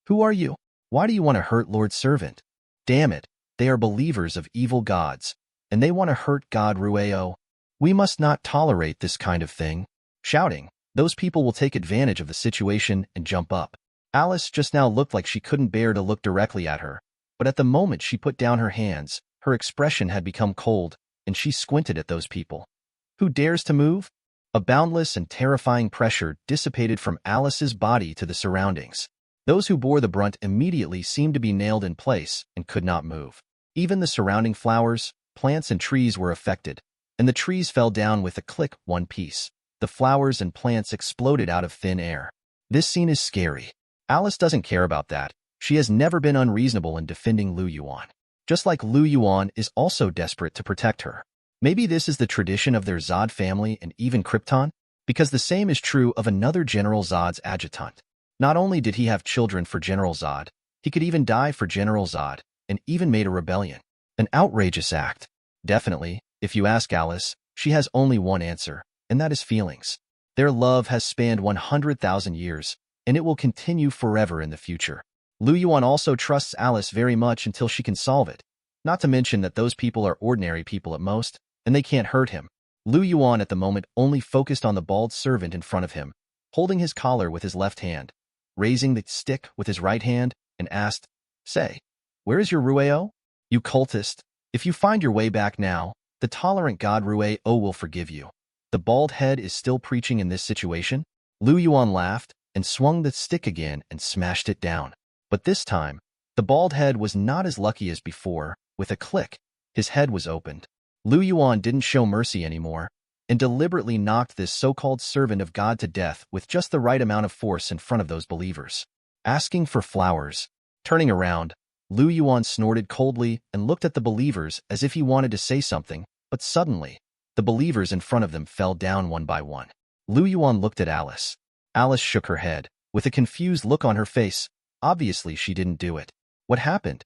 Who are you? Why do you want to hurt Lord's servant? Damn it, they are believers of evil gods, and they want to hurt God Rueo. We must not tolerate this kind of thing. Shouting, those people will take advantage of the situation and jump up. Alice just now looked like she couldn't bear to look directly at her, but at the moment she put down her hands, her expression had become cold, and she squinted at those people. Who dares to move? A boundless and terrifying pressure dissipated from Alice's body to the surroundings. Those who bore the brunt immediately seemed to be nailed in place and could not move. Even the surrounding flowers, plants, and trees were affected, and the trees fell down with a click, one piece. The flowers and plants exploded out of thin air. This scene is scary. Alice doesn't care about that. She has never been unreasonable in defending Lu Yuan. Just like Lu Yuan is also desperate to protect her. Maybe this is the tradition of their Zod family and even Krypton, because the same is true of another General Zod's adjutant. Not only did he have children for General Zod, he could even die for General Zod, and even made a rebellion. An outrageous act. Definitely, if you ask Alice, she has only one answer, and that is feelings. Their love has spanned 100,000 years, and it will continue forever in the future. Lu Yuan also trusts Alice very much until she can solve it. Not to mention that those people are ordinary people at most, and they can't hurt him. Lu Yuan at the moment only focused on the bald servant in front of him, holding his collar with his left hand, raising the stick with his right hand, and asked, "Say, where is your Rueo? You cultist, if you find your way back now, the tolerant god Rueo will forgive you." The bald head is still preaching in this situation? Lu Yuan laughed and swung the stick again and smashed it down. But this time, the bald head was not as lucky as before. With a click, his head was opened. Lu Yuan didn't show mercy anymore, and deliberately knocked this so-called servant of God to death with just the right amount of force in front of those believers. Asking for flowers. Turning around, Lu Yuan snorted coldly and looked at the believers as if he wanted to say something, but suddenly, the believers in front of them fell down one by one. Lu Yuan looked at Alice. Alice shook her head, with a confused look on her face. Obviously, she didn't do it. What happened?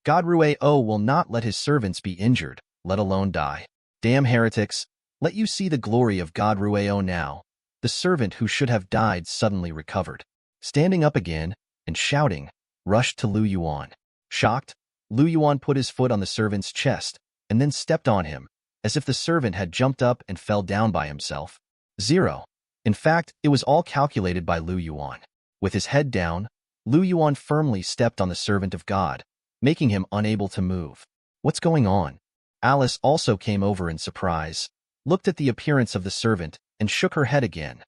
God Ruo will not let his servants be injured, let alone die. Damn heretics, let you see the glory of God Ruo now. The servant who should have died suddenly recovered. Standing up again and shouting, rushed to Lu Yuan. Shocked, Lu Yuan put his foot on the servant's chest and then stepped on him, as if the servant had jumped up and fell down by himself. 0. In fact, it was all calculated by Lu Yuan. With his head down, Lu Yuan firmly stepped on the servant of God, making him unable to move. What's going on? Alice also came over in surprise, looked at the appearance of the servant, and shook her head again.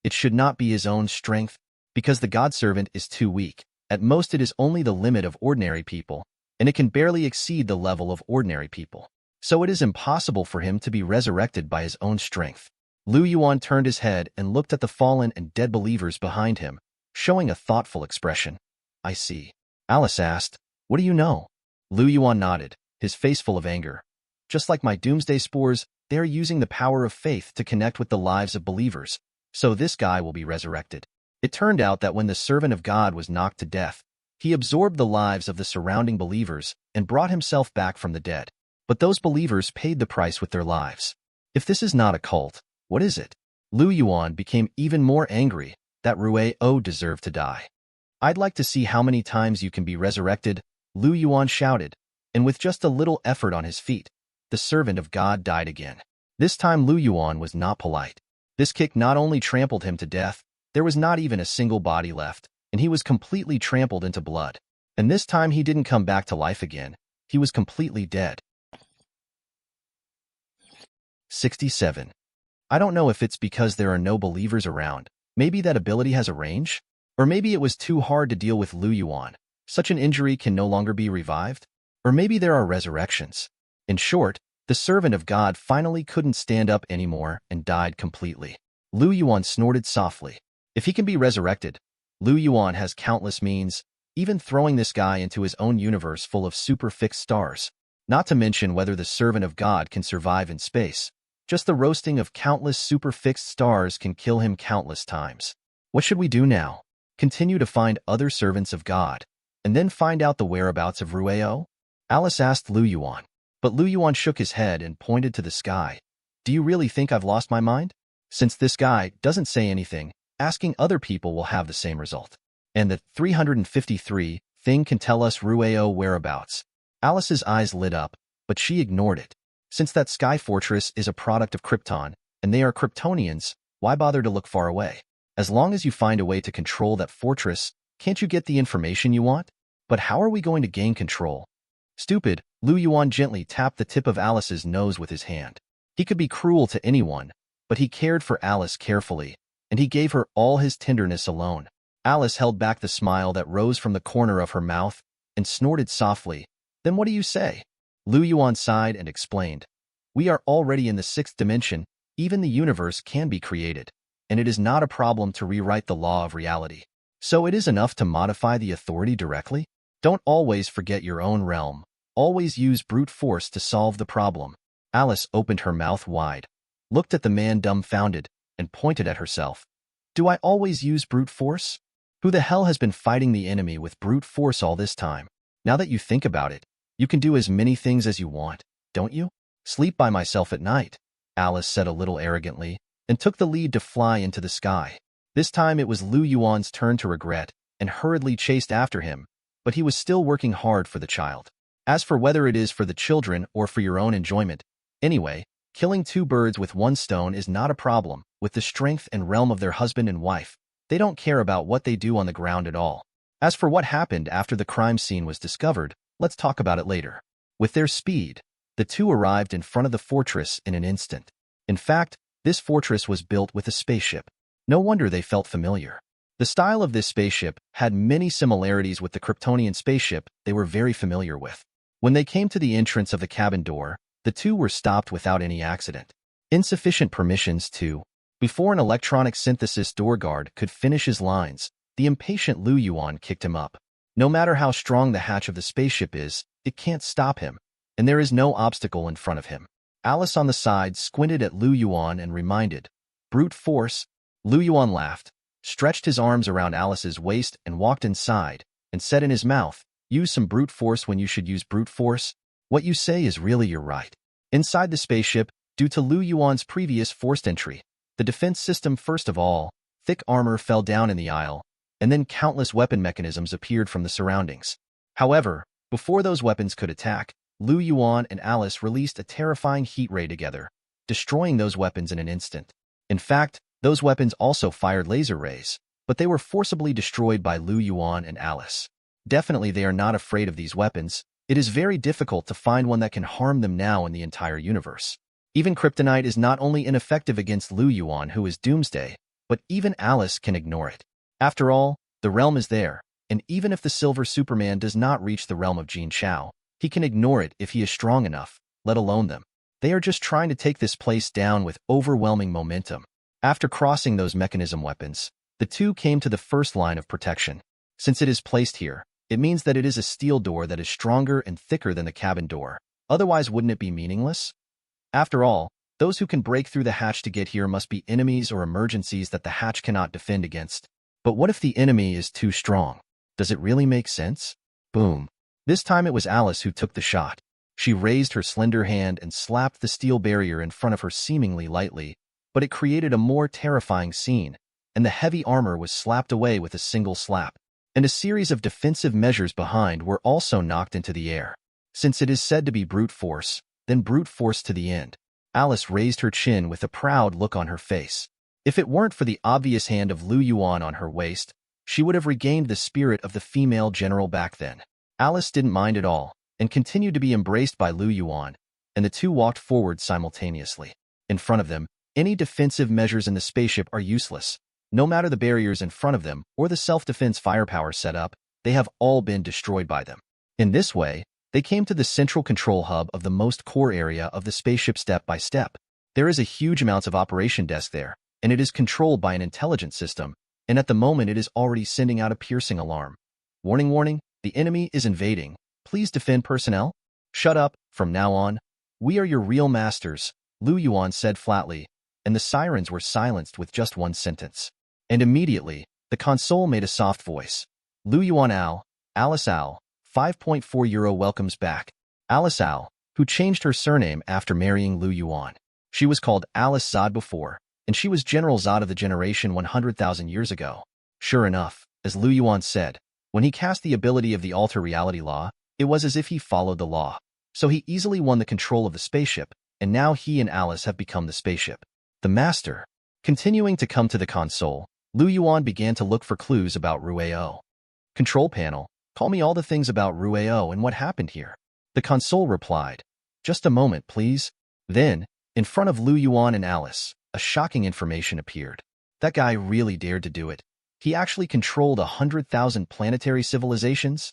It should not be his own strength, because the God-servant is too weak. At most it is only the limit of ordinary people, and it can barely exceed the level of ordinary people. So it is impossible for him to be resurrected by his own strength. Lu Yuan turned his head and looked at the fallen and dead believers behind him, showing a thoughtful expression. I see. Alice asked, what do you know? Lu Yuan nodded, his face full of anger. Just like my Doomsday spores, they are using the power of faith to connect with the lives of believers, so this guy will be resurrected. It turned out that when the servant of God was knocked to death, he absorbed the lives of the surrounding believers and brought himself back from the dead. But those believers paid the price with their lives. If this is not a cult, what is it? Lu Yuan became even more angry that Ruo deserved to die. I'd like to see how many times you can be resurrected, Lu Yuan shouted, and with just a little effort on his feet, the servant of God died again. This time Lu Yuan was not polite. This kick not only trampled him to death, there was not even a single body left, and he was completely trampled into blood. And this time he didn't come back to life again. He was completely dead. 67. I don't know if it's because there are no believers around. Maybe that ability has a range? Or maybe it was too hard to deal with Lu Yuan. Such an injury can no longer be revived? Or maybe there are resurrections. In short, the servant of God finally couldn't stand up anymore and died completely. Lu Yuan snorted softly. If he can be resurrected, Lu Yuan has countless means, even throwing this guy into his own universe full of super fixed stars. Not to mention whether the servant of God can survive in space. Just the roasting of countless super fixed stars can kill him countless times. What should we do now? Continue to find other servants of God, and then find out the whereabouts of Ruo? Alice asked Lu Yuan. But Lu Yuan shook his head and pointed to the sky. Do you really think I've lost my mind? Since this guy doesn't say anything, asking other people will have the same result. And the 353 thing can tell us Ruo whereabouts. Alice's eyes lit up, but she ignored it. Since that sky fortress is a product of Krypton, and they are Kryptonians, why bother to look far away? As long as you find a way to control that fortress, can't you get the information you want? But how are we going to gain control? Stupid, Lu Yuan gently tapped the tip of Alice's nose with his hand. He could be cruel to anyone, but he cared for Alice carefully, and he gave her all his tenderness alone. Alice held back the smile that rose from the corner of her mouth and snorted softly. Then what do you say? Lu Yuan sighed and explained. We are already in the 6th dimension. Even the universe can be created, and it is not a problem to rewrite the law of reality. So it is enough to modify the authority directly? Don't always forget your own realm. Always use brute force to solve the problem. Alice opened her mouth wide, looked at the man dumbfounded, and pointed at herself. Do I always use brute force? Who the hell has been fighting the enemy with brute force all this time? Now that you think about it, you can do as many things as you want, don't you? Sleep by myself at night, Alice said a little arrogantly, and took the lead to fly into the sky. This time it was Lu Yuan's turn to regret, and hurriedly chased after him, but he was still working hard for the child. As for whether it is for the children or for your own enjoyment, anyway, killing 2 birds with 1 stone is not a problem. With the strength and realm of their husband and wife, they don't care about what they do on the ground at all. As for what happened after the crime scene was discovered, let's talk about it later. With their speed, the 2 arrived in front of the fortress in an instant. In fact, this fortress was built with a spaceship. No wonder they felt familiar. The style of this spaceship had many similarities with the Kryptonian spaceship they were very familiar with. When they came to the entrance of the cabin door, the 2 were stopped without any accident. Insufficient permissions to. Before an electronic synthesis door guard could finish his lines, the impatient Lu Yuan kicked him up. No matter how strong the hatch of the spaceship is, it can't stop him, and there is no obstacle in front of him. Alice on the side squinted at Lu Yuan and reminded, brute force. Lu Yuan laughed, stretched his arms around Alice's waist and walked inside, and said in his mouth, Use some brute force when you should use brute force? What you say is really your right. Inside the spaceship, due to Lu Yuan's previous forced entry, the defense system first of all, thick armor fell down in the aisle, and then countless weapon mechanisms appeared from the surroundings. However, before those weapons could attack, Lu Yuan and Alice released a terrifying heat ray together, destroying those weapons in an instant. In fact, those weapons also fired laser rays, but they were forcibly destroyed by Lu Yuan and Alice. Definitely they are not afraid of these weapons. It is very difficult to find one that can harm them now in the entire universe. Even kryptonite is not only ineffective against Lu Yuan, who is Doomsday, but even Alice can ignore it. After all, the realm is there, and even if the Silver Superman does not reach the realm of Jin Chao, he can ignore it if he is strong enough, let alone them. They are just trying to take this place down with overwhelming momentum. After crossing those mechanism weapons, the two came to the first line of protection. Since it is placed here, it means that it is a steel door that is stronger and thicker than the cabin door. Otherwise, wouldn't it be meaningless? After all, those who can break through the hatch to get here must be enemies or emergencies that the hatch cannot defend against. But what if the enemy is too strong? Does it really make sense? Boom. This time it was Alice who took the shot. She raised her slender hand and slapped the steel barrier in front of her seemingly lightly, but it created a more terrifying scene, and the heavy armor was slapped away with a single slap. And a series of defensive measures behind were also knocked into the air. Since it is said to be brute force, then brute force to the end. Alice raised her chin with a proud look on her face. If it weren't for the obvious hand of Lu Yuan on her waist, she would have regained the spirit of the female general back then. Alice didn't mind at all, and continued to be embraced by Lu Yuan, and the two walked forward simultaneously. In front of them, any defensive measures in the spaceship are useless. No matter the barriers in front of them or the self-defense firepower set up, they have all been destroyed by them. In this way, they came to the central control hub of the most core area of the spaceship step by step. There is a huge amount of operation desk there, and it is controlled by an intelligence system, and at the moment it is already sending out a piercing alarm. Warning, warning, the enemy is invading. Please defend personnel. Shut up, from now on. We are your real masters, Lu Yuan said flatly, and the sirens were silenced with just one sentence. And immediately, the console made a soft voice. Lu Yuan Al, Alice Al, 5.4 euro welcomes back. Alice Al, who changed her surname after marrying Lu Yuan. She was called Alice Zod before, and she was General Zod of the generation 100,000 years ago. Sure enough, as Lu Yuan said, when he cast the ability of the alter reality law, it was as if he followed the law. So he easily won the control of the spaceship, and now he and Alice have become the spaceship. The master. Continuing to come to the console, Lu Yuan began to look for clues about Rueo. Control panel, call me all the things about Rueo and what happened here. The console replied, just a moment, please. Then, in front of Lu Yuan and Alice, a shocking information appeared. That guy really dared to do it. He actually controlled 100,000 planetary civilizations?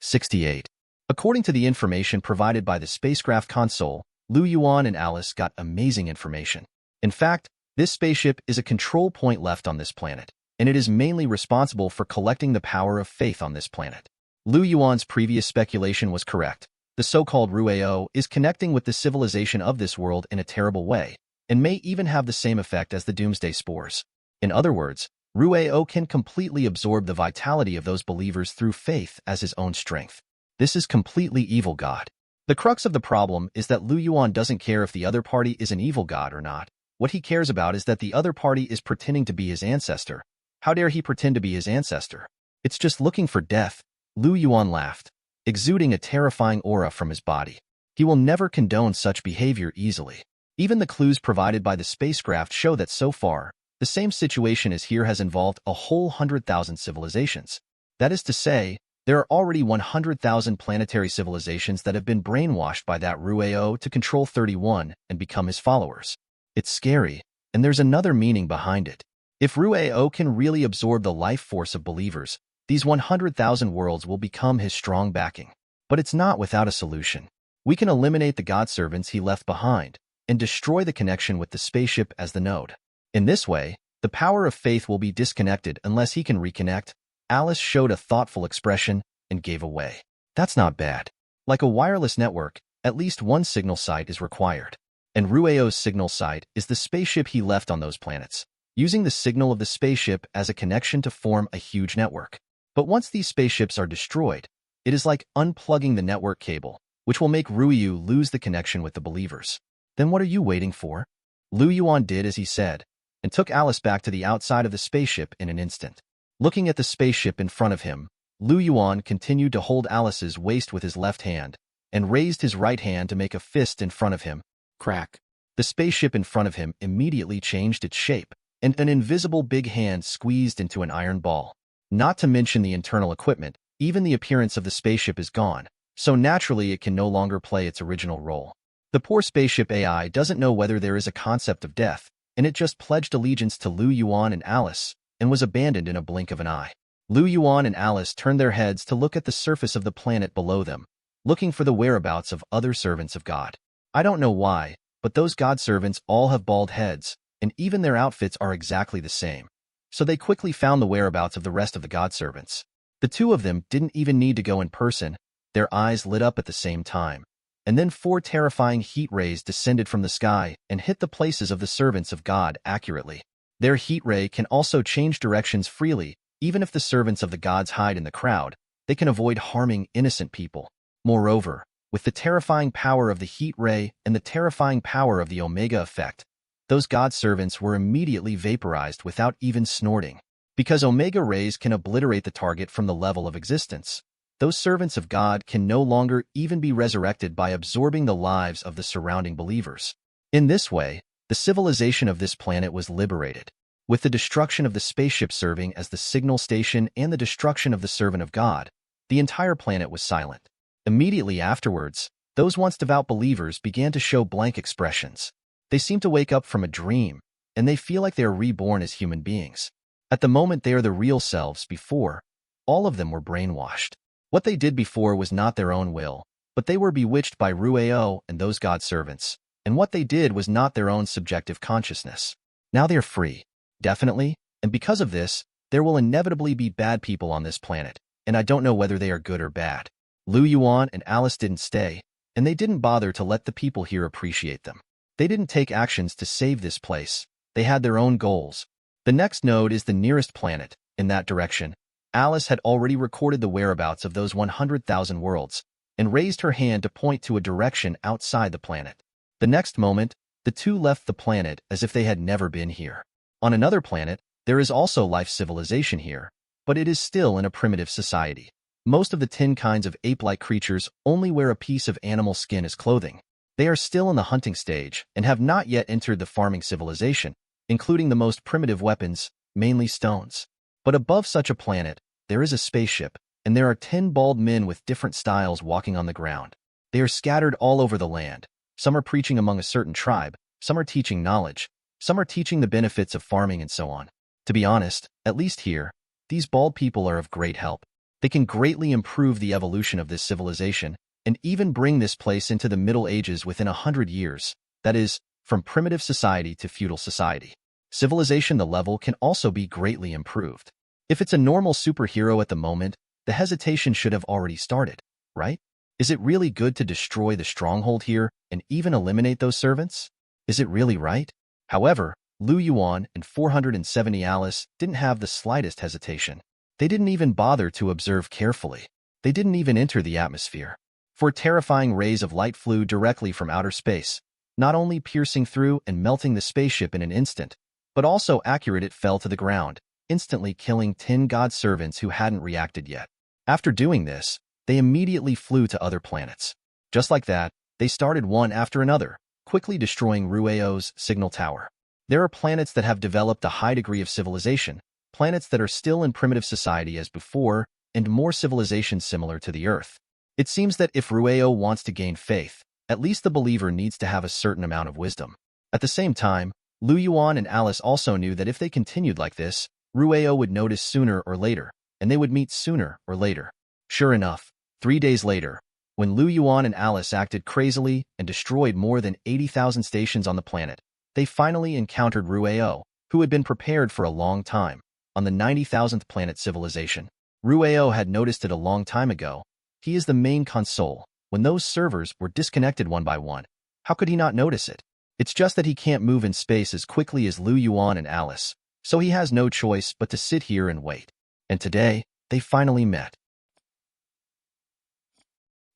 68. According to the information provided by the spacecraft console, Lu Yuan and Alice got amazing information. In fact, this spaceship is a control point left on this planet, and it is mainly responsible for collecting the power of faith on this planet. Lu Yuan's previous speculation was correct. The so-called Rueo is connecting with the civilization of this world in a terrible way, and may even have the same effect as the Doomsday spores. In other words, Rueo can completely absorb the vitality of those believers through faith as his own strength. This is completely evil god. The crux of the problem is that Lu Yuan doesn't care if the other party is an evil god or not. What he cares about is that the other party is pretending to be his ancestor. How dare he pretend to be his ancestor? It's just looking for death. Lu Yuan laughed, exuding a terrifying aura from his body. He will never condone such behavior easily. Even the clues provided by the spacecraft show that so far, the same situation as here has involved a whole 100,000 civilizations. That is to say, there are already 100,000 planetary civilizations that have been brainwashed by that Rueo to control 31 and become his followers. It's scary, and there's another meaning behind it. If Rueo can really absorb the life force of believers, these 100,000 worlds will become his strong backing. But it's not without a solution. We can eliminate the god-servants he left behind and destroy the connection with the spaceship as the node. In this way, the power of faith will be disconnected unless he can reconnect. Alice showed a thoughtful expression and gave away. That's not bad. Like a wireless network, at least one signal site is required. And Rueo's signal site is the spaceship he left on those planets, using the signal of the spaceship as a connection to form a huge network. But once these spaceships are destroyed, it is like unplugging the network cable, which will make Ruyu lose the connection with the believers. Then what are you waiting for? Lu Yuan did as he said, and took Alice back to the outside of the spaceship in an instant. Looking at the spaceship in front of him, Lu Yuan continued to hold Alice's waist with his left hand, and raised his right hand to make a fist in front of him. Crack! The spaceship in front of him immediately changed its shape, and an invisible big hand squeezed into an iron ball. Not to mention the internal equipment, even the appearance of the spaceship is gone, so naturally it can no longer play its original role. The poor spaceship AI doesn't know whether there is a concept of death, and it just pledged allegiance to Lu Yuan and Alice, and was abandoned in a blink of an eye. Lu Yuan and Alice turned their heads to look at the surface of the planet below them, looking for the whereabouts of other servants of God. I don't know why, but those God servants all have bald heads, and even their outfits are exactly the same. So they quickly found the whereabouts of the rest of the God servants. The two of them didn't even need to go in person, their eyes lit up at the same time. And then 4 terrifying heat rays descended from the sky and hit the places of the servants of God accurately. Their heat ray can also change directions freely, even if the servants of the gods hide in the crowd, they can avoid harming innocent people. Moreover, with the terrifying power of the heat ray and the terrifying power of the Omega effect, those God servants were immediately vaporized without even snorting. Because Omega rays can obliterate the target from the level of existence, those servants of God can no longer even be resurrected by absorbing the lives of the surrounding believers. In this way, the civilization of this planet was liberated. With the destruction of the spaceship serving as the signal station and the destruction of the servant of God, the entire planet was silent. Immediately afterwards, those once devout believers began to show blank expressions. They seem to wake up from a dream, and they feel like they are reborn as human beings. At the moment they are the real selves before, all of them were brainwashed. What they did before was not their own will, but they were bewitched by Rueo and those God servants, and what they did was not their own subjective consciousness. Now they are free. Definitely, and because of this, there will inevitably be bad people on this planet, and I don't know whether they are good or bad. Lu Yuan and Alice didn't stay, and they didn't bother to let the people here appreciate them. They didn't take actions to save this place. They had their own goals. The next node is the nearest planet. In that direction, Alice had already recorded the whereabouts of those 100,000 worlds, and raised her hand to point to a direction outside the planet. The next moment, the two left the planet as if they had never been here. On another planet, there is also life civilization here, but it is still in a primitive society. Most of the 10 kinds of ape-like creatures only wear a piece of animal skin as clothing. They are still in the hunting stage and have not yet entered the farming civilization, including the most primitive weapons, mainly stones. But above such a planet, there is a spaceship, and there are 10 bald men with different styles walking on the ground. They are scattered all over the land. Some are preaching among a certain tribe, some are teaching knowledge, some are teaching the benefits of farming and so on. To be honest, at least here, these bald people are of great help. They can greatly improve the evolution of this civilization, and even bring this place into the Middle Ages within 100 years, that is, from primitive society to feudal society. Civilization the level can also be greatly improved. If it's a normal superhero at the moment, the hesitation should have already started, right? Is it really good to destroy the stronghold here and even eliminate those servants? Is it really right? However, Lu Yuan and 470 Alice didn't have the slightest hesitation. They didn't even bother to observe carefully. They didn't even enter the atmosphere. For terrifying rays of light flew directly from outer space, not only piercing through and melting the spaceship in an instant, but also accurate it fell to the ground, instantly killing 10 god servants who hadn't reacted yet. After doing this, they immediately flew to other planets. Just like that, they started one after another, quickly destroying Rueo's signal tower. There are planets that have developed a high degree of civilization, planets that are still in primitive society as before, and more civilizations similar to the Earth. It seems that if Rueo wants to gain faith, at least the believer needs to have a certain amount of wisdom. At the same time, Lu Yuan and Alice also knew that if they continued like this, Rueo would notice sooner or later, and they would meet sooner or later. Sure enough, 3 days later, when Lu Yuan and Alice acted crazily and destroyed more than 80,000 stations on the planet, they finally encountered Rueo, who had been prepared for a long time, on the 90,000th planet civilization. Rueo had noticed it a long time ago. He is the main console. When those servers were disconnected one by one, how could he not notice it? It's just that he can't move in space as quickly as Lu Yuan and Alice, so he has no choice but to sit here and wait. And today, they finally met.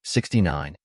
69.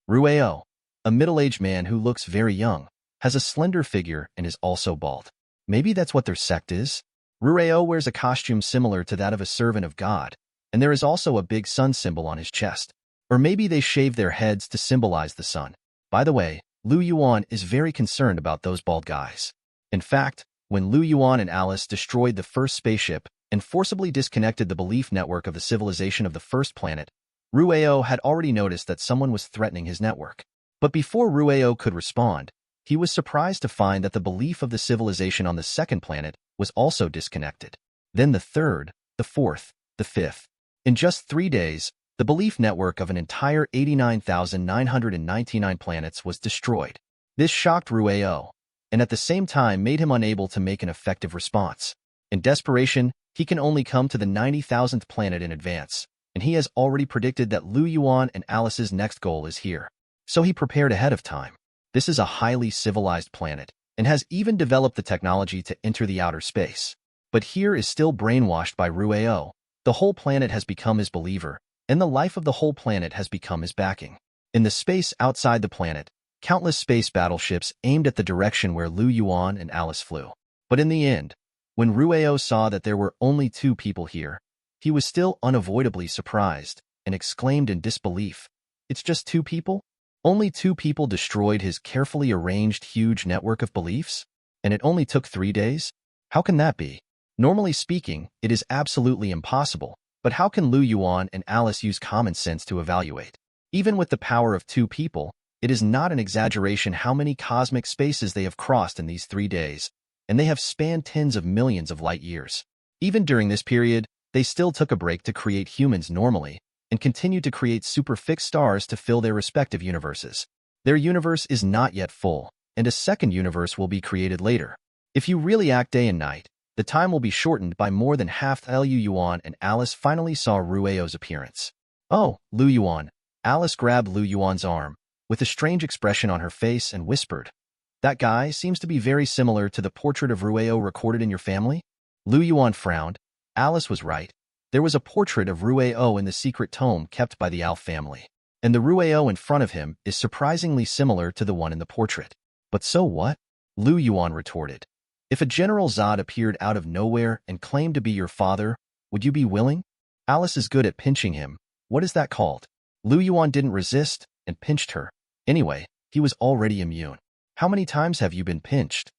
Rueo, a middle-aged man who looks very young, has a slender figure and is also bald. Maybe that's what their sect is? Rueo wears a costume similar to that of a servant of God, and there is also a big sun symbol on his chest. Or maybe they shave their heads to symbolize the sun. By the way, Lu Yuan is very concerned about those bald guys. In fact, when Lu Yuan and Alice destroyed the first spaceship and forcibly disconnected the belief network of the civilization of the first planet, Rueo had already noticed that someone was threatening his network. But before Rueo could respond, he was surprised to find that the belief of the civilization on the second planet was also disconnected. Then the third, the fourth, the fifth. In just 3 days, the belief network of an entire 89,999 planets was destroyed. This shocked Rueo, and at the same time made him unable to make an effective response. In desperation, he can only come to the 90,000th planet in advance, and he has already predicted that Lu Yuan and Alice's next goal is here. So he prepared ahead of time. This is a highly civilized planet, and has even developed the technology to enter the outer space. But here is still brainwashed by Rueo. The whole planet has become his believer, and the life of the whole planet has become his backing. In the space outside the planet, countless space battleships aimed at the direction where Lu Yuan and Alice flew. But in the end, when Rueo saw that there were only 2 people here, he was still unavoidably surprised and exclaimed in disbelief, "It's just 2 people? Only 2 people destroyed his carefully arranged huge network of beliefs? And it only took 3 days? How can that be? Normally speaking, it is absolutely impossible, but how can Lu Yuan and Alice use common sense to evaluate? Even with the power of 2 people, it is not an exaggeration how many cosmic spaces they have crossed in these 3 days, and they have spanned tens of millions of light years. Even during this period, they still took a break to create humans normally, and continued to create super-fixed stars to fill their respective universes. Their universe is not yet full, and a second universe will be created later. If you really act day and night, the time will be shortened by more than half. Lu Yuan and Alice finally saw Rueo's appearance. "Oh, Lu Yuan." Alice grabbed Lu Yuan's arm, with a strange expression on her face, and whispered, "That guy seems to be very similar to the portrait of Rueo recorded in your family?" Lu Yuan frowned. Alice was right. There was a portrait of Rueo in the secret tome kept by the Alf family, and the Rueo in front of him is surprisingly similar to the one in the portrait. "But so what?" Lu Yuan retorted. "If a General Zod appeared out of nowhere and claimed to be your father, would you be willing?" Alice is good at pinching him. What is that called? Lu Yuan didn't resist and pinched her. Anyway, he was already immune. How many times have you been pinched?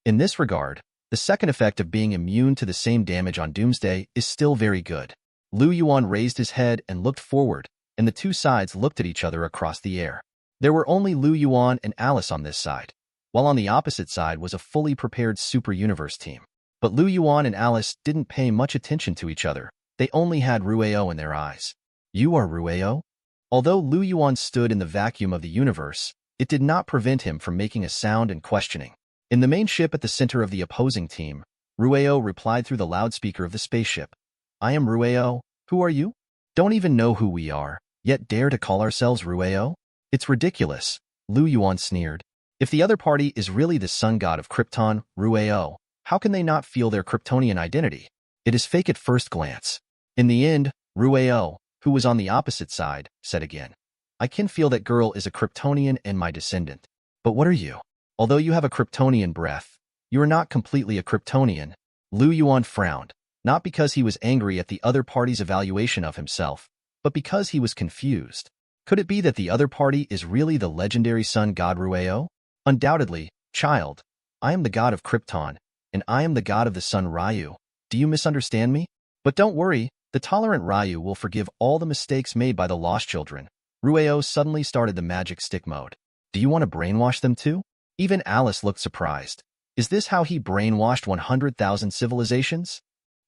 In this regard, the second effect of being immune to the same damage on Doomsday is still very good. Lu Yuan raised his head and looked forward, and the 2 sides looked at each other across the air. There were only Lu Yuan and Alice on this side, while on the opposite side was a fully prepared super universe team. But Lu Yuan and Alice didn't pay much attention to each other. They only had Rueo in their eyes. "You are Rueo?" Although Lu Yuan stood in the vacuum of the universe, it did not prevent him from making a sound and questioning. In the main ship at the center of the opposing team, Rueo replied through the loudspeaker of the spaceship, "I am Rueo. Who are you? Don't even know who we are, yet dare to call ourselves Rueo? It's ridiculous," Lu Yuan sneered. "If the other party is really the sun god of Krypton, Rueo, how can they not feel their Kryptonian identity? It is fake at first glance." In the end, Rueo, who was on the opposite side, said again, "I can feel that girl is a Kryptonian and my descendant. But what are you? Although you have a Kryptonian breath, you are not completely a Kryptonian." Lu Yuan frowned, not because he was angry at the other party's evaluation of himself, but because he was confused. Could it be that the other party is really the legendary sun god Rueo? "Undoubtedly, child. I am the god of Krypton, and I am the god of the sun Ryu. Do you misunderstand me? But don't worry, the tolerant Ryu will forgive all the mistakes made by the lost children." Rueo suddenly started the magic stick mode. "Do you want to brainwash them too?" Even Alice looked surprised. Is this how he brainwashed 100,000 civilizations?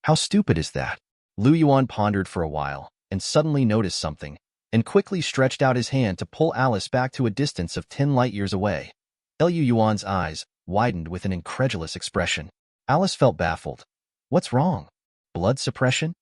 How stupid is that? Lu Yuan pondered for a while, and suddenly noticed something, and quickly stretched out his hand to pull Alice back to a distance of 10 light years away. Lu Yuan's eyes widened with an incredulous expression. Alice felt baffled. What's wrong? Blood suppression?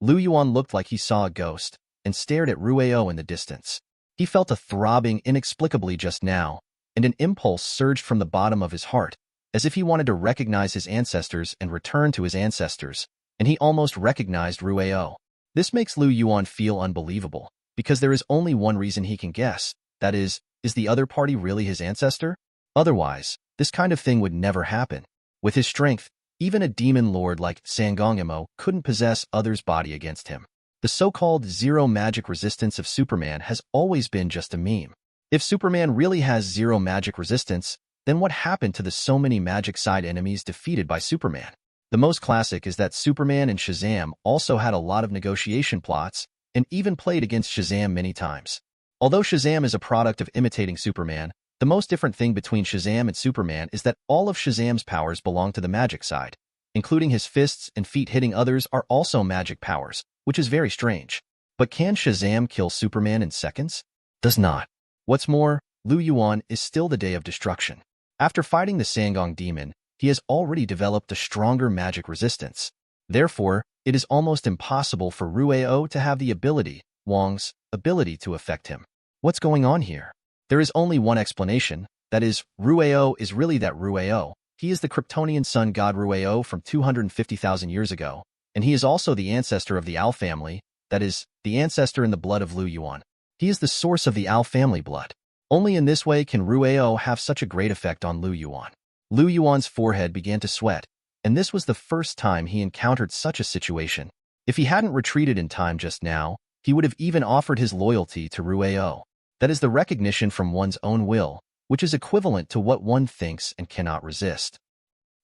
Lu Yuan looked like he saw a ghost, and stared at Rueo in the distance. He felt a throbbing inexplicably just now, and an impulse surged from the bottom of his heart, as if he wanted to recognize his ancestors and return to his ancestors, and he almost recognized Rueo. This makes Lu Yuan feel unbelievable, because there is only one reason he can guess, that is the other party really his ancestor? Otherwise, this kind of thing would never happen. With his strength, even a demon lord like Sangongimo couldn't possess others' body against him. The so-called zero magic resistance of Superman has always been just a meme. If Superman really has zero magic resistance, then what happened to the so many magic side enemies defeated by Superman? The most classic is that Superman and Shazam also had a lot of negotiation plots and even played against Shazam many times. Although Shazam is a product of imitating Superman, the most different thing between Shazam and Superman is that all of Shazam's powers belong to the magic side, including his fists and feet hitting others are also magic powers, which is very strange. But can Shazam kill Superman in seconds? Does not. What's more, Lu Yuan is still the day of destruction. After fighting the Sangong demon, he has already developed a stronger magic resistance. Therefore, it is almost impossible for Rueo to have the ability, Wong's ability, to affect him. What's going on here? There is only one explanation, that is, Rueo is really that Rueo. He is the Kryptonian sun god Rueo from 250,000 years ago, and he is also the ancestor of the Al family, that is, the ancestor in the blood of Lu Yuan. He is the source of the Al family blood. Only in this way can Rueo have such a great effect on Lu Yuan. Lu Yuan's forehead began to sweat, and this was the first time he encountered such a situation. If he hadn't retreated in time just now, he would have even offered his loyalty to Rueo. That is the recognition from one's own will, which is equivalent to what one thinks and cannot resist.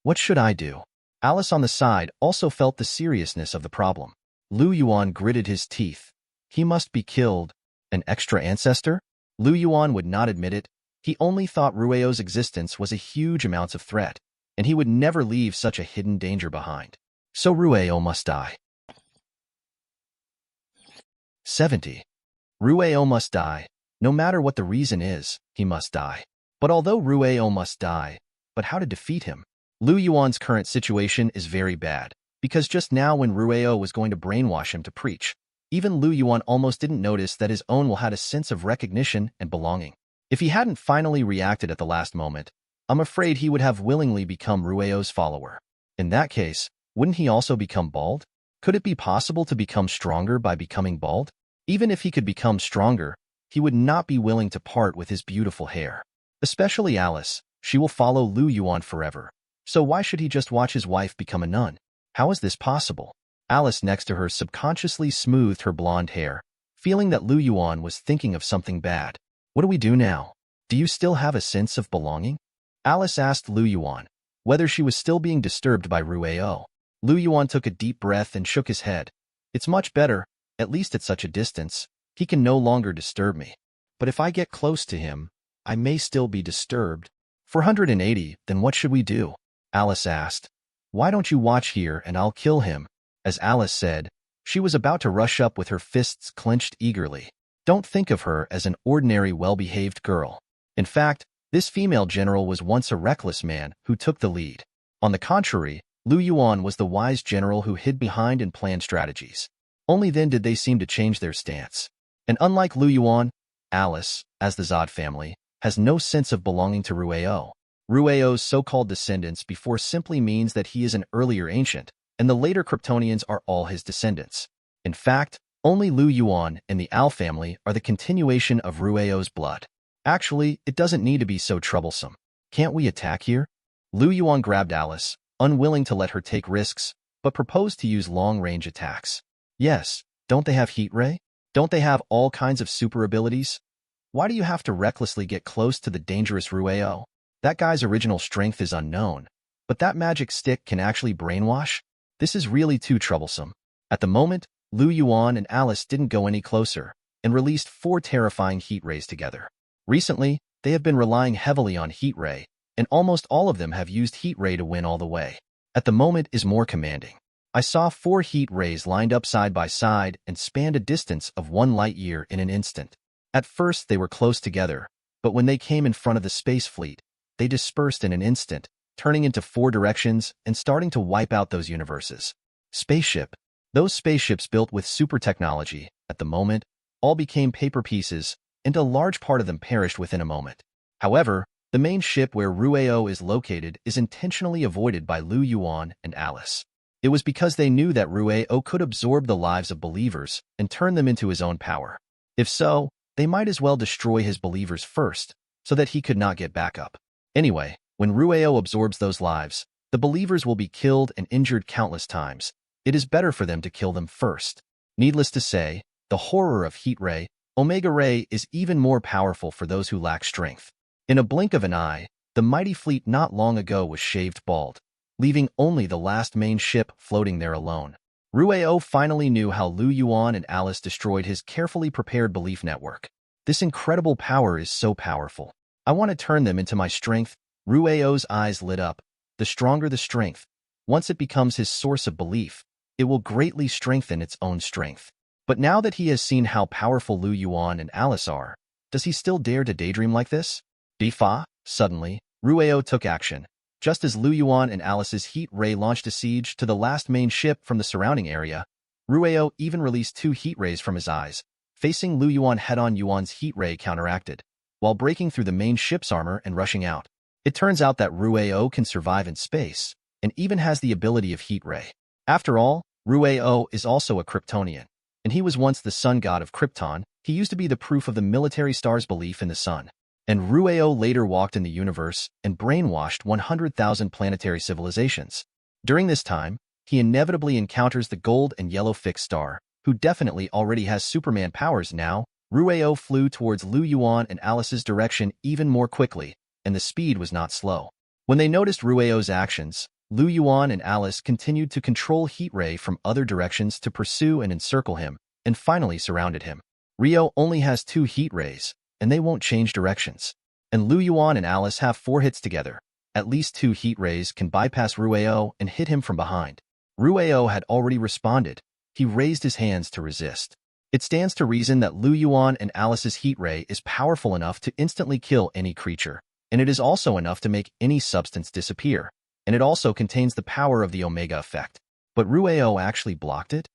What should I do? Alice on the side also felt the seriousness of the problem. Lu Yuan gritted his teeth. He must be killed. An extra ancestor? Lu Yuan would not admit it. He only thought Rueo's existence was a huge amount of threat, and he would never leave such a hidden danger behind. So Rueo must die. 70. Rueo must die. No matter what the reason is, he must die. But although Rueo must die, but how to defeat him? Lu Yuan's current situation is very bad, because just now when Rueo was going to brainwash him to preach, even Lu Yuan almost didn't notice that his own will had a sense of recognition and belonging. If he hadn't finally reacted at the last moment, I'm afraid he would have willingly become Rueo's follower. In that case, wouldn't he also become bald? Could it be possible to become stronger by becoming bald? Even if he could become stronger, he would not be willing to part with his beautiful hair. Especially Alice, she will follow Lu Yuan forever. So why should he just watch his wife become a nun? How is this possible? Alice next to her subconsciously smoothed her blonde hair, feeling that Lu Yuan was thinking of something bad. What do we do now? Do you still have a sense of belonging? Alice asked Lu Yuan, whether she was still being disturbed by Rueo. Lu Yuan took a deep breath and shook his head. It's much better, at least at such a distance. He can no longer disturb me. But if I get close to him, I may still be disturbed. 480, then what should we do? Alice asked. Why don't you watch here and I'll kill him? As Alice said, she was about to rush up with her fists clenched eagerly. Don't think of her as an ordinary well-behaved girl. In fact, this female general was once a reckless man who took the lead. On the contrary, Lu Yuan was the wise general who hid behind and planned strategies. Only then did they seem to change their stance. And unlike Lu Yuan, Alice, as the Zod family, has no sense of belonging to Rueo. Rueo's so-called descendants before simply means that he is an earlier ancient, and the later Kryptonians are all his descendants. In fact, only Lu Yuan and the Al family are the continuation of Rueo's blood. Actually, it doesn't need to be so troublesome. Can't we attack here? Lu Yuan grabbed Alice, unwilling to let her take risks, but proposed to use long-range attacks. Yes, don't they have heat ray? Don't they have all kinds of super abilities? Why do you have to recklessly get close to the dangerous Rueo? That guy's original strength is unknown, but that magic stick can actually brainwash? This is really too troublesome. At the moment, Lu Yuan and Alice didn't go any closer and released 4 terrifying heat rays together. Recently, they have been relying heavily on heat ray, and almost all of them have used heat ray to win all the way. At the moment is more commanding. I saw 4 heat rays lined up side by side and spanned a distance of 1 light year in an instant. At first, they were close together, but when they came in front of the space fleet, they dispersed in an instant, turning into 4 directions and starting to wipe out those universes. Spaceship. Those spaceships built with super technology, at the moment, all became paper pieces, and a large part of them perished within a moment. However, the main ship where Rueo is located is intentionally avoided by Lu Yuan and Alice. It was because they knew that Rueo could absorb the lives of believers and turn them into his own power. If so, they might as well destroy his believers first, so that he could not get back up. Anyway, when Rueo absorbs those lives, the believers will be killed and injured countless times. It is better for them to kill them first. Needless to say, the horror of heat ray, Omega Ray, is even more powerful for those who lack strength. In a blink of an eye, the mighty fleet not long ago was shaved bald, leaving only the last main ship floating there alone. Rueo finally knew how Lu Yuan and Alice destroyed his carefully prepared belief network. This incredible power is so powerful. I want to turn them into my strength. Rueo's eyes lit up. The stronger the strength, once it becomes his source of belief, it will greatly strengthen its own strength. But now that he has seen how powerful Lu Yuan and Alice are, does he still dare to daydream like this? Difa, suddenly, Rueo took action. Just as Lu Yuan and Alice's heat ray launched a siege to the last main ship from the surrounding area, Rueo even released 2 heat rays from his eyes. Facing Lu Yuan head-on, Yuan's heat ray counteracted, while breaking through the main ship's armor and rushing out. It turns out that Rueo can survive in space, and even has the ability of heat ray. After all, Rueo is also a Kryptonian, and he was once the sun god of Krypton. He used to be the proof of the military star's belief in the sun. And Rueo later walked in the universe and brainwashed 100,000 planetary civilizations. During this time, he inevitably encounters the gold and yellow fixed star, who definitely already has Superman powers now. Rueo flew towards Lu Yuan and Alice's direction even more quickly, and the speed was not slow. When they noticed Rueo's actions, Lu Yuan and Alice continued to control heat ray from other directions to pursue and encircle him, and finally surrounded him. Rueo only has 2 heat rays, and they won't change directions. And Lu Yuan and Alice have 4 hits together. At least 2 heat rays can bypass Rueo and hit him from behind. Rueo had already responded. He raised his hands to resist. It stands to reason that Lu Yuan and Alice's heat ray is powerful enough to instantly kill any creature, and it is also enough to make any substance disappear, and it also contains the power of the Omega effect. But Rueo actually blocked it?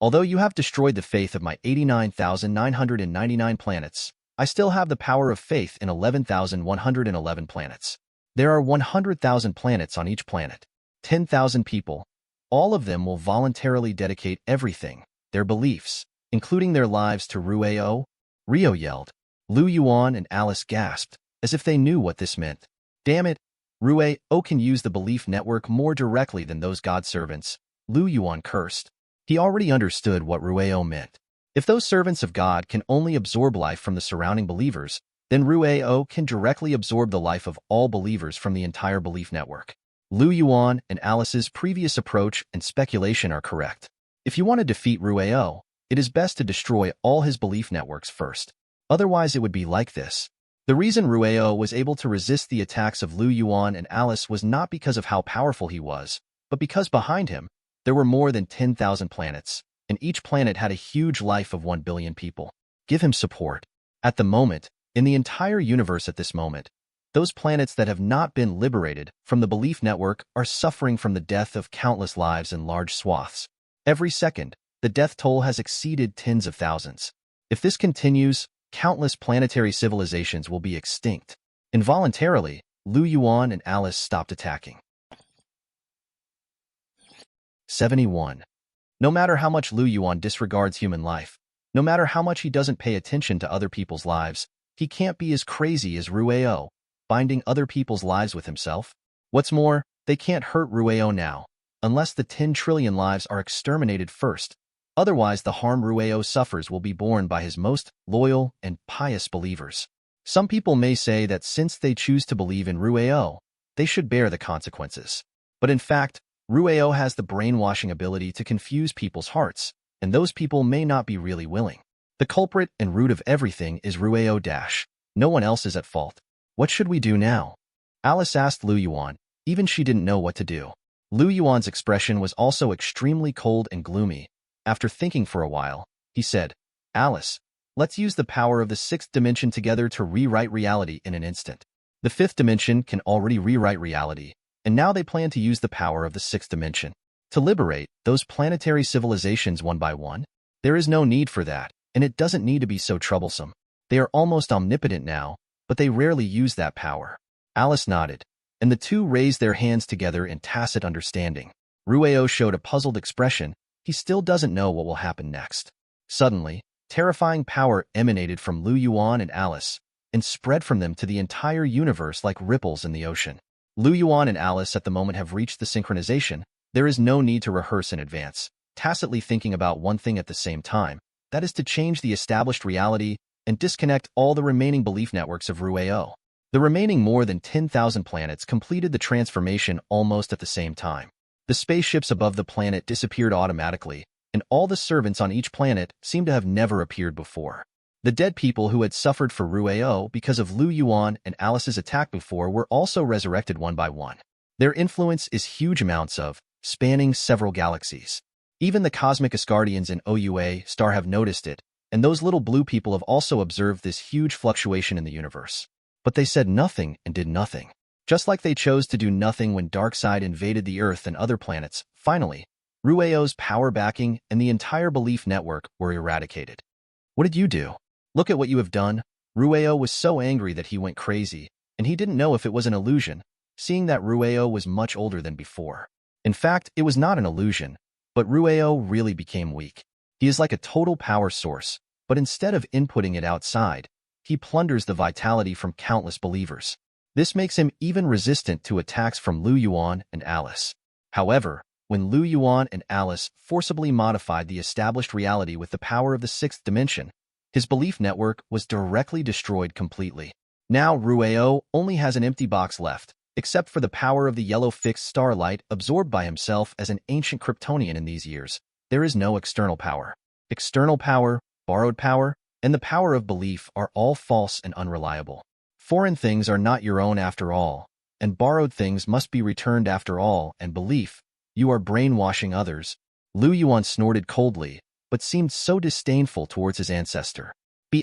Although you have destroyed the faith of my 89,999 planets, I still have the power of faith in 11,111 planets. There are 100,000 planets on each planet. 10,000 people. All of them will voluntarily dedicate everything, their beliefs, including their lives, to Rueo. Rio yelled. Lu Yuan and Alice gasped, as if they knew what this meant. Damn it, Rueo can use the belief network more directly than those god servants. Lu Yuan cursed. He already understood what Rueo meant. If those servants of God can only absorb life from the surrounding believers, then Rueo can directly absorb the life of all believers from the entire belief network. Lu Yuan and Alice's previous approach and speculation are correct. If you want to defeat Rueo, it is best to destroy all his belief networks first. Otherwise, it would be like this. The reason Rueo was able to resist the attacks of Lu Yuan and Alice was not because of how powerful he was, but because behind him, there were more than 10,000 planets, and each planet had a huge life of 1 billion people. Give him support. At the moment, in the entire universe at this moment, those planets that have not been liberated from the belief network are suffering from the death of countless lives in large swaths. Every second, the death toll has exceeded tens of thousands. If this continues, countless planetary civilizations will be extinct. Involuntarily, Lu Yuan and Alice stopped attacking. 71. No matter how much Lu Yuan disregards human life, no matter how much he doesn't pay attention to other people's lives, he can't be as crazy as Rueo, binding other people's lives with himself. What's more, they can't hurt Rueo now, unless the 10 trillion lives are exterminated first. Otherwise, the harm Rueo suffers will be borne by his most loyal and pious believers. Some people may say that since they choose to believe in Rueo, they should bear the consequences. But in fact, Rueo has the brainwashing ability to confuse people's hearts, and those people may not be really willing. The culprit and root of everything is Rueo. No one else is at fault. What should we do now? Alice asked Lu Yuan. Even she didn't know what to do. Lu Yuan's expression was also extremely cold and gloomy. After thinking for a while, he said, Alice, let's use the power of the 6th dimension together to rewrite reality in an instant. The 5th dimension can already rewrite reality, and now they plan to use the power of the 6th dimension to liberate those planetary civilizations one by one. There is no need for that, and it doesn't need to be so troublesome. They are almost omnipotent now, but they rarely use that power. Alice nodded, and the two raised their hands together in tacit understanding. Rueo showed a puzzled expression. He still doesn't know what will happen next. Suddenly, terrifying power emanated from Lu Yuan and Alice and spread from them to the entire universe like ripples in the ocean. Lu Yuan and Alice at the moment have reached the synchronization. There is no need to rehearse in advance, tacitly thinking about one thing at the same time, that is to change the established reality and disconnect all the remaining belief networks of Rueo. The remaining more than 10,000 planets completed the transformation almost at the same time. The spaceships above the planet disappeared automatically, and all the servants on each planet seemed to have never appeared before. The dead people who had suffered for Rueo because of Lu Yuan and Alice's attack before were also resurrected one by one. Their influence is huge amounts of, spanning several galaxies. Even the cosmic Asgardians in OUA star have noticed it, and those little blue people have also observed this huge fluctuation in the universe. But they said nothing and did nothing. Just like they chose to do nothing when Darkseid invaded the Earth and other planets, finally, Rueo's power backing and the entire belief network were eradicated. What did you do? Look at what you have done. Rueo was so angry that he went crazy, and he didn't know if it was an illusion, seeing that Rueo was much older than before. In fact, it was not an illusion, but Rueo really became weak. He is like a total power source, but instead of inputting it outside, he plunders the vitality from countless believers. This makes him even resistant to attacks from Lu Yuan and Alice. However, when Lu Yuan and Alice forcibly modified the established reality with the power of the sixth dimension, his belief network was directly destroyed completely. Now Rueo only has an empty box left, except for the power of the yellow fixed starlight absorbed by himself as an ancient Kryptonian in these years. There is no external power. External power, borrowed power, and the power of belief are all false and unreliable. Foreign things are not your own after all, and borrowed things must be returned after all, and belief, you are brainwashing others. Lu Yuan snorted coldly, but seemed so disdainful towards his ancestor. D.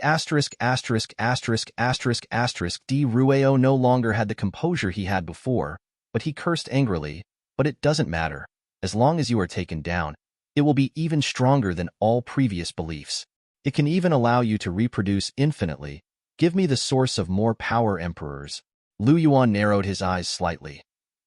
Rueo no longer had the composure he had before, but he cursed angrily. But it doesn't matter. As long as you are taken down, it will be even stronger than all previous beliefs. It can even allow you to reproduce infinitely. Give me the source of more power, emperors. Lu Yuan narrowed his eyes slightly.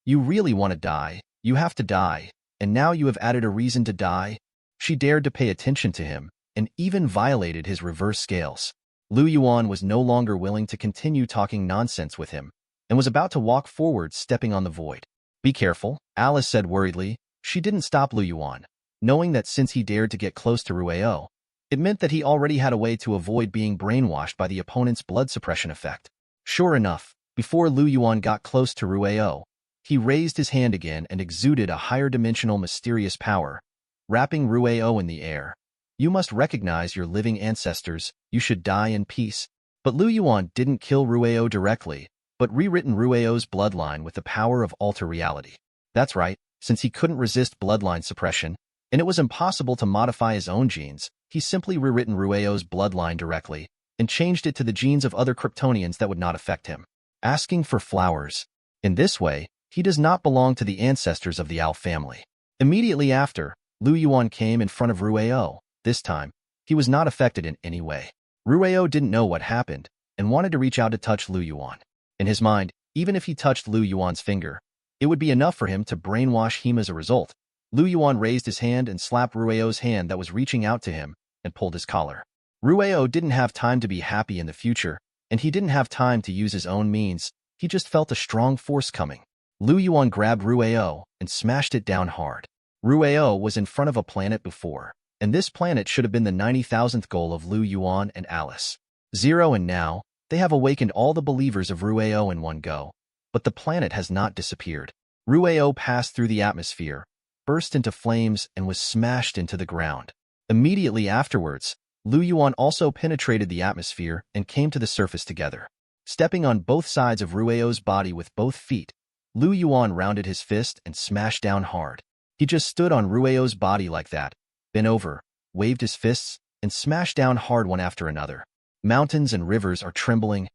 You really want to die? You have to die, and now you have added a reason to die? She dared to pay attention to him, and even violated his reverse scales. Lu Yuan was no longer willing to continue talking nonsense with him, and was about to walk forward, stepping on the void. Be careful, Alice said worriedly. She didn't stop Lu Yuan, knowing that since he dared to get close to Rueo, it meant that he already had a way to avoid being brainwashed by the opponent's blood suppression effect. Sure enough, before Lu Yuan got close to Rueo, he raised his hand again and exuded a higher-dimensional mysterious power, wrapping Rueo in the air. You must recognize your living ancestors. You should die in peace. But Lu Yuan didn't kill Rueo directly, but rewritten Rueo's bloodline with the power of alter reality. That's right, since he couldn't resist bloodline suppression, and it was impossible to modify his own genes, he simply rewritten Rueo's bloodline directly, and changed it to the genes of other Kryptonians that would not affect him. Asking for flowers. In this way, he does not belong to the ancestors of the Al family. Immediately after, Lu Yuan came in front of Rueo. This time, he was not affected in any way. Rueo didn't know what happened, and wanted to reach out to touch Lu Yuan. In his mind, even if he touched Lu Yuan's finger, it would be enough for him to brainwash him as a result. Lu Yuan raised his hand and slapped Rueo's hand that was reaching out to him, and pulled his collar. Rueo didn't have time to be happy in the future, and he didn't have time to use his own means. He just felt a strong force coming. Lu Yuan grabbed Rueo and smashed it down hard. Rueo was in front of a planet before, and this planet should have been the 90,000th goal of Lu Yuan and Alice. 0, and now, they have awakened all the believers of Rueo in one go. But the planet has not disappeared. Rueo passed through the atmosphere, burst into flames, and was smashed into the ground. Immediately afterwards, Lu Yuan also penetrated the atmosphere and came to the surface together. Stepping on both sides of Rueo's body with both feet, Lu Yuan rounded his fist and smashed down hard. He just stood on Rueo's body like that, bent over, waved his fists, and smashed down hard one after another. Mountains and rivers are trembling,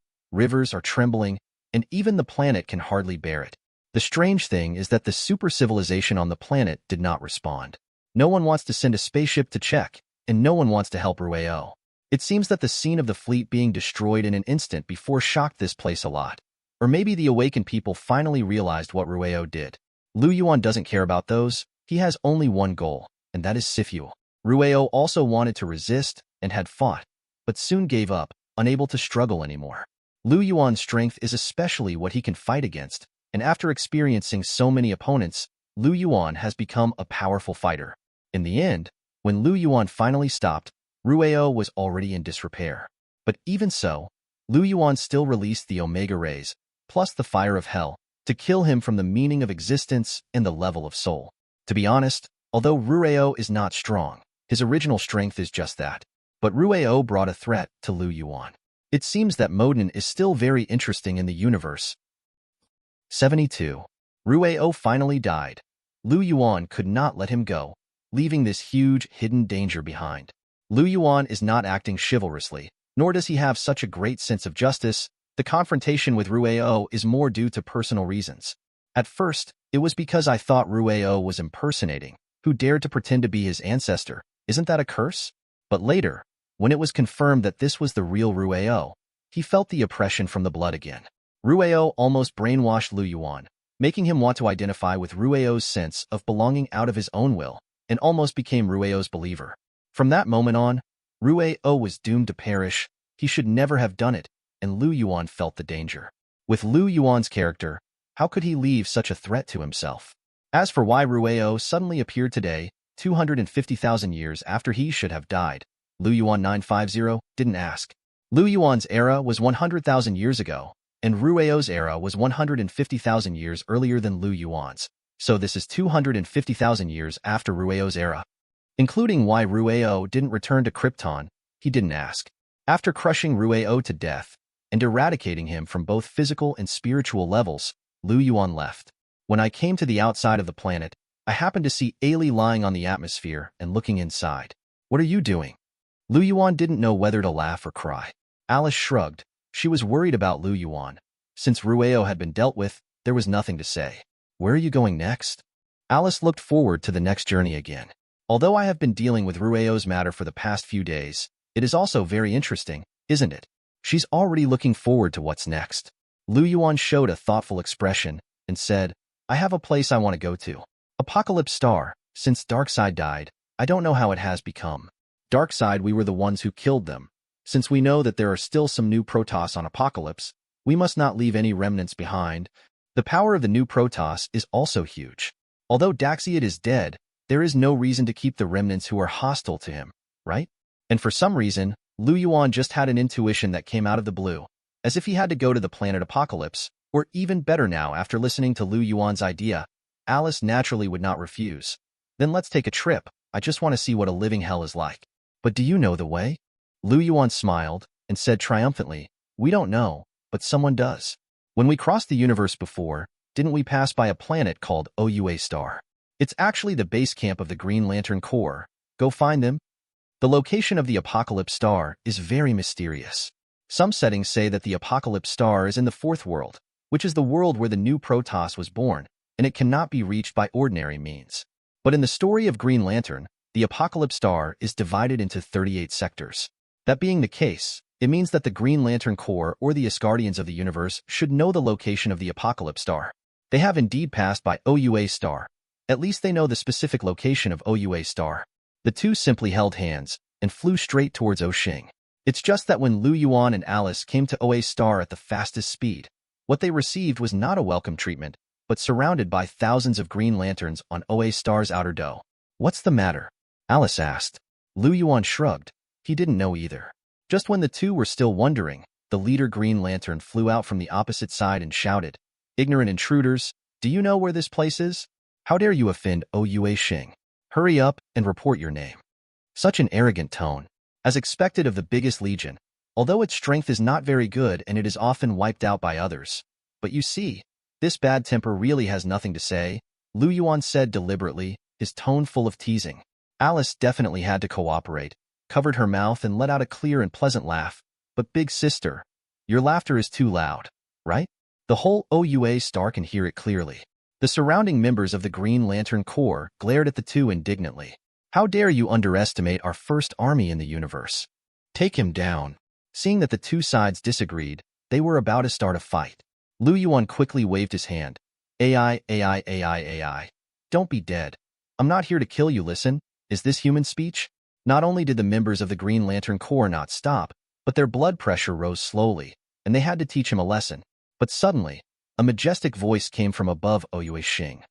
and even the planet can hardly bear it. The strange thing is that the super civilization on the planet did not respond. No one wants to send a spaceship to check, and no one wants to help Rueo. It seems that the scene of the fleet being destroyed in an instant before shocked this place a lot. Or maybe the awakened people finally realized what Rueo did. Lu Yuan doesn't care about those. He has only one goal, and that is Sifuel. Rueo also wanted to resist and had fought, but soon gave up, unable to struggle anymore. Lu Yuan's strength is especially what he can fight against, and after experiencing so many opponents, Lu Yuan has become a powerful fighter. In the end, when Lu Yuan finally stopped, Rueo was already in disrepair. But even so, Lu Yuan still released the Omega Rays, plus the Fire of Hell, to kill him from the meaning of existence and the level of soul. To be honest, although Rueo is not strong, his original strength is just that. But Rueo brought a threat to Lu Yuan. It seems that Odin is still very interesting in the universe. 72. Rueo finally died. Lu Yuan could not let him go, leaving this huge hidden danger behind. Lu Yuan is not acting chivalrously, nor does he have such a great sense of justice. The confrontation with Rueo is more due to personal reasons. At first, it was because I thought Rueo was impersonating, who dared to pretend to be his ancestor. Isn't that a curse? But later, when it was confirmed that this was the real Rueo, he felt the oppression from the blood again. Rueo almost brainwashed Lu Yuan, making him want to identify with Rueo's sense of belonging out of his own will, and almost became Rueo's believer. From that moment on, Rueo was doomed to perish. He should never have done it, and Lu Yuan felt the danger. With Lu Yuan's character, how could he leave such a threat to himself? As for why Rueo suddenly appeared today, 250,000 years after he should have died, Lu Yuan 950 didn't ask. Lu Yuan's era was 100,000 years ago, and Rueo's era was 150,000 years earlier than Lu Yuan's, so this is 250,000 years after Rueo's era. Including why Rueo didn't return to Krypton, he didn't ask. After crushing Rueo to death and eradicating him from both physical and spiritual levels, Lu Yuan left. When I came to the outside of the planet, I happened to see Ailey lying on the atmosphere and looking inside. What are you doing? Lu Yuan didn't know whether to laugh or cry. Alice shrugged. She was worried about Lu Yuan. Since Rueo had been dealt with, there was nothing to say. Where are you going next? Alice looked forward to the next journey again. Although I have been dealing with Rueo's matter for the past few days, it is also very interesting, isn't it? She's already looking forward to what's next. Lu Yuan showed a thoughtful expression and said, I have a place I want to go to. Apocalypse Star. Since Darkseid died, I don't know how it has become. Darkseid, we were the ones who killed them. Since we know that there are still some new Protoss on Apocalypse, we must not leave any remnants behind. The power of the new Protoss is also huge. Although Darkseid is dead, there is no reason to keep the remnants who are hostile to him, right? And for some reason, Lu Yuan just had an intuition that came out of the blue, as if he had to go to the planet Apocalypse, or even better now after listening to Lu Yuan's idea, Alice naturally would not refuse. Then let's take a trip. I just want to see what a living hell is like. But do you know the way? Lu Yuan smiled and said triumphantly, we don't know, but someone does. When we crossed the universe before, didn't we pass by a planet called Oua Star? It's actually the base camp of the Green Lantern Corps. Go find them. The location of the Apocalypse Star is very mysterious. Some settings say that the Apocalypse Star is in the fourth world, which is the world where the new Protoss was born, and it cannot be reached by ordinary means. But in the story of Green Lantern, the Apocalypse Star is divided into 38 sectors. That being the case, it means that the Green Lantern Corps or the Asgardians of the universe should know the location of the Apocalypse Star. They have indeed passed by Oua Star. At least they know the specific location of Oua Star. The two simply held hands and flew straight towards Oshing. It's just that when Lu Yuan and Alice came to Oua Star at the fastest speed, what they received was not a welcome treatment, but surrounded by thousands of Green Lanterns on Oua Star's outer dough. What's the matter? Alice asked. Lu Yuan shrugged. He didn't know either. Just when the two were still wondering, the leader Green Lantern flew out from the opposite side and shouted, Ignorant intruders, do you know where this place is? How dare you offend Oua Shing? Hurry up and report your name. Such an arrogant tone, as expected of the biggest legion, although its strength is not very good and it is often wiped out by others. But you see, this bad temper really has nothing to say, Lu Yuan said deliberately, his tone full of teasing. Alice definitely had to cooperate, covered her mouth and let out a clear and pleasant laugh. But big sister, your laughter is too loud, right? The whole Oua Star can hear it clearly. The surrounding members of the Green Lantern Corps glared at the two indignantly. How dare you underestimate our first army in the universe? Take him down. Seeing that the two sides disagreed, they were about to start a fight. Lu Yuan quickly waved his hand. AI. Don't be dead. I'm not here to kill you, listen. Is this human speech? Not only did the members of the Green Lantern Corps not stop, but their blood pressure rose slowly, and they had to teach him a lesson. But suddenly, a majestic voice came from above Oyue Xing.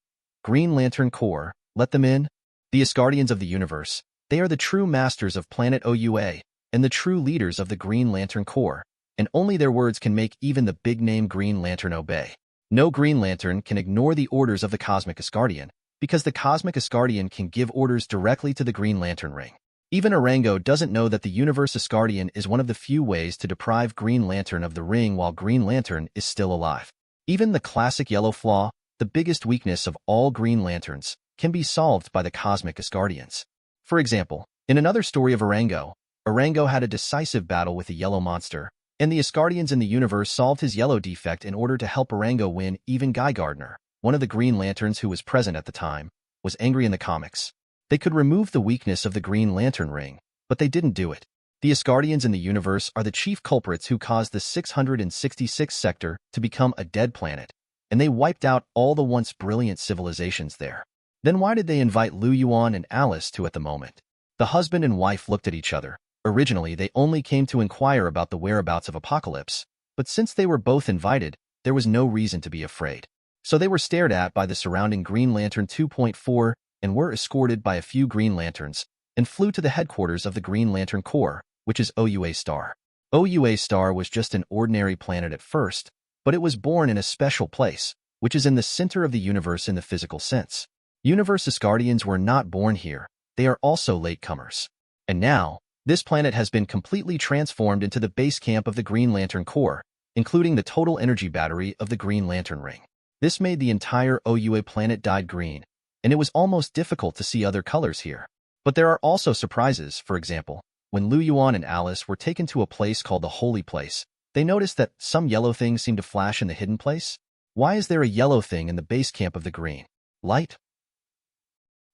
Green Lantern Corps, let them in. The Asgardians of the universe, they are the true masters of planet Oyue, and the true leaders of the Green Lantern Corps, and only their words can make even the big-name Green Lantern obey. No Green Lantern can ignore the orders of the Cosmic Asgardian, because the Cosmic Asgardian can give orders directly to the Green Lantern Ring. Even Orango doesn't know that the Universe Asgardian is one of the few ways to deprive Green Lantern of the ring while Green Lantern is still alive. Even the classic yellow flaw, the biggest weakness of all Green Lanterns, can be solved by the Cosmic Asgardians. For example, in another story of Orango, Orango had a decisive battle with a yellow monster, and the Asgardians in the universe solved his yellow defect in order to help Orango win. Even Guy Gardner, one of the Green Lanterns who was present at the time, was angry in the comics. They could remove the weakness of the Green Lantern ring, but they didn't do it. The Asgardians in the universe are the chief culprits who caused the 666th sector to become a dead planet, and they wiped out all the once brilliant civilizations there. Then why did they invite Lu Yuan and Alice to at the moment? The husband and wife looked at each other. Originally, they only came to inquire about the whereabouts of Apocalypse, but since they were both invited, there was no reason to be afraid. So they were stared at by the surrounding Green Lantern 2.4 and were escorted by a few Green Lanterns and flew to the headquarters of the Green Lantern Corps, which is Oyue Star. Oyue Star was just an ordinary planet at first, but it was born in a special place, which is in the center of the universe in the physical sense. Universe Asgardians were not born here, they are also latecomers. And now, this planet has been completely transformed into the base camp of the Green Lantern Corps, including the total energy battery of the Green Lantern Ring. This made the entire Oyue planet dyed green, and it was almost difficult to see other colors here. But there are also surprises. For example, when Lu Yuan and Alice were taken to a place called the Holy Place, they noticed that some yellow things seemed to flash in the hidden place. Why is there a yellow thing in the base camp of the Green Light?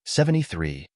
73.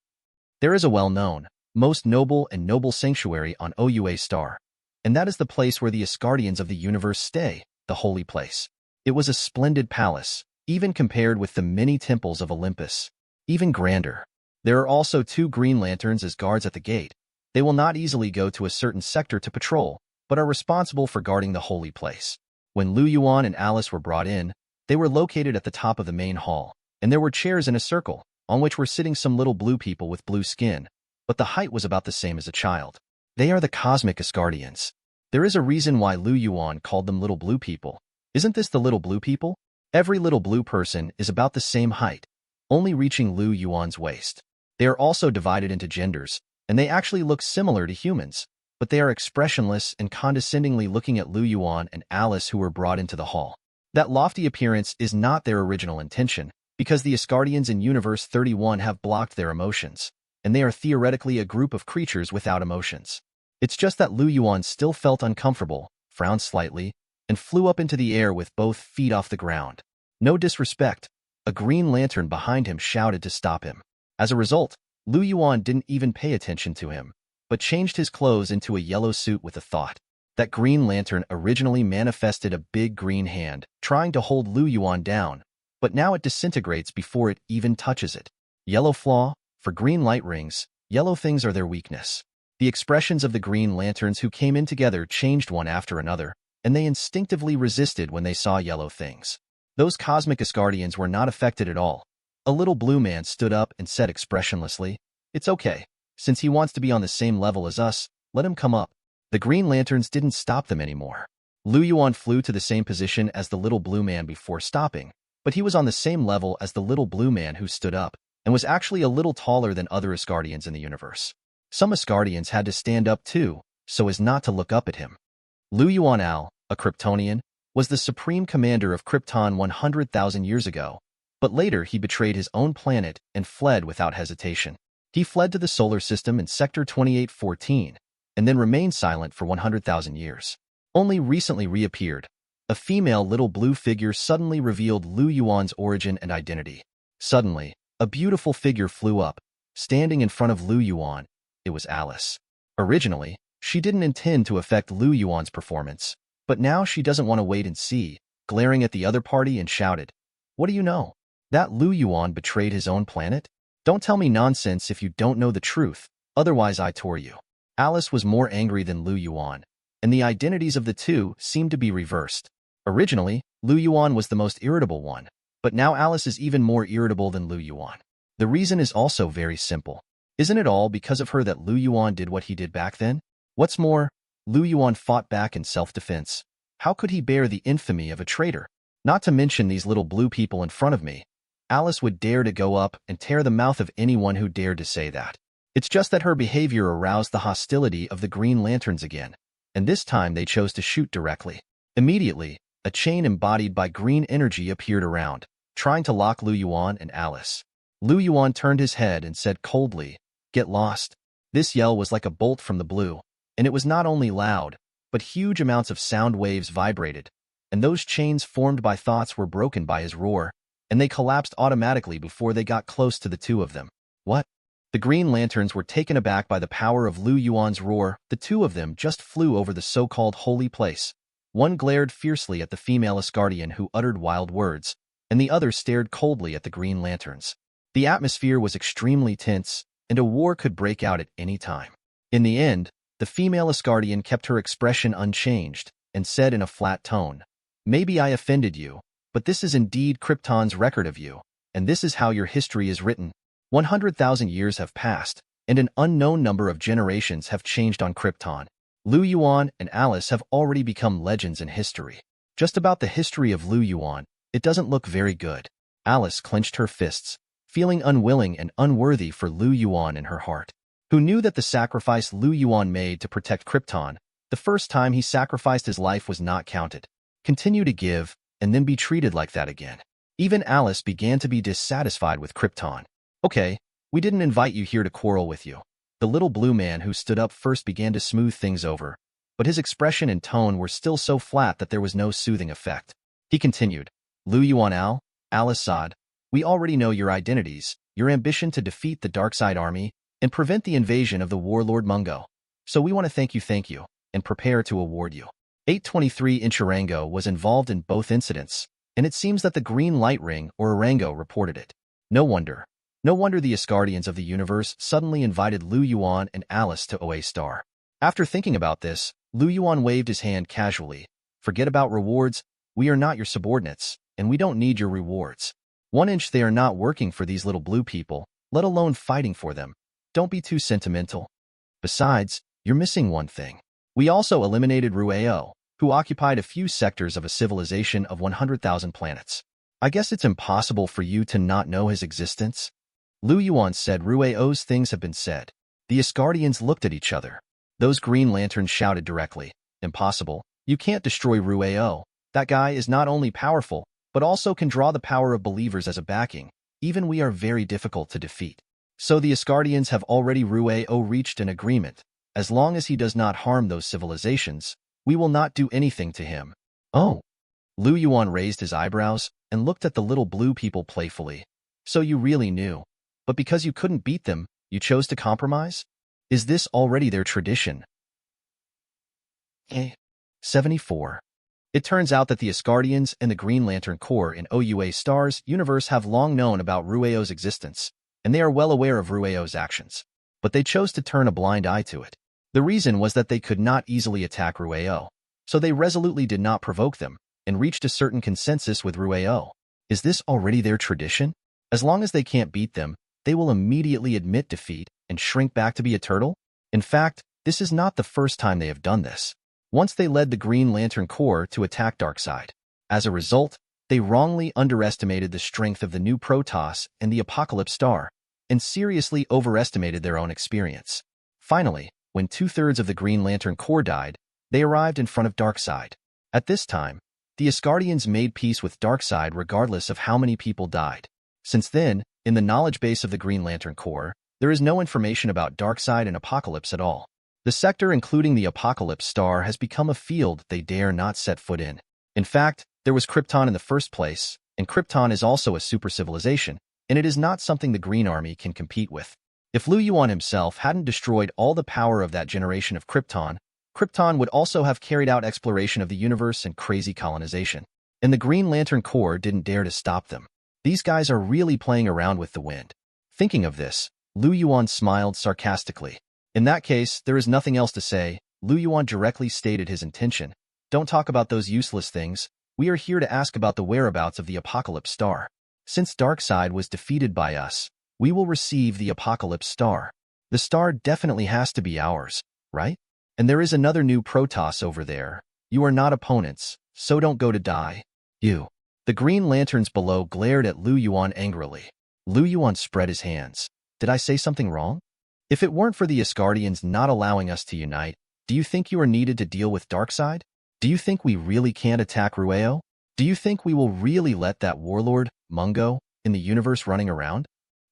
There is a well-known, most noble and noble sanctuary on Oyue Star, and that is the place where the Asgardians of the universe stay, the Holy Place. It was a splendid palace, even compared with the many temples of Olympus, even grander. There are also 2 Green Lanterns as guards at the gate. They will not easily go to a certain sector to patrol, but are responsible for guarding the Holy Place. When Lu Yuan and Alice were brought in, they were located at the top of the main hall, and there were chairs in a circle, on which were sitting some little blue people with blue skin, but the height was about the same as a child. They are the Cosmic Asgardians. There is a reason why Lu Yuan called them little blue people. Isn't this the little blue people? Every little blue person is about the same height, only reaching Lu Yuan's waist. They are also divided into genders, and they actually look similar to humans, but they are expressionless and condescendingly looking at Lu Yuan and Alice who were brought into the hall. That lofty appearance is not their original intention, because the Asgardians in Universe 31 have blocked their emotions, and they are theoretically a group of creatures without emotions. It's just that Lu Yuan still felt uncomfortable, frowned slightly, and flew up into the air with both feet off the ground. No disrespect, a Green Lantern behind him shouted to stop him. As a result, Lu Yuan didn't even pay attention to him, but changed his clothes into a yellow suit with a thought. That Green Lantern originally manifested a big green hand, trying to hold Lu Yuan down, but now it disintegrates before it even touches it. Yellow flaw, for green light rings, yellow things are their weakness. The expressions of the Green Lanterns who came in together changed one after another, and they instinctively resisted when they saw yellow things. Those Cosmic Asgardians were not affected at all. A little blue man stood up and said expressionlessly, "It's okay. Since he wants to be on the same level as us, let him come up." The Green Lanterns didn't stop them anymore. Lu Yuan flew to the same position as the little blue man before stopping, but he was on the same level as the little blue man who stood up, and was actually a little taller than other Asgardians in the universe. Some Asgardians had to stand up too, so as not to look up at him. Lu Yuan Al, a Kryptonian, was the supreme commander of Krypton 100,000 years ago, but later he betrayed his own planet and fled without hesitation. He fled to the solar system in Sector 2814, and then remained silent for 100,000 years. Only recently reappeared. A female little blue figure suddenly revealed Lu Yuan's origin and identity. Suddenly, a beautiful figure flew up, standing in front of Lu Yuan. It was Alice. Originally, she didn't intend to affect Lu Yuan's performance, but now she doesn't want to wait and see, glaring at the other party and shouted, "What do you know? That Lu Yuan betrayed his own planet? Don't tell me nonsense if you don't know the truth, otherwise I tore you. Alice was more angry than Lu Yuan, and the identities of the two seemed to be reversed. Originally, Lu Yuan was the most irritable one, but now Alice is even more irritable than Lu Yuan. The reason is also very simple. Isn't it all because of her that Lu Yuan did what he did back then? What's more, Lu Yuan fought back in self-defense. How could he bear the infamy of a traitor? Not to mention these little blue people in front of me. Alice would dare to go up and tear the mouth of anyone who dared to say that. It's just that her behavior aroused the hostility of the Green Lanterns again, and this time they chose to shoot directly. Immediately, a chain embodied by green energy appeared around, trying to lock Lu Yuan and Alice. Lu Yuan turned his head and said coldly, "Get lost." This yell was like a bolt from the blue, and it was not only loud, but huge amounts of sound waves vibrated, and those chains formed by thoughts were broken by his roar, and they collapsed automatically before they got close to the two of them. What? The Green Lanterns were taken aback by the power of Lu Yuan's roar. The two of them just flew over the so-called holy place. One glared fiercely at the female Asgardian who uttered wild words, and the other stared coldly at the Green Lanterns. The atmosphere was extremely tense, and a war could break out at any time. In the end, the female Asgardian kept her expression unchanged and said in a flat tone, "Maybe I offended you, but this is indeed Krypton's record of you, and this is how your history is written. 100,000 years have passed, and an unknown number of generations have changed on Krypton. Lu Yuan and Alice have already become legends in history. Just about the history of Lu Yuan, it doesn't look very good." Alice clenched her fists, feeling unwilling and unworthy for Lu Yuan in her heart. Who knew that the sacrifice Lu Yuan made to protect Krypton, the first time he sacrificed his life, was not counted? Continue to give, and then be treated like that again. Even Alice began to be dissatisfied with Krypton. "Okay, we didn't invite you here to quarrel with you." The little blue man who stood up first began to smooth things over, but his expression and tone were still so flat that there was no soothing effect. He continued, "Lu Yuan Al-Assad, we already know your identities, your ambition to defeat the Darkseid army and prevent the invasion of the warlord Mungo. So we want to thank you, and prepare to award you." 823 Incharango was involved in both incidents, and it seems that the Green Light Ring or Arango reported it. No wonder the Asgardians of the universe suddenly invited Lu Yuan and Alice to OA Star. After thinking about this, Lu Yuan waved his hand casually. "Forget about rewards. We are not your subordinates, and we don't need your rewards. 1 inch they are not working for these little blue people, let alone fighting for them. Don't be too sentimental. Besides, you're missing one thing. We also eliminated Rueo, who occupied a few sectors of a civilization of 100,000 planets. I guess it's impossible for you to not know his existence." Lu Yuan said. "Rueo's things have been said." The Asgardians looked at each other. Those Green Lanterns shouted directly, "Impossible. You can't destroy Rueo. That guy is not only powerful, but also can draw the power of believers as a backing. Even we are very difficult to defeat." So the Asgardians have already Rueo reached an agreement. As long as he does not harm those civilizations, we will not do anything to him. Oh. Lu Yuan raised his eyebrows and looked at the little blue people playfully. "So you really knew. But because you couldn't beat them, you chose to compromise? Is this already their tradition?" 74. It turns out that the Asgardians and the Green Lantern Corps in OUA Star's universe have long known about Rueo's existence, and they are well aware of Rueo's actions. But they chose to turn a blind eye to it. The reason was that they could not easily attack Rueo, so they resolutely did not provoke them, and reached a certain consensus with Rueo. Is this already their tradition? As long as they can't beat them, they will immediately admit defeat and shrink back to be a turtle? In fact, this is not the first time they have done this. Once they led the Green Lantern Corps to attack Darkseid. As a result, they wrongly underestimated the strength of the new Protoss and the Apocalypse Star, and seriously overestimated their own experience. Finally, when 2/3 of the Green Lantern Corps died, they arrived in front of Darkseid. At this time, the Asgardians made peace with Darkseid regardless of how many people died. Since then, in the knowledge base of the Green Lantern Corps, there is no information about Darkseid and Apocalypse at all. The sector including the Apocalypse Star has become a field they dare not set foot in. In fact, there was Krypton in the first place, and Krypton is also a super civilization, and it is not something the Green Army can compete with. If Lu Yuan himself hadn't destroyed all the power of that generation of Krypton, Krypton would also have carried out exploration of the universe and crazy colonization. And the Green Lantern Corps didn't dare to stop them. These guys are really playing around with the wind. Thinking of this, Lu Yuan smiled sarcastically. In that case, there is nothing else to say. Lu Yuan directly stated his intention. Don't talk about those useless things. We are here to ask about the whereabouts of the Apocalypse Star. Since Darkseid was defeated by us, we will receive the Apocalypse Star. The star definitely has to be ours, right? And there is another new Protoss over there. You are not opponents, so don't go to die. You. The Green Lanterns below glared at Lu Yuan angrily. Lu Yuan spread his hands. Did I say something wrong? If it weren't for the Asgardians not allowing us to unite, do you think you are needed to deal with Darkseid? Do you think we really can't attack Rueo? Do you think we will really let that warlord, Mungo, in the universe running around?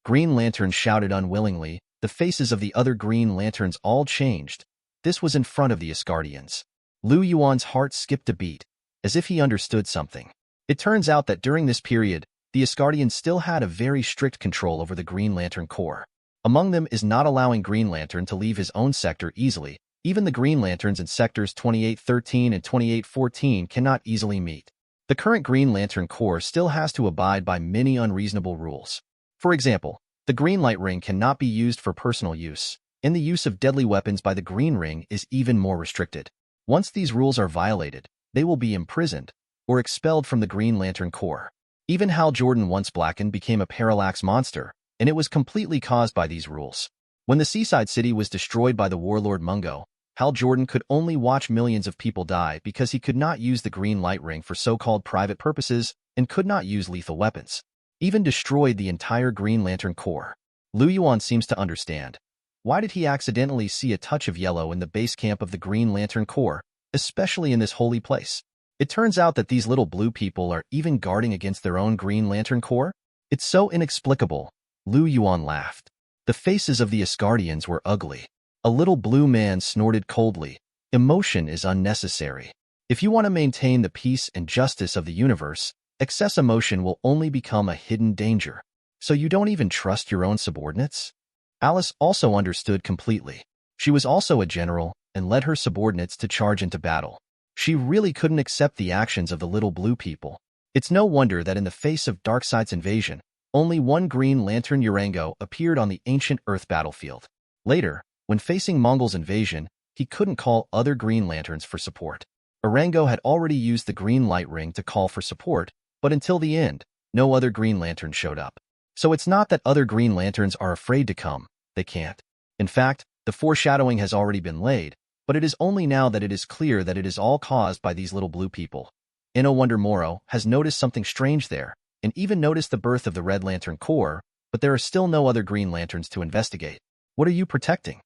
Green Lantern shouted unwillingly. The faces of the other Green Lanterns all changed. This was in front of the Asgardians. Lu Yuan's heart skipped a beat, as if he understood something. It turns out that during this period, the Asgardians still had a very strict control over the Green Lantern Corps. Among them is not allowing Green Lantern to leave his own sector easily. Even the Green Lanterns in sectors 2813 and 2814 cannot easily meet. The current Green Lantern Corps still has to abide by many unreasonable rules. For example, the Green Light Ring cannot be used for personal use, and the use of deadly weapons by the Green Ring is even more restricted. Once these rules are violated, they will be imprisoned or expelled from the Green Lantern Corps. Even Hal Jordan, once blackened, became a parallax monster, and it was completely caused by these rules. When the seaside city was destroyed by the warlord Mungo, Hal Jordan could only watch millions of people die because he could not use the Green Light Ring for so-called private purposes and could not use lethal weapons. Even destroyed the entire Green Lantern Corps. Lu Yuan seems to understand. Why did he accidentally see a touch of yellow in the base camp of the Green Lantern Corps, especially in this holy place? It turns out that these little blue people are even guarding against their own Green Lantern Corps? It's so inexplicable. Lu Yuan laughed. The faces of the Asgardians were ugly. A little blue man snorted coldly. Emotion is unnecessary. If you want to maintain the peace and justice of the universe, excess emotion will only become a hidden danger. So you don't even trust your own subordinates? Alice also understood completely. She was also a general and led her subordinates to charge into battle. She really couldn't accept the actions of the little blue people. It's no wonder that in the face of Darkseid's invasion, only one Green Lantern Urango appeared on the ancient Earth battlefield. Later, when facing Mongol's invasion, he couldn't call other Green Lanterns for support. Urango had already used the Green Light Ring to call for support, but until the end, no other Green Lantern showed up. So it's not that other Green Lanterns are afraid to come, they can't. In fact, the foreshadowing has already been laid, but it is only now that it is clear that it is all caused by these little blue people. Inno Wonder Moro has noticed something strange there, and even noticed the birth of the Red Lantern Corps, but there are still no other Green Lanterns to investigate. What are you protecting?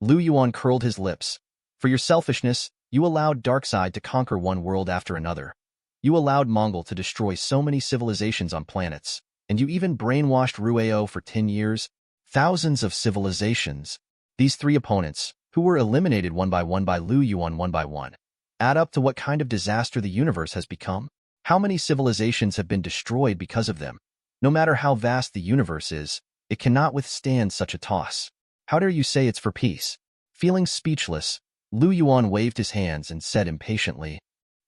Lu Yuan curled his lips. For your selfishness, you allowed Darkseid to conquer one world after another. You allowed Mongol to destroy so many civilizations on planets, and you even brainwashed Rueo for 10 years. Thousands of civilizations. These three opponents, who were eliminated one by Lu Yuan one by one, add up to what kind of disaster the universe has become? How many civilizations have been destroyed because of them? No matter how vast the universe is, it cannot withstand such a toss. How dare you say it's for peace? Feeling speechless, Lu Yuan waved his hands and said impatiently,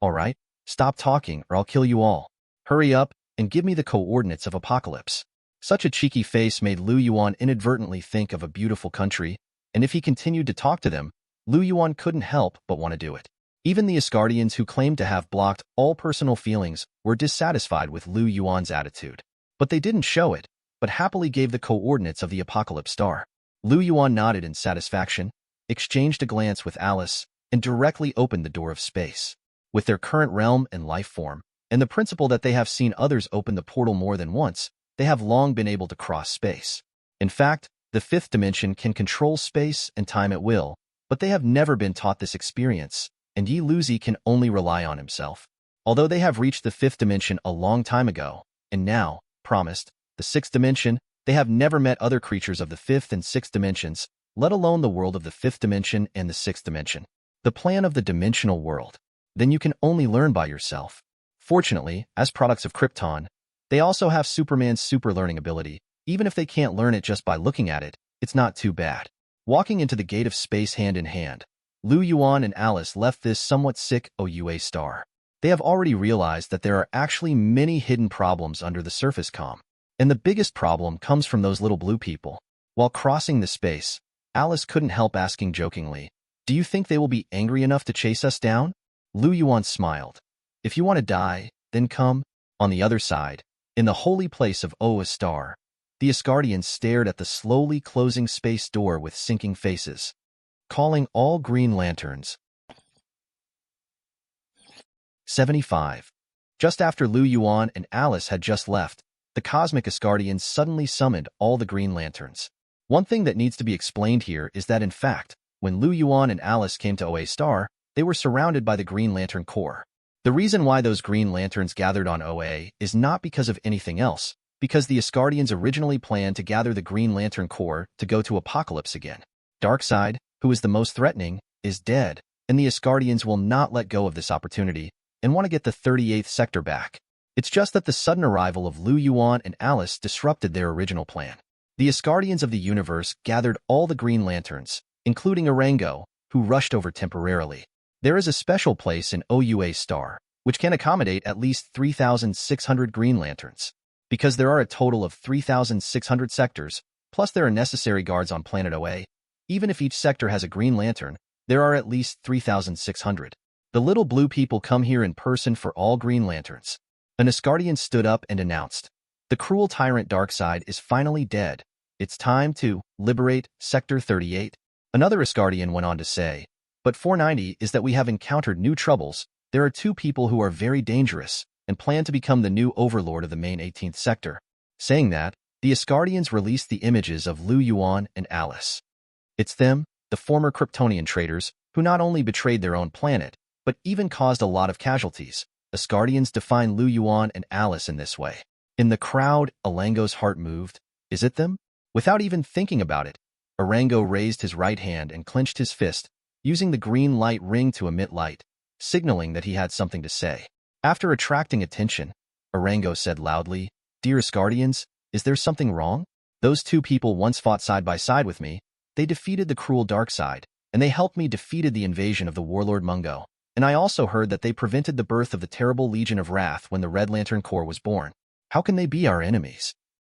"All right, stop talking or I'll kill you all. Hurry up and give me the coordinates of Apocalypse." Such a cheeky face made Lu Yuan inadvertently think of a beautiful country, and if he continued to talk to them, Lu Yuan couldn't help but want to do it. Even the Asgardians who claimed to have blocked all personal feelings were dissatisfied with Lu Yuan's attitude. But they didn't show it, but happily gave the coordinates of the Apocalypse Star. Lu Yuan nodded in satisfaction, exchanged a glance with Alice, and directly opened the door of space. With their current realm and life form, and the principle that they have seen others open the portal more than once, they have long been able to cross space. In fact, the fifth dimension can control space and time at will, but they have never been taught this experience, and Yi Luzi can only rely on himself. Although they have reached the fifth dimension a long time ago, and now, promised, the sixth dimension, they have never met other creatures of the fifth and sixth dimensions, let alone the world of the fifth dimension and the sixth dimension. The plan of the dimensional world. Then you can only learn by yourself. Fortunately, as products of Krypton, they also have Superman's super learning ability. Even if they can't learn it just by looking at it, it's not too bad. Walking into the gate of space hand in hand, Lu Yuan and Alice left this somewhat sick OUA star. They have already realized that there are actually many hidden problems under the surface comm. And the biggest problem comes from those little blue people. While crossing the space, Alice couldn't help asking jokingly, "Do you think they will be angry enough to chase us down?" Lu Yuan smiled. "If you want to die, then come." On the other side, in the holy place of Oa Star, the Asgardians stared at the slowly closing space door with sinking faces. Calling all Green Lanterns. 75. Just after Lu Yuan and Alice had just left, the cosmic Asgardians suddenly summoned all the Green Lanterns. One thing that needs to be explained here is that in fact, when Lu Yuan and Alice came to Oa Star, they were surrounded by the Green Lantern Corps. The reason why those Green Lanterns gathered on Oa is not because of anything else, because the Asgardians originally planned to gather the Green Lantern Corps to go to Apocalypse again. Darkseid, who is the most threatening, is dead, and the Asgardians will not let go of this opportunity and want to get the 38th sector back. It's just that the sudden arrival of Lu Yuan and Alice disrupted their original plan. The Asgardians of the universe gathered all the Green Lanterns, including Orango, who rushed over temporarily. There is a special place in Oa Star, which can accommodate at least 3,600 Green Lanterns. Because there are a total of 3,600 sectors, plus there are necessary guards on planet Oa, even if each sector has a Green Lantern, there are at least 3,600. The little blue people come here in person for all Green Lanterns. An Asgardian stood up and announced, "The cruel tyrant Darkseid is finally dead. It's time to liberate Sector 38. Another Asgardian went on to say, "But 490 is that we have encountered new troubles. There are two people who are very dangerous and plan to become the new overlord of the main 18th sector." Saying that, the Asgardians released the images of Lu Yuan and Alice. It's them, the former Kryptonian traitors, who not only betrayed their own planet, but even caused a lot of casualties. Asgardians define Lu Yuan and Alice in this way. In the crowd, Orango's heart moved. Is it them? Without even thinking about it, Orango raised his right hand and clenched his fist, using the green light ring to emit light, signaling that he had something to say. After attracting attention, Orango said loudly, "Dear Asgardians, is there something wrong? Those two people once fought side by side with me. They defeated the cruel Darkseid, and they helped me defeated the invasion of the warlord Mungo. And I also heard that they prevented the birth of the terrible Legion of Wrath when the Red Lantern Corps was born. How can they be our enemies?"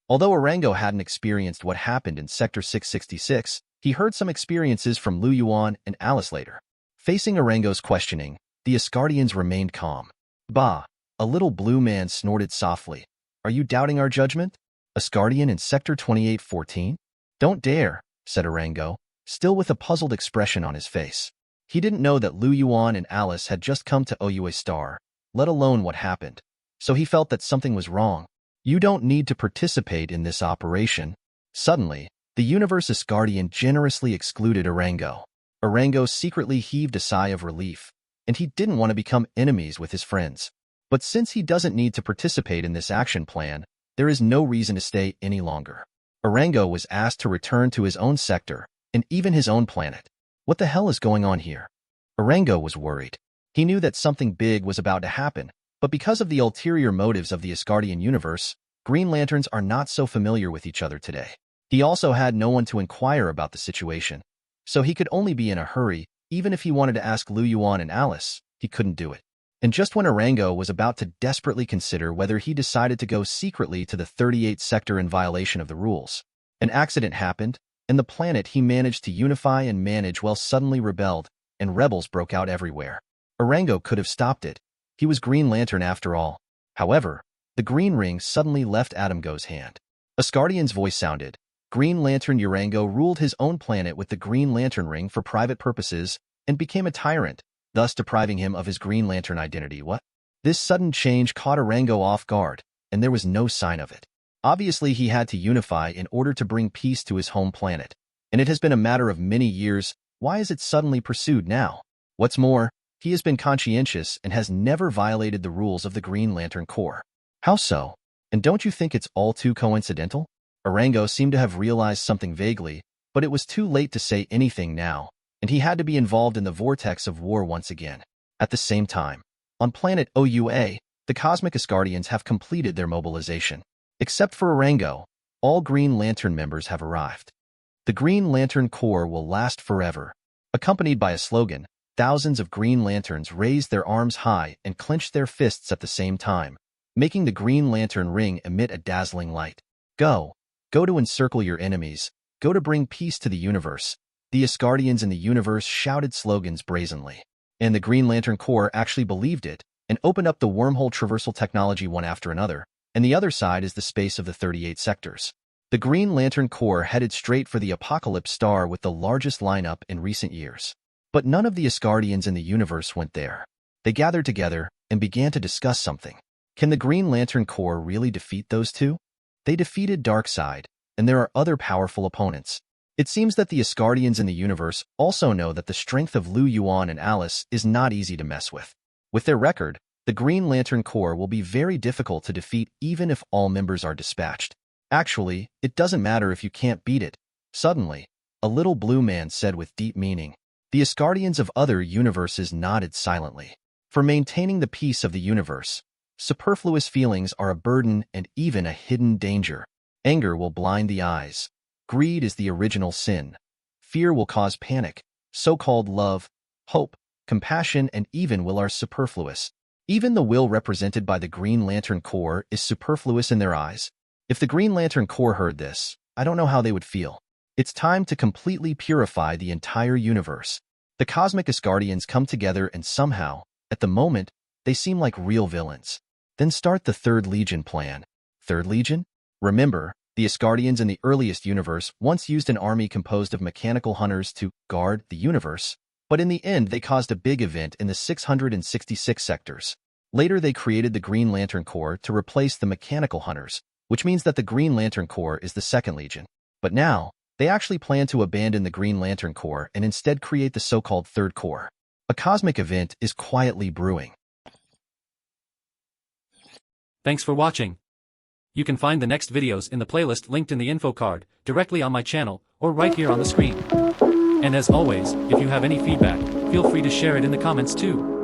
Although Orango hadn't experienced what happened in Sector 666, he heard some experiences from Lu Yuan and Alice later. Facing Orango's questioning, the Asgardians remained calm. "Bah," a little blue man snorted softly. "Are you doubting our judgment? Asgardian in Sector 2814? Don't dare," said Orango, still with a puzzled expression on his face. He didn't know that Lu Yuan and Alice had just come to Oa Star, let alone what happened. So he felt that something was wrong. "You don't need to participate in this operation." Suddenly, the Universe Asgardian generously excluded Orango. Orango secretly heaved a sigh of relief, and he didn't want to become enemies with his friends. But since he doesn't need to participate in this action plan, there is no reason to stay any longer. Orango was asked to return to his own sector, and even his own planet. What the hell is going on here? Orango was worried. He knew that something big was about to happen, but because of the ulterior motives of the Asgardian universe, Green Lanterns are not so familiar with each other today. He also had no one to inquire about the situation, so he could only be in a hurry. Even if he wanted to ask Lu Yuan and Alice, he couldn't do it. And just when Orango was about to desperately consider whether he decided to go secretly to the 38th sector in violation of the rules, an accident happened, and the planet he managed to unify and manage well suddenly rebelled, and rebels broke out everywhere. Orango could have stopped it. He was Green Lantern after all. However, the green ring suddenly left Adamgo's hand. Asgardian's voice sounded. Green Lantern Orango ruled his own planet with the Green Lantern ring for private purposes and became a tyrant, thus depriving him of his Green Lantern identity. What? This sudden change caught Orango off guard, and there was no sign of it. Obviously, he had to unify in order to bring peace to his home planet, and it has been a matter of many years. Why is it suddenly pursued now? What's more, he has been conscientious and has never violated the rules of the Green Lantern Corps. How so? And don't you think it's all too coincidental? Orango seemed to have realized something vaguely, but it was too late to say anything now, and he had to be involved in the vortex of war once again. At the same time, on planet Oua, the Cosmic Asgardians have completed their mobilization. Except for Orango, all Green Lantern members have arrived. The Green Lantern Corps will last forever. Accompanied by a slogan, thousands of Green Lanterns raised their arms high and clenched their fists at the same time, making the Green Lantern ring emit a dazzling light. Go. Go to encircle your enemies. Go to bring peace to the universe. The Asgardians in the universe shouted slogans brazenly. And the Green Lantern Corps actually believed it and opened up the wormhole traversal technology one after another, and the other side is the space of the 38 sectors. The Green Lantern Corps headed straight for the Apocalypse Star with the largest lineup in recent years. But none of the Asgardians in the universe went there. They gathered together and began to discuss something. Can the Green Lantern Corps really defeat those two? They defeated Darkseid, and there are other powerful opponents. It seems that the Asgardians in the universe also know that the strength of Lu Yuan and Alice is not easy to mess with. With their record, the Green Lantern Corps will be very difficult to defeat even if all members are dispatched. Actually, it doesn't matter if you can't beat it. Suddenly, a little blue man said with deep meaning. The Asgardians of other universes nodded silently. For maintaining the peace of the universe, superfluous feelings are a burden and even a hidden danger. Anger will blind the eyes. Greed is the original sin. Fear will cause panic. So-called love, hope, compassion, and even will are superfluous. Even the will represented by the Green Lantern Corps is superfluous in their eyes. If the Green Lantern Corps heard this, I don't know how they would feel. It's time to completely purify the entire universe. The Cosmic Asgardians come together and somehow, at the moment, they seem like real villains. Then start the Third Legion plan. Third Legion? Remember, the Asgardians in the earliest universe once used an army composed of mechanical hunters to guard the universe, but in the end they caused a big event in the 666 sectors. Later they created the Green Lantern Corps to replace the mechanical hunters, which means that the Green Lantern Corps is the Second Legion. But now, they actually plan to abandon the Green Lantern Corps and instead create the so-called Third Corps. A cosmic event is quietly brewing. Thanks for watching. You can find the next videos in the playlist linked in the info card, directly on my channel, or right here on the screen. And as always, if you have any feedback, feel free to share it in the comments too.